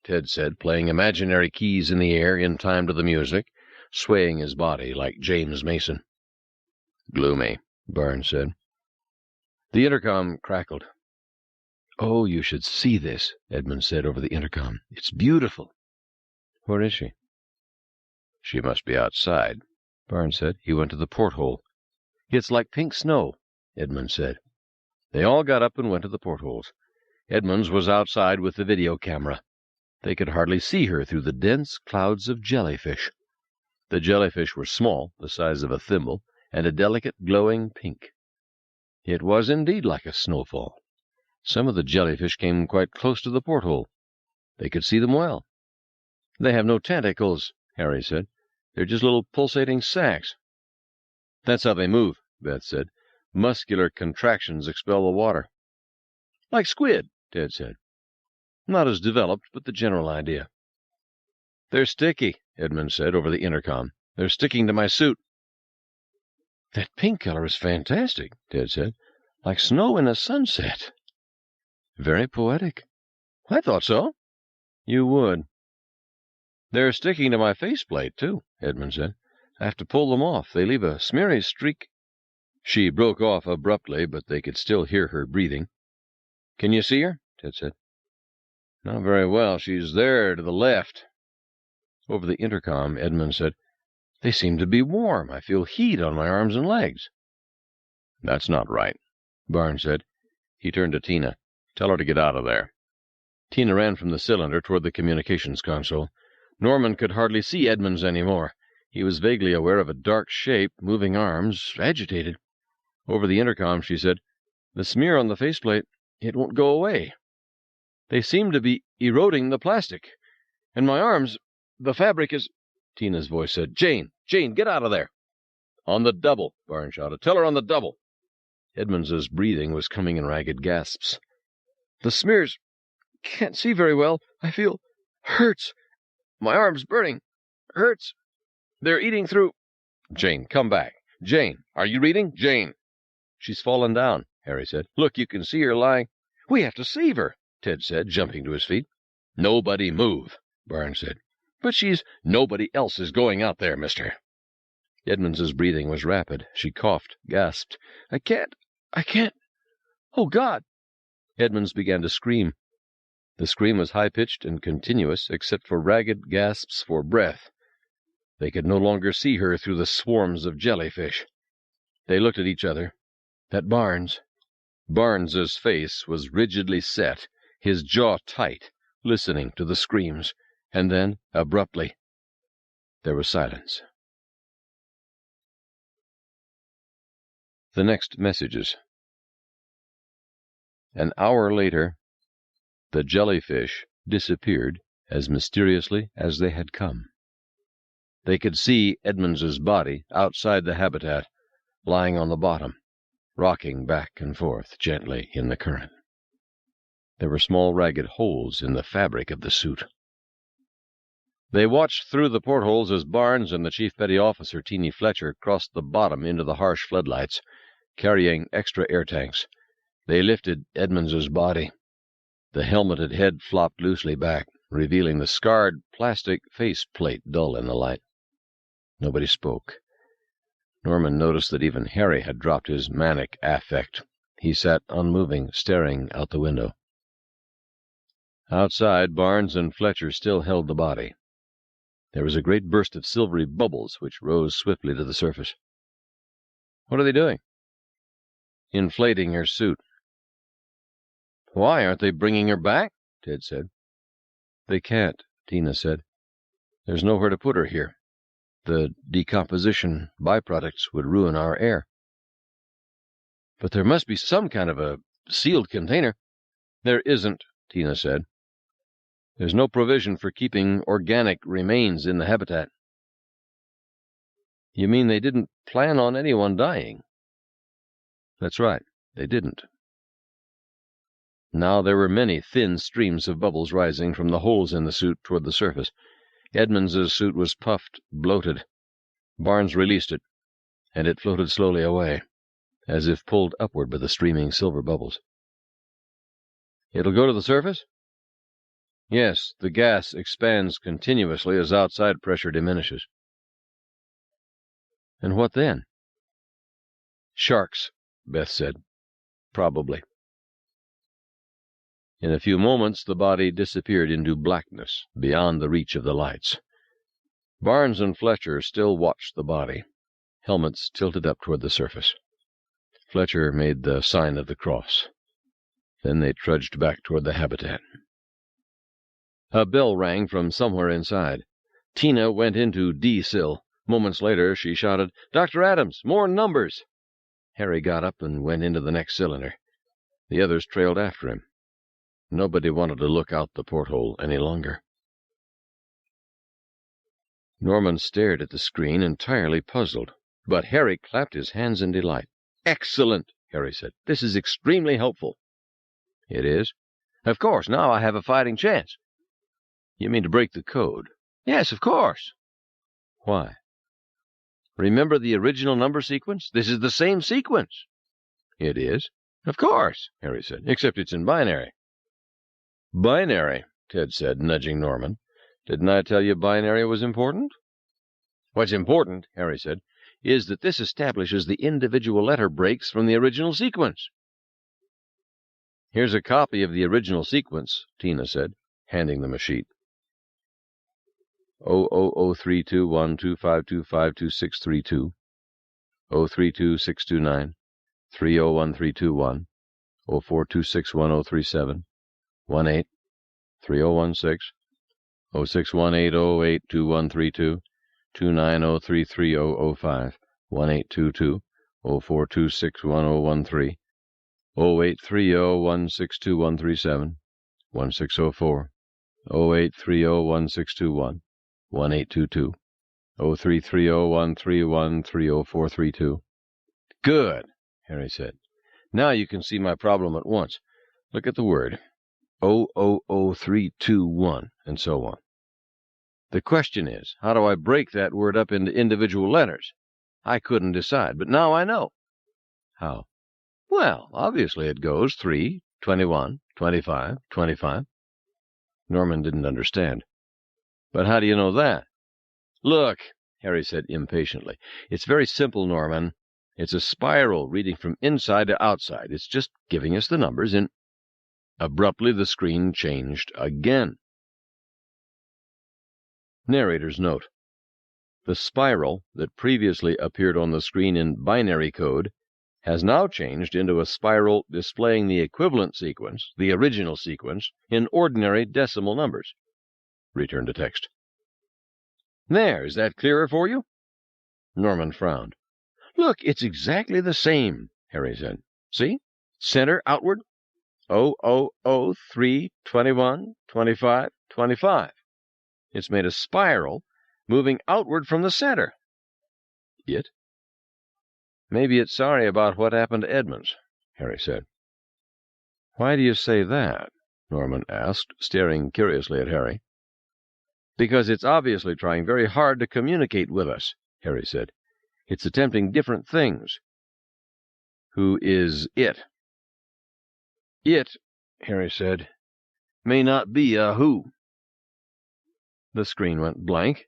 Ted said, playing imaginary keys in the air in time to the music, swaying his body like James Mason. Gloomy, Barnes said. The intercom crackled. Oh, you should see this, Edmund said over the intercom. It's beautiful. Where is she? She must be outside, Barnes said. He went to the porthole. It's like pink snow, Edmund said. They all got up and went to the portholes. Edmonds was outside with the video camera. They could hardly see her through the dense clouds of jellyfish. The jellyfish were small, the size of a thimble, and a delicate, glowing pink. It was indeed like a snowfall. Some of the jellyfish came quite close to the porthole. They could see them well. "They have no tentacles," Harry said. "They're just little pulsating sacs." "That's how they move," Beth said. "Muscular contractions expel the water." "Like squid," Ted said. "Not as developed, but the general idea." "They're sticky," Edmund said over the intercom. "They're sticking to my suit." "That pink color is fantastic," Ted said. "Like snow in a sunset." "Very poetic." "I thought so." "You would." "They're sticking to my faceplate, too," Edmund said. "I have to pull them off. They leave a smeary streak—" She broke off abruptly, but they could still hear her breathing. "Can you see her?" Ted said. "Not very well. She's there to the left." Over the intercom, Edmund said, "They seem to be warm. I feel heat on my arms and legs." "That's not right," Barnes said. He turned to Tina. "Tell her to get out of there." Tina ran from the cylinder toward the communications console. Norman could hardly see Edmunds anymore. He was vaguely aware of a dark shape, moving arms, agitated. Over the intercom, she said, "The smear on the faceplate, it won't go away. They seem to be eroding the plastic. And my arms, the fabric is—" Tina's voice said, Jane, get out of there." "On the double," Barnes shouted. "Tell her on the double." Edmunds's breathing was coming in ragged gasps. "The smears, can't see very well. I feel hurts. My arm's burning. Hurts. They're eating through—" "Jane, come back. Jane, are you reading? Jane!" "She's fallen down," Harry said. "Look, you can see her lying—" "We have to save her," Ted said, jumping to his feet. "Nobody move," Barnes said. "But she's—" "Nobody else is going out there, mister." Edmunds's breathing was rapid. She coughed, gasped. I can't. Oh, God!" Edmunds began to scream. The scream was high-pitched and continuous, except for ragged gasps for breath. They could no longer see her through the swarms of jellyfish. They looked at each other. At Barnes. Barnes's face was rigidly set, his jaw tight, listening to the screams. And then, abruptly, there was silence. The next messages. An hour later, the jellyfish disappeared as mysteriously as they had come. They could see Edmunds's body outside the habitat, lying on the bottom, rocking back and forth gently in the current. There were small ragged holes in the fabric of the suit. They watched through the portholes as Barnes and the Chief Petty Officer, Teeny Fletcher, crossed the bottom into the harsh floodlights, carrying extra air tanks. They lifted Edmunds's body. The helmeted head flopped loosely back, revealing the scarred plastic faceplate dull in the light. Nobody spoke. Norman noticed that even Harry had dropped his manic affect. He sat unmoving, staring out the window. Outside, Barnes and Fletcher still held the body. There was a great burst of silvery bubbles which rose swiftly to the surface. "What are they doing?" "Inflating her suit." "Why, aren't they bringing her back?" Ted said. "They can't," Tina said. "There's nowhere to put her here. The decomposition byproducts would ruin our air." "But there must be some kind of a sealed container." "There isn't," Tina said. "There's no provision for keeping organic remains in the habitat." "You mean they didn't plan on anyone dying?" "That's right, they didn't." Now there were many thin streams of bubbles rising from the holes in the suit toward the surface. Edmunds's suit was puffed, bloated. Barnes released it, and it floated slowly away, as if pulled upward by the streaming silver bubbles. "It'll go to the surface?" "Yes, the gas expands continuously as outside pressure diminishes." "And what then?" "Sharks," Beth said. "Probably." In a few moments the body disappeared into blackness, beyond the reach of the lights. Barnes and Fletcher still watched the body, helmets tilted up toward the surface. Fletcher made the sign of the cross. Then they trudged back toward the habitat. A bell rang from somewhere inside. Tina went into D-Sill, Moments later, she shouted, "Dr. Adams, more numbers!" Harry got up and went into the next cylinder. The others trailed after him. Nobody wanted to look out the porthole any longer. Norman stared at the screen, entirely puzzled. But Harry clapped his hands in delight. "Excellent," Harry said. "This is extremely helpful." "It is?" "Of course. Now I have a fighting chance." "You mean to break the code?" "Yes, of course." "Why?" "Remember the original number sequence? This is the same sequence." "It is?" "Of course," Harry said, "except it's in binary." "Binary," Ted said, nudging Norman. "Didn't I tell you binary was important?" "What's important," Harry said, "is that this establishes the individual letter breaks from the original sequence." "Here's a copy of the original sequence," Tina said, handing them a sheet. 000321252252632, 0326293013210, 042611037, 183016, 06180822132, 290330005, 1822, 042611013, 0830162137, 1604, 08301621, 1822, 033013130432. "Good," Harry said. "Now you can see my problem at once. Look at the word. 000321, and so on. The question is, how do I break that word up into individual letters? I couldn't decide, but now I know." "How?" "Well, obviously it goes 3, 21, 25, 25. Norman didn't understand. "But how do you know that?" "Look," Harry said impatiently. "It's very simple, Norman. It's a spiral reading from inside to outside. It's just giving us the numbers in—" Abruptly, the screen changed again. Narrator's note. The spiral that previously appeared on the screen in binary code has now changed into a spiral displaying the equivalent sequence, the original sequence, in ordinary decimal numbers. Return to text. "There, is that clearer for you?" Norman frowned. "Look, it's exactly the same," Harry said. "See? Center outward. 0003, 21, 25, 25. It's made a spiral moving outward from the center." "It?" "Maybe it's sorry about what happened to Edmonds," Harry said. "Why do you say that?" Norman asked, staring curiously at Harry. "Because it's obviously trying very hard to communicate with us," Harry said. "It's attempting different things." "Who is it?" "It," Harry said, "may not be a who." The screen went blank,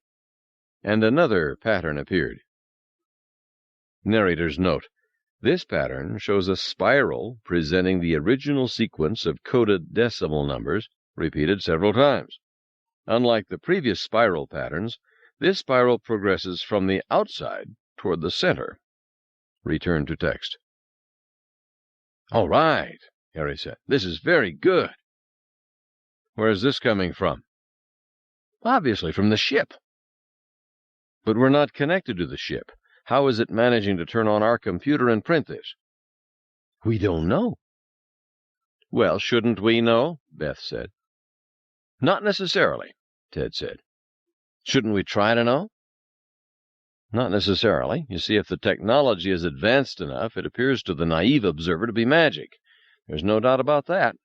and another pattern appeared. Narrator's note. This pattern shows a spiral presenting the original sequence of coded decimal numbers repeated several times. Unlike the previous spiral patterns, this spiral progresses from the outside toward the center. Return to text. "All right," Harry said. "This is very good." "Where's this coming from?" "Obviously from the ship." "But we're not connected to the ship. How is it managing to turn on our computer and print this?" "We don't know." "Well, shouldn't we know?" Beth said. "Not necessarily," Ted said. "Shouldn't we try to know?" "Not necessarily. You see, if the technology is advanced enough, it appears to the naive observer to be magic. There's no doubt about that.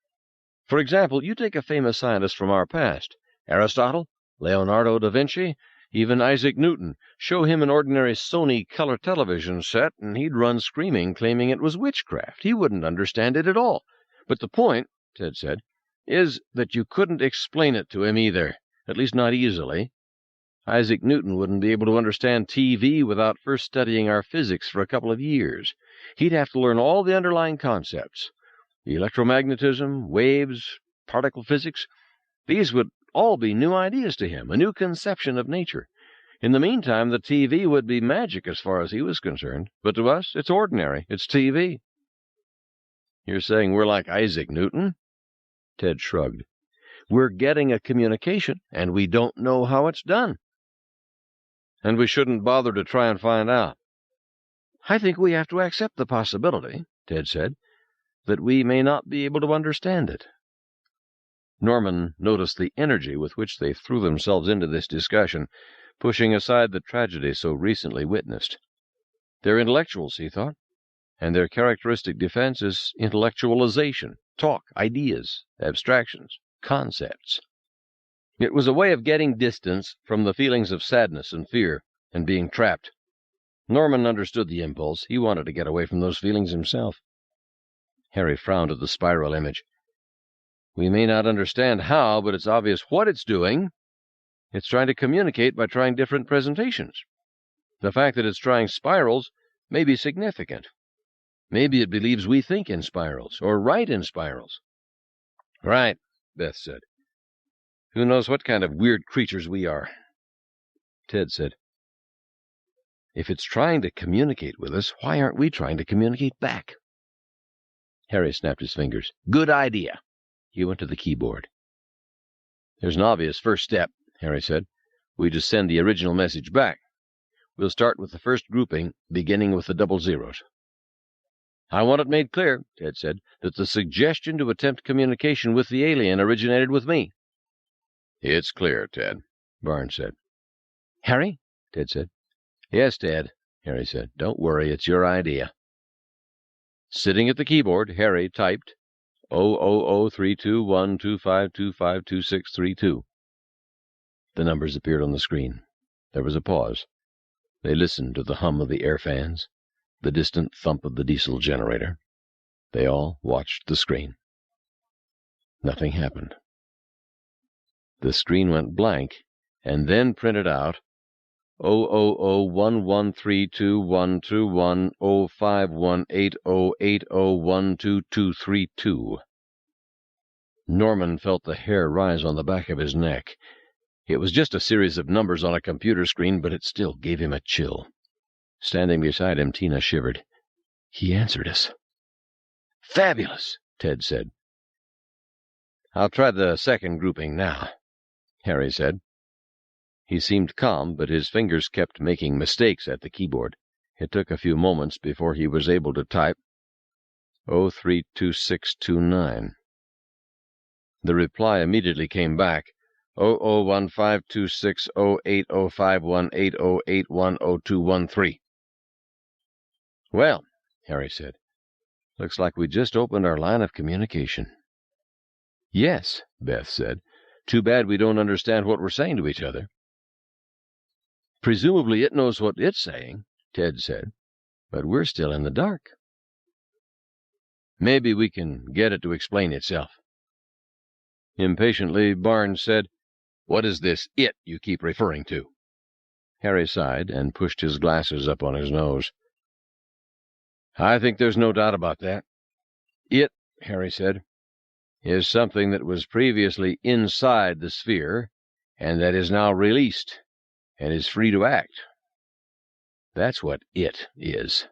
For example, you take a famous scientist from our past, Aristotle, Leonardo da Vinci, even Isaac Newton. Show him an ordinary Sony color television set, and he'd run screaming, claiming it was witchcraft. He wouldn't understand it at all. But the point," Ted said, "is that you couldn't explain it to him either, at least not easily. Isaac Newton wouldn't be able to understand TV without first studying our physics for a couple of years. He'd have to learn all the underlying concepts. Electromagnetism, waves, particle physics. These would all be new ideas to him, a new conception of nature. In the meantime, the TV would be magic as far as he was concerned. But to us, it's ordinary. It's TV." "You're saying we're like Isaac Newton?" Ted shrugged. "We're getting a communication, and we don't know how it's done." and we shouldn't bother to try and find out. I think we have to accept the possibility, Ted said, that we may not be able to understand it. Norman noticed the energy with which they threw themselves into this discussion, pushing aside the tragedy so recently witnessed. They're intellectuals, he thought, and their characteristic defense is intellectualization, talk, ideas, abstractions, concepts. It was a way of getting distance from the feelings of sadness and fear and being trapped. Norman understood the impulse. He wanted to get away from those feelings himself. Harry frowned at the spiral image. We may not understand how, but it's obvious what it's doing. It's trying to communicate by trying different presentations. The fact that it's trying spirals may be significant. Maybe it believes we think in spirals, or write in spirals. Right, Beth said. Who knows what kind of weird creatures we are? Ted said, if it's trying to communicate with us, why aren't we trying to communicate back? Harry snapped his fingers. Good idea. He went to the keyboard. There's an obvious first step, Harry said. We just send the original message back. We'll start with the first grouping, beginning with the double zeros. I want it made clear, Ted said, that the suggestion to attempt communication with the alien originated with me. It's clear, Ted, Barnes said. Harry? Ted said. Yes, Ted, Harry said. Don't worry, it's your idea. Sitting at the keyboard, Harry typed 000321252552632. The numbers appeared on the screen. There was a pause. They listened to the hum of the air fans, the distant thump of the diesel generator. They all watched the screen. Nothing happened. The screen went blank, and then printed out 00011321210518080122232. Norman felt the hair rise on the back of his neck. It was just a series of numbers on a computer screen, but it still gave him a chill. Standing beside him, Tina shivered. He answered us. Fabulous, Ted said. I'll try the second grouping now, Harry said. He seemed calm, but his fingers kept making mistakes at the keyboard. It took a few moments before he was able to type 032629. The reply immediately came back, 0015260805180810213. Well, Harry said, looks like we just opened our line of communication. Yes, Beth said. Too bad we don't understand what we're saying to each other. Presumably it knows what it's saying, Ted said, but we're still in the dark. Maybe we can get it to explain itself. Impatiently, Barnes said, What is this it you keep referring to? Harry sighed and pushed his glasses up on his nose. I think there's no doubt about that. It, Harry said, is something that was previously inside the sphere and that is now released and is free to act. That's what it is.